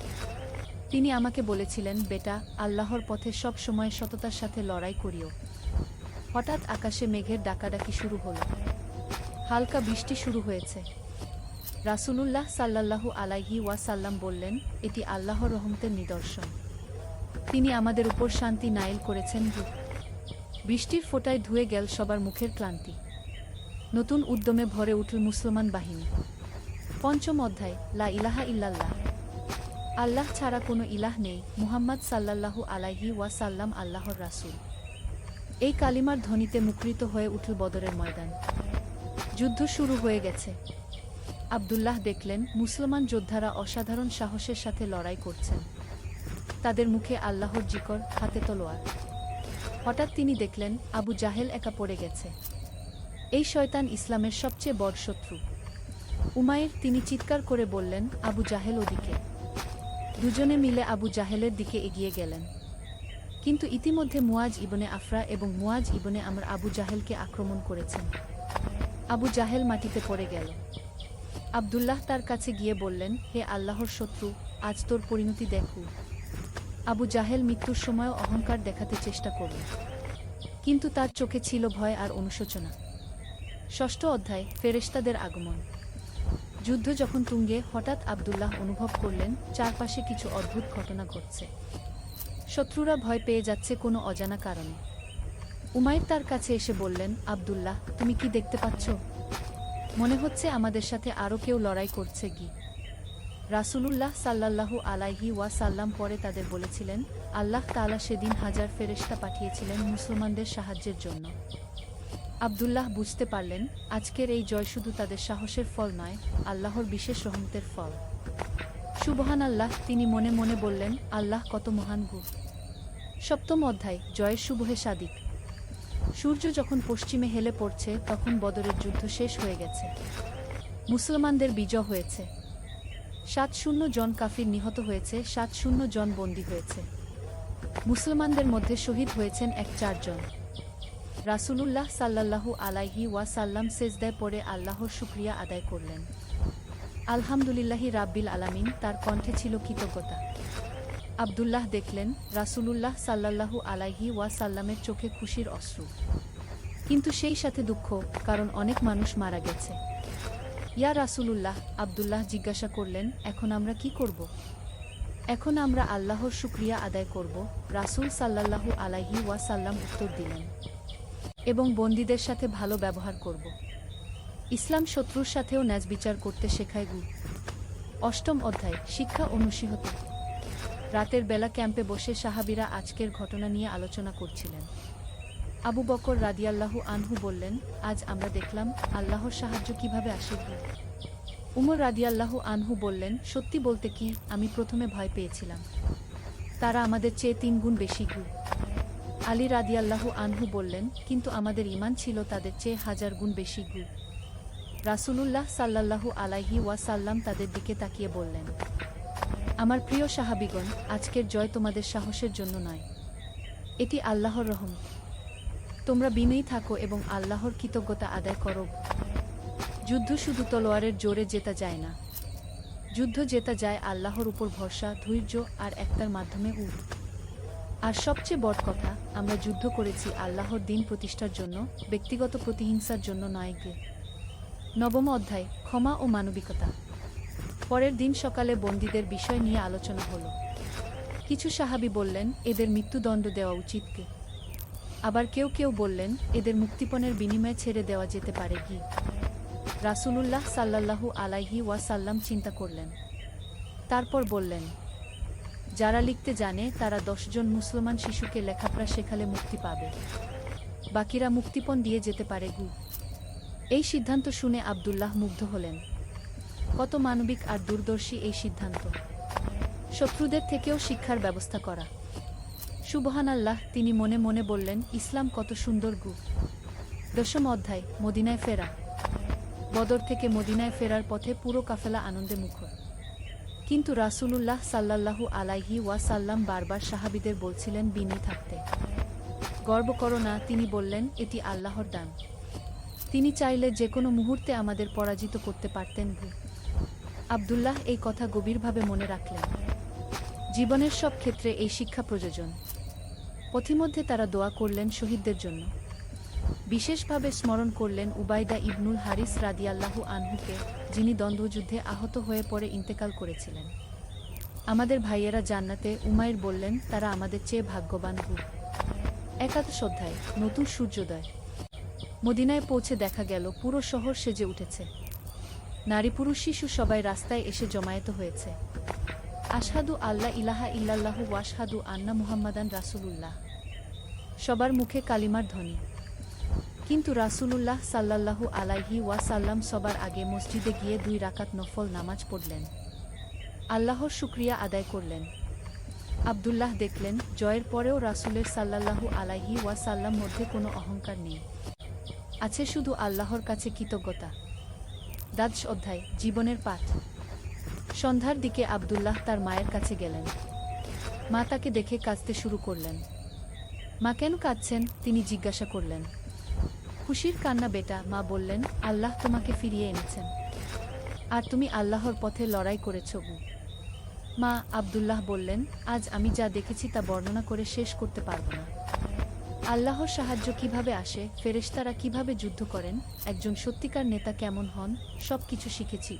তিনি আমাকে বলেছিলেন, বেটা, আল্লাহর পথে সব সময় সততার সাথে লড়াই করিও। হঠাৎ আকাশে মেঘের ডাকাডাকি শুরু হলো। হালকা বৃষ্টি শুরু হয়েছে। রাসূলুল্লাহ সাল্লাল্লাহু আলাইহি ওয়াসাল্লাম বললেন, এটি আল্লাহর রহমতের নিদর্শন। তিনি আমাদের উপর শান্তি নায়েল করেছেন গু। বৃষ্টির ফোঁটায় ধুয়ে গেল সবার মুখের ক্লান্তি। নতুন উদ্যমে ভরে উঠল মুসলমান বাহিনী। পঞ্চম অধ্যায়। লা ইলাহা ইল্লাল্লাহ। আল্লাহ ছাড়া কোনো ইলাহ নেই, মুহাম্মদ সাল্লাল্লাহু আলাইহি ওয়াসাল্লাম আল্লাহর রাসূল। এই কালিমার ধ্বনিতে মুখরিত হয়ে উঠল বদরের ময়দান। যুদ্ধ শুরু হয়ে গেছে। আব্দুল্লাহ দেখলেন মুসলমান যোদ্ধারা অসাধারণ সাহসের সাথে লড়াই করছেন। তাদের মুখে আল্লাহর জিকর, হাতে তলোয়ার। হঠাৎ তিনি দেখলেন আবু জাহেল একা পড়ে গেছে। এই শয়তান ইসলামের সবচেয়ে বড় শত্রু। উমাইর, তিনি চিৎকার করে বললেন, আবু জাহেল ওদিকে। দুজনে মিলে আবু জাহেলের দিকে এগিয়ে গেলেন। কিন্তু ইতিমধ্যে মুয়াজ ইবনে আফরা এবং মুয়াজ ইবনে আমর আবু জাহেলকে আক্রমণ করেছেন। আবু জাহেল মাটিতে পড়ে গেল। আব্দুল্লাহ তার কাছে গিয়ে বললেন, হে আল্লাহর শত্রু, আজ তোর পরিণতি দেখু। আবু জাহেল মৃত্যুর সময়ও অহংকার দেখাতে চেষ্টা করল, কিন্তু তার চোখে ছিল ভয় আর অনুশোচনা। ষষ্ঠ অধ্যায়। ফেরেশতাদের আগমন। যুদ্ধ যখন তুঙ্গে, হঠাৎ আব্দুল্লাহ অনুভব করলেন চারপাশে কিছু অদ্ভুত ঘটনা ঘটছে। শত্রুরা ভয় পেয়ে যাচ্ছে কোনো অজানা কারণে। উমাইর তার কাছে এসে বললেন, আব্দুল্লাহ, তুমি কি দেখতে পাচ্ছ? মনে হচ্ছে আমাদের সাথে আরও কেউ লড়াই করছে গি। রাসূলুল্লাহ সাল্লাল্লাহু আলাইহি ওয়াসাল্লাম পরে তাদের বলেছিলেন, আল্লাহ তাআলা সেদিন হাজার ফেরেশতা পাঠিয়েছিলেন মুসলমানদের সাহায্যের জন্য। আব্দুল্লাহ বুঝতে পারলেন আজকের এই জয় শুধু তাদের সাহসের ফল নয়, আল্লাহর বিশেষ রহমতের ফল। সুবহানাল্লাহ! তিনি মনে মনে বললেন, আল্লাহ কত মহান গু। সপ্তম অধ্যায়। জয়ের সুবহে সাদিক। সূর্য যখন পশ্চিমে হেলে পড়ছে তখন বদরের যুদ্ধ শেষ হয়ে গেছে। মুসলমানদের বিজয় হয়েছে। ৭০ জন কাফির নিহত হয়েছে, ৭০ জন বন্দী হয়েছে। মুসলমানদের মধ্যে শহীদ হয়েছেন ৪ জন। রাসূলুল্লাহ সাল্লাল্লাহু আলাইহি ওয়াসাল্লাম সেজদায় পড়ে আল্লাহর শুকরিয়া আদায় করলেন। আলহামদুলিল্লাহি রাব্বিল আলামিন। তার কণ্ঠে ছিল কৃতজ্ঞতা। আব্দুল্লাহ দেখলেন রাসূলুল্লাহ সাল্লাল্লাহু আলাইহি ওয়াসাল্লামের চোখে খুশির অশ্রু, কিন্তু সেই সাথে দুঃখ, কারণ অনেক মানুষ মারা গেছে। ইয়া রাসূলুল্লাহ, আব্দুল্লাহ জিজ্ঞাসা করলেন, এখন আমরা কি করব? এখন আমরা আল্লাহর শুকরিয়া আদায় করব, রাসূল সাল্লাল্লাহু আলাইহি ওয়াসাল্লাম উত্তর দিলেন, এবং বন্দীদের সাথে ভালো ব্যবহার করব। ইসলাম শত্রুর সাথেও ন্যায় বিচার করতে শেখায় গু। অষ্টম অধ্যায়। শিক্ষা ও নসিহত। রাতের বেলা ক্যাম্পে বসে সাহাবীরা আজকের ঘটনা নিয়ে আলোচনা করছিলেন। আবু বকর রাদিয়াল্লাহু আনহু বললেন, আজ আমরা দেখলাম আল্লাহর সাহায্য কিভাবে আসে গি। উমর রাদিয়াল্লাহু আনহু বললেন, সত্যি বলতে কি, আমি প্রথমে ভয় পেয়েছিলাম। তারা আমাদের চেয়ে 3 গুণ বেশি গু। আলী রাদিয়াল্লাহু আনহু বললেন, কিন্তু আমাদের ঈমান ছিল তাদের চেয়ে 1000 গুণ বেশি গু। রাসূলুল্লাহ সাল্লাল্লাহু আলাইহি ওয়াসাল্লাম তাদের দিকে তাকিয়ে বললেন, আমার প্রিয় সাহাবীগণ, আজকের জয় তোমাদের সাহসের জন্য নয়। এটি আল্লাহর রহমত। তোমরা বিনয়ী থাকো এবং আল্লাহর কৃতজ্ঞতা আদায় করো। যুদ্ধ শুধু তলোয়ারের জোরে জেতা যায় না। যুদ্ধ জেতা যায় আল্লাহর উপর ভরসা, ধৈর্য আর একতার মাধ্যমে। আর সবচেয়ে বড় কথা, আমরা যুদ্ধ করেছি আল্লাহর দ্বীন প্রতিষ্ঠার জন্য, ব্যক্তিগত প্রতিহিংসার জন্য নয়। নবম অধ্যায়, ক্ষমা ও মানবিকতা। পরের দিন সকালে বন্দীদের বিষয় নিয়ে আলোচনা হলো। কিছু সাহাবী বললেন, এদের মৃত্যুদণ্ড দেওয়া উচিত। আবার কেউ কেউ বললেন, এদের মুক্তিপণের বিনিময়ে ছেড়ে দেওয়া যেতে পারে। রাসূলুল্লাহ সাল্লাল্লাহু আলাইহি ওয়াসাল্লাম চিন্তা করলেন। তারপর বললেন, যারা লিখতে জানে তারা 10 জন মুসলমান শিশুকে লেখাপড়া শেখালে মুক্তি পাবে। বাকিরা মুক্তিপণ দিয়ে যেতে পারে। এই সিদ্ধান্ত শুনে আব্দুল্লাহ মুগ্ধ হলেন। কত মানবিক আর দূরদর্শী এই সিদ্ধান্ত! শত্রুদের থেকেও শিক্ষার ব্যবস্থা করা। সুবহানাল্লাহ, তিনি মনে মনে বললেন, ইসলাম কত সুন্দর। 10ম অধ্যায়, মদিনায় ফেরা। বদর থেকে মদিনায় ফেরার পথে পুরো কাফেলা আনন্দে মুখর। কিন্তু রাসূলুল্লাহ সাল্লাল্লাহু আলাইহি ওয়াসাল্লাম বারবার সাহাবীদের বলছিলেন বিনয়ী থাকতে। গর্ব করো না, তিনি বললেন, এটি আল্লাহর দান। তিনি চাইলে যে কোনো মুহূর্তে আমাদের পরাজিত করতে পারতেন। আব্দুল্লাহ এই কথা গভীরভাবে মনে রাখলেন। জীবনের সব ক্ষেত্রে এই শিক্ষা প্রয়োজন। পথিমধ্যে তারা দোয়া করলেন শহীদদের জন্য। বিশেষভাবে স্মরণ করলেন উবাইদা ইবনুল হারিস রাদিয়াল্লাহু আনহুকে, যিনি দ্বন্দ্বযুদ্ধে আহত হয়ে পরে ইন্তেকাল করেছিলেন। আমাদের ভাইয়েরা জান্নাতে, উমাইর বললেন, তারা আমাদের চেয়ে ভাগ্যবান। একাদশ অধ্যায়, নতুন সূর্যোদয়। মদিনায় পৌঁছে দেখা গেল পুরো শহর সেজে উঠেছে। নারী পুরুষ শিশু সবাই রাস্তায় এসে জমায়েত হয়েছে। আশহাদু আল্লা ইলাহা ইল্লাল্লাহু ওয়াশহাদু আন্না মুহাম্মাদান রাসূলুল্লাহ। সবার মুখে কালিমার ধ্বনি। কিন্তু রাসূলুল্লাহ সাল্লাল্লাহু আলাইহি ওয়াসাল্লাম সবার আগে মসজিদে গিয়ে 2 রাকাত নফল নামাজ পড়লেন। আল্লাহর শুকরিয়া আদায় করলেন। আব্দুল্লাহ দেখলেন, জয়ের পরেও রাসূলের সাল্লাল্লাহু আলাইহি ওয়াসাল্লাম মধ্যে কোনো অহংকার নেই। আছে শুধু আল্লাহর কাছে কৃতজ্ঞতা। দ্বাদশ অধ্যায়, জীবনের পাঠ। সন্ধ্যার দিকে আব্দুল্লাহ তার মায়ের কাছে গেলেন। মা তাকে দেখে কাঁদতে শুরু করলেন। মা কেন কাঁদছেন, তিনি জিজ্ঞাসা করলেন। খুশির কান্না বেটা, মা বললেন, আল্লাহ তোমাকে ফিরিয়ে এনেছেন। আর তুমি আল্লাহর পথে লড়াই করেছ। মা, আব্দুল্লাহ বললেন, আজ আমি যা দেখেছি তা বর্ণনা করে শেষ করতে পারব না। আল্লাহর সাহায্য কিভাবে আসে, ফেরেশতারা কিভাবে যুদ্ধ করেন, একজন সত্যিকার নেতা কেমন হন, সব কিছু শিখেছি।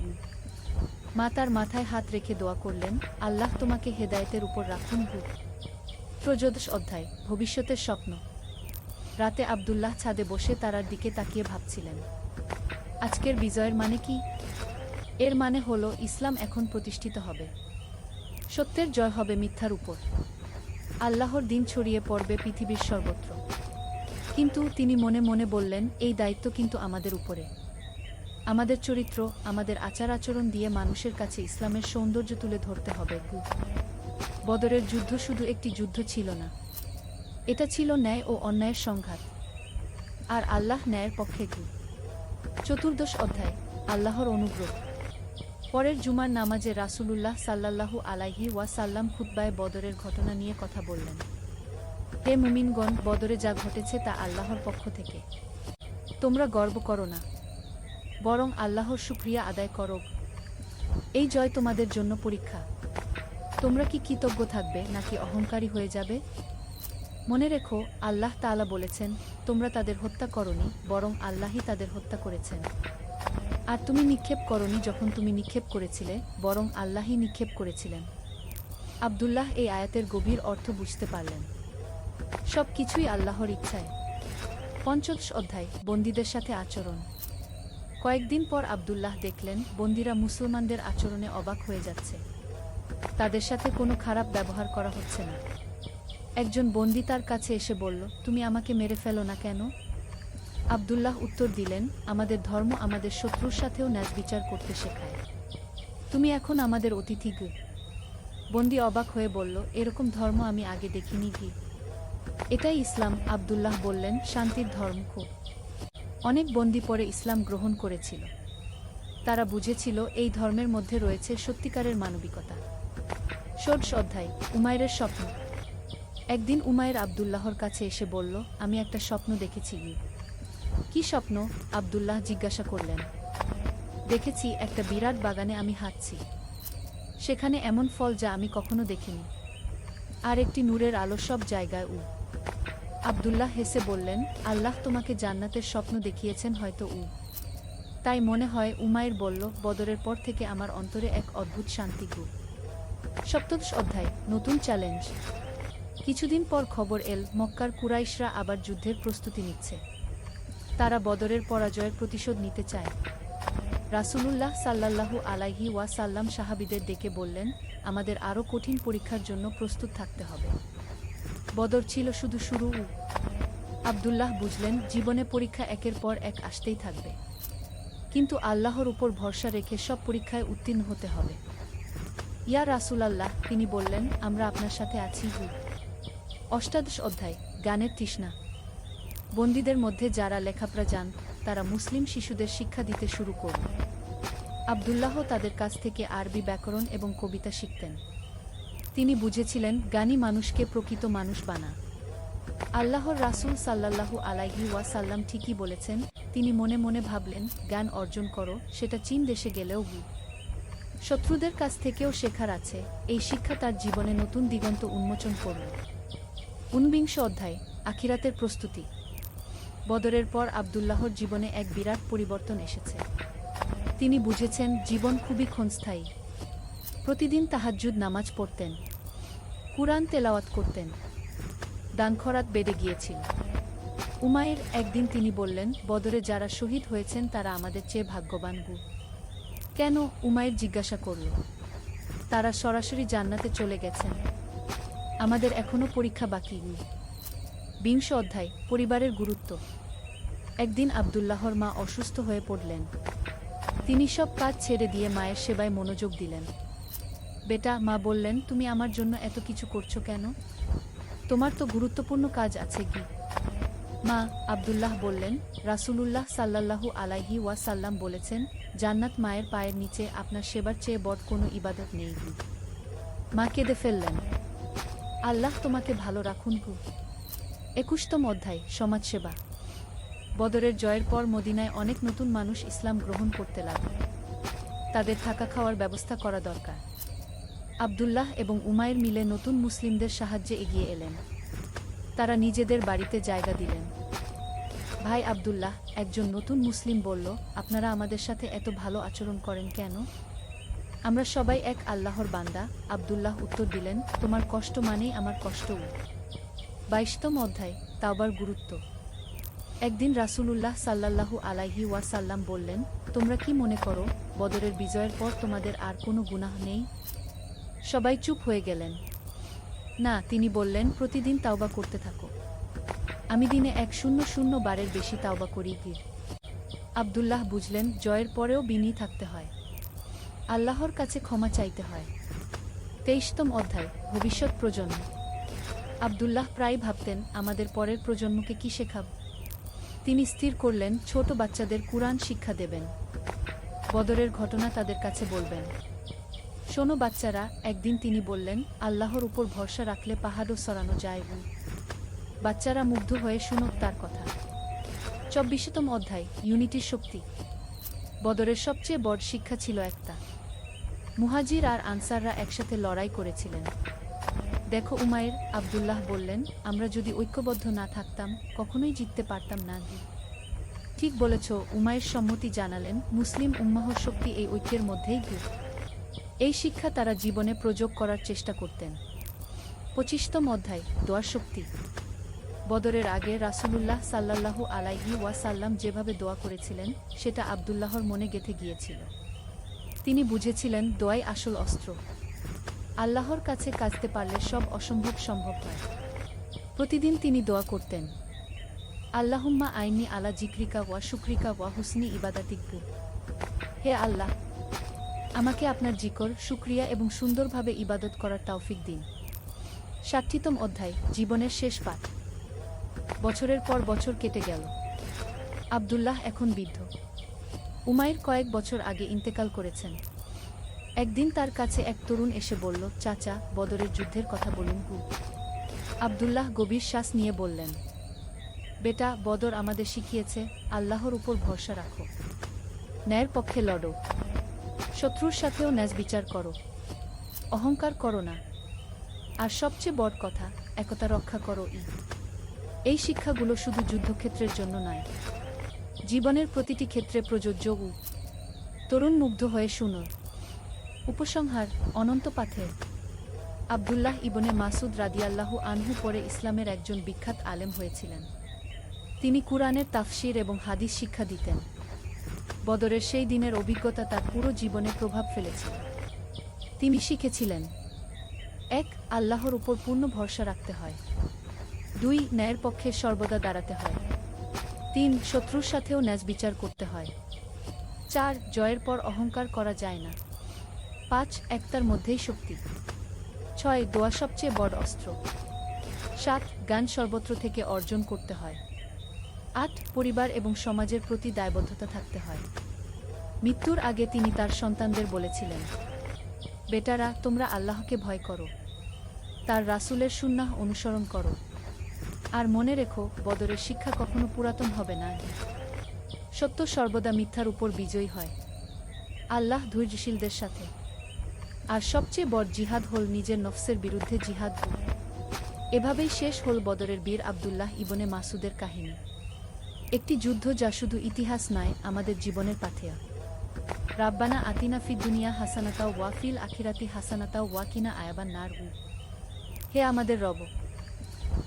মা তার মাথায় হাত রেখে দোয়া করলেন, আল্লাহ তোমাকে হেদায়েতের উপর রাখুন। ত্রয়োদশ অধ্যায়, ভবিষ্যতের স্বপ্ন। রাতে আব্দুল্লাহ ছাদে বসে তারার দিকে তাকিয়ে ভাবছিলেন, আজকের বিজয়ের মানে কি? এর মানে হলো, ইসলাম এখন প্রতিষ্ঠিত হবে। সত্যের জয় হবে মিথ্যার উপর। আল্লাহর দিন ছড়িয়ে পড়বে পৃথিবীর সর্বত্র। কিন্তু তিনি মনে মনে বললেন, এই দায়িত্ব কিন্তু আমাদের উপরে। আমাদের চরিত্র, আমাদের আচার আচরণ দিয়ে মানুষের কাছে ইসলামের সৌন্দর্য তুলে ধরতে হবে। বদরের যুদ্ধ শুধু একটি যুদ্ধ ছিল না, এটা ছিল ন্যায় ও অন্যায়ের সংঘাত। আর আল্লাহ ন্যায়ের পক্ষে। চতুর্দশ অধ্যায়, আল্লাহর অনুগ্রহ। পরের জুমার নামাজে রাসূলুল্লাহ সাল্লাল্লাহু আলাইহি ওয়াসাল্লাম খুতবায় বদরের ঘটনা নিয়ে কথা বললেন। হে মুমিনগণ, বদরে যা ঘটেছে তা আল্লাহর পক্ষ থেকে। তোমরা গর্ব করো না, বরং আল্লাহর শুকরিয়া আদায় করো। এই জয় তোমাদের জন্য পরীক্ষা। তোমরা কি কৃতজ্ঞ থাকবে নাকি অহংকারী হয়ে যাবে? মনে রেখো, আল্লাহ তাআলা বলেছেন, তোমরা তাদের হত্যা করনি, বরং আল্লাহই তাদের হত্যা করেছেন। আর তুমি নিক্ষেপ করনি যখন তুমি নিক্ষেপ করেছিলে, বরং আল্লাহই নিক্ষেপ করেছিলেন। আব্দুল্লাহ এই আয়াতের গভীর অর্থ বুঝতে পারলেন। সব কিছুই আল্লাহর ইচ্ছায়। পঞ্চদশ অধ্যায়, বন্দীদের সাথে আচরণ। কয়েকদিন পর আব্দুল্লাহ দেখলেন, বন্দীরা মুসলমানদের আচরণে অবাক হয়ে যাচ্ছে। তাদের সাথে কোনো খারাপ ব্যবহার করা হচ্ছে না। একজন বন্দী তার কাছে এসে বলল, তুমি আমাকে মেরে ফেলো না কেন? আব্দুল্লাহ উত্তর দিলেন, আমাদের ধর্ম আমাদের শত্রুর সাথেও ন্যায়বিচার করতে শেখায়। তুমি এখন আমাদের অতিথি গো। বন্দী অবাক হয়ে বলল, এরকম ধর্ম আমি আগে দেখিনি কি? এটাই ইসলাম। আব্দুল্লাহ বললেন, শান্তির ধর্ম। অনেক বন্দী পরে ইসলাম গ্রহণ করেছিল। তারা বুঝেছিল এই ধর্মের মধ্যে রয়েছে সত্যিকারের মানবিকতা। ষোড়শ অধ্যায়, উমাইরের স্বপ্ন। একদিন উমাইর আব্দুল্লাহর কাছে এসে বলল, আমি একটা স্বপ্ন দেখেছি। কি স্বপ্ন? আব্দুল্লাহ জিজ্ঞাসা করলেন। দেখেছি একটা বিরাট বাগানে আমি হাঁটছি। সেখানে এমন ফল যা আমি কখনো দেখিনি। আর একটি নূরের আলো সব জায়গায়। আব্দুল্লাহ হেসে বললেন, আল্লাহ তোমাকে জান্নাতের স্বপ্ন দেখিয়েছেন হয়তো। তাই মনে হয়। উমাইর বলল, বদরের পর থেকে আমার অন্তরে এক অদ্ভুত শান্তি। সপ্তদশ অধ্যায়, নতুন চ্যালেঞ্জ। কিছুদিন পর খবর এল, মক্কার কুরাইশরা আবার যুদ্ধের প্রস্তুতি নিচ্ছে। তারা বদরের পরাজয়ের প্রতিশোধ নিতে চায়। রাসূলুল্লাহ সাল্লাল্লাহু আলাইহি ওয়াসাল্লাম সাহাবীদের ডেকে বললেন, আমাদের আরও কঠিন পরীক্ষার জন্য প্রস্তুত থাকতে হবে। বদর ছিল শুধু শুরু। আব্দুল্লাহ বুঝলেন, জীবনে পরীক্ষা একের পর এক আসতেই থাকবে, কিন্তু আল্লাহর উপর ভরসা রেখে সব পরীক্ষায় উত্তীর্ণ হতে হবে। ইয়া রাসূলাল্লাহ, তিনি বললেন, আমরা আপনার সাথে আছি। অষ্টাদশ অধ্যায়, জ্ঞানের তৃষ্ণা। বন্দীদের মধ্যে যারা লেখাপড়া জান, তারা মুসলিম শিশুদের শিক্ষা দিতে শুরু করল। আব্দুল্লাহ তাদের কাছ থেকে আরবি ব্যাকরণ এবং কবিতা শিখতেন। তিনি বুঝেছিলেন, জ্ঞানী মানুষকে প্রকৃত মানুষ বানা। আল্লাহর রাসূল সাল্লাল্লাহু আলাইহি ওয়াসাল্লাম ঠিকই বলেছেন। তিনি মনে মনে ভাবলেন, জ্ঞান অর্জন করো, সেটা চীন দেশে গেলেও শত্রুদের কাছ থেকেও শেখার আছে। এই শিক্ষা তার জীবনে নতুন দিগন্ত উন্মোচন করল। ঊনবিংশ অধ্যায়, আখিরাতের প্রস্তুতি। বদরের পর আব্দুল্লাহর জীবনে এক বিরাট পরিবর্তন এসেছে। তিনি বুঝেছেন, জীবন খুবই ক্ষণস্থায়ী। প্রতিদিন তাহাজ্জুদ নামাজ পড়তেন, কুরআন তেলাওয়াত করতেন। দান খরাত বেড়ে গিয়েছিল। উমাইর একদিন তিনি বললেন, বদরে যারা শহীদ হয়েছেন তারা আমাদের চেয়ে ভাগ্যবান। কেন? উমাইর জিজ্ঞাসা করল। তারা সরাসরি জান্নাতে চলে গেছেন। আমাদের এখনো পরীক্ষা বাকি। বিংশ অধ্যায়, পরিবারের গুরুত্ব। একদিন আব্দুল্লাহর মা অসুস্থ হয়ে পড়লেন। তিনি সব কাজ ছেড়ে দিয়ে মায়ের সেবায় মনোযোগ দিলেন। বেটা, মা বললেন, তুমি আমার জন্য এত কিছু করছো কেন? তোমার তো গুরুত্বপূর্ণ কাজ আছে। মা, আব্দুল্লাহ বললেন, রাসূলুল্লাহ সাল্লাল্লাহু আলাইহি ওয়াসাল্লাম বলেছেন, জান্নাত মায়ের পায়ের নিচে। আপনার সেবার চেয়ে বড় কোনো ইবাদত নেই। মা কেঁদে ফেললেন। আল্লাহ তোমাকে ভালো রাখুন। 21তম অধ্যায়, সমাজসেবা। বদরের জয়ের পর মদিনায় অনেক নতুন মানুষ ইসলাম গ্রহণ করতে লাগল। তাদের থাকা খাওয়ার ব্যবস্থা করা দরকার। আব্দুল্লাহ এবং উমাইর মিলে নতুন মুসলিমদের সাহায্যে এগিয়ে এলেন। তারা নিজেদের বাড়িতে জায়গা দিলেন। ভাই আব্দুল্লাহ, একজন নতুন মুসলিম বলল, আপনারা আমাদের সাথে এত ভালো আচরণ করেন কেন? আমরা সবাই এক আল্লাহর বান্দা। আব্দুল্লাহ উত্তর দিলেন, তোমার কষ্ট মানেই আমার কষ্ট। 22তম অধ্যায়, তাওবার গুরুত্ব। একদিন রাসূলুল্লাহ সাল্লাল্লাহু আলাইহি ওয়াসাল্লাম বললেন, তোমরা কি মনে করো বদরের বিজয়ের পর তোমাদের আর কোনো গুনাহ নেই? সবাই চুপ হয়ে গেলেন। না, তিনি বললেন, প্রতিদিন তাওবা করতে থাকো। আমি দিনে 100 বারের বেশি তাওবা করি। আব্দুল্লাহ বুঝলেন, জয়ের পরেও বিনয়ী থাকতে হয়, আল্লাহর কাছে ক্ষমা চাইতে হয়। 23তম অধ্যায়, ভবিষ্যৎ প্রজন্ম। আব্দুল্লাহ প্রায় ভাবতেন, আমাদের পরের প্রজন্মকে কি শেখাব? তিনি স্থির করলেন, ছোট বাচ্চাদের কুরআন শিক্ষা দেবেন। বদরের ঘটনা তাদের কাছে বলবেন। শোনো বাচ্চারা, একদিন তিনি বললেন, আল্লাহর উপর ভরসা রাখলে পাহাড়ও সরানো যায়। বাচ্চারা মুগ্ধ হয়ে শুনুক তার কথা। 24তম অধ্যায়, ইউনিটির শক্তি। বদরের সবচেয়ে বড় শিক্ষা ছিল একটা। মুহাজির আর আনসাররা একসাথে লড়াই করেছিলেন। দেখো উমাইর, আব্দুল্লাহ বললেন, আমরা যদি ঐক্যবদ্ধ না থাকতাম কখনোই জিততে পারতাম না। ঠিক বলেছ, উমাইর সম্মতি জানালেন। মুসলিম উম্মাহর শক্তি এই ঐক্যের মধ্যেই। এই শিক্ষা তারা জীবনে প্রয়োগ করার চেষ্টা করতেন। 25তম অধ্যায়, দোয়ার শক্তি। বদরের আগে রাসূলুল্লাহ সাল্লাল্লাহু আলাইহি ওয়াসাল্লাম যেভাবে দোয়া করেছিলেন, সেটা আব্দুল্লাহর মনে গেঁথে গিয়েছিল। তিনি বুঝেছিলেন, দোয়াই আসল অস্ত্র। আল্লাহর কাছে কাঁদতে পারলে সব অসম্ভব সম্ভব হয়। প্রতিদিন তিনি দোয়া করতেন, আল্লাহুম্মা আইনি আলা জিক্রিকা ওয়া শুকরিকা ওয়া হুসনি ইবাদাতিক। হে আল্লাহ, আমাকে আপনার জিকর, শুকরিয়া এবং সুন্দরভাবে ইবাদত করার তৌফিক দিন। 60তম অধ্যায়, জীবনের শেষ পাঠ। বছরের পর বছর কেটে গেল। আব্দুল্লাহ এখন বৃদ্ধ। উমাইর কয়েক বছর আগে ইন্তেকাল করেছেন। একদিন তার কাছে এক তরুণ এসে বলল, চাচা, বদরের যুদ্ধের কথা বলুন গু। আব্দুল্লাহ গভীর শ্বাস নিয়ে বললেন, বেটা, বদর আমাদের শিখিয়েছে আল্লাহর উপর ভরসা রাখো, ন্যায়ের পক্ষে লড়ো, শত্রুর সাথেও ন্যায় বিচার করো, অহংকার করো না, আর সবচেয়ে বড় কথা, একতা রক্ষা করো। এই শিক্ষাগুলো শুধু যুদ্ধক্ষেত্রের জন্য নয়, জীবনের প্রতিটি ক্ষেত্রে প্রযোজ্য। তরুণ মুগ্ধ হয়ে শুনো। উপসংহার, অনন্ত পাথে। আব্দুল্লাহ ইবনে মাসুদ রাদিয়াল্লাহু আনহু পরে ইসলামের একজন বিখ্যাত আলেম হয়েছিলেন। তিনি কুরআনের তাফসির এবং হাদিস শিক্ষা দিতেন। বদরের সেই দিনের অভিজ্ঞতা তার পুরো জীবনে প্রভাব ফেলেছিল। তিনি শিখেছিলেন, 1. আল্লাহর উপর পূর্ণ ভরসা রাখতে হয়। 2. ন্যায়ের পক্ষে সর্বদা দাঁড়াতে হয়। 3. শত্রুর সাথেও ন্যায় বিচার করতে হয়। 4. জয়ের পর অহংকার করা যায় না। 5. একতার মধ্যেই শক্তি। 6. দোয়া সবচেয়ে বড় অস্ত্র। 7. জ্ঞান সর্বত্র থেকে অর্জন করতে হয়। 8. পরিবার এবং সমাজের প্রতি দায়বদ্ধতা থাকতে হয়। মৃত্যুর আগে তিনি তার সন্তানদের বলেছিলেন, বেটারা, তোমরা আল্লাহকে ভয় করো, তার রাসূলের সুন্নাহ অনুসরণ করো, আর মনে রেখো, বদরের শিক্ষা কখনো পুরাতন হবে না। সত্য সর্বদা মিথ্যার উপর বিজয়ী হয়। আল্লাহ ধৈর্যশীলদের সাথে। আর সবচেয়ে বড় জিহাদ হল নিজের নফসের বিরুদ্ধে জিহাদ। এভাবেই শেষ হল বদরের বীর আব্দুল্লাহ ইবনে মাসুদের কাহিনী। একটি যুদ্ধ যা শুধু ইতিহাস নয়, আমাদের জীবনের পাথেয়। রাব্বানা আতিনা ফিদ দুনিয়া হাসানাতা ওয়া ফিল আখিরাতি হাসানাতা ওয়া কিনা আযাবান নার। হে আমাদের রব,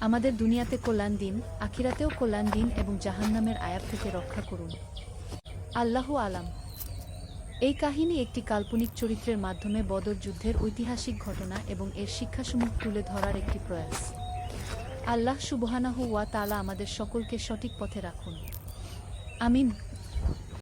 আমাদের দুনিয়াতে কল্যাণ দিন, আখিরাতেও কল্যাণ দিন এবং জাহান্নামের আযাব থেকে রক্ষা করুন। আল্লাহু আলাম। এই কাহিনী একটি কাল্পনিক চরিত্রের মাধ্যমে বদর যুদ্ধের ঐতিহাসিক ঘটনা এবং এর শিক্ষাসমূহ তুলে ধরার একটি প্রয়াস। আল্লাহ সুবহানাহু ওয়া তাআলা আমাদের সকলকে সঠিক পথে রাখুন। আমিন।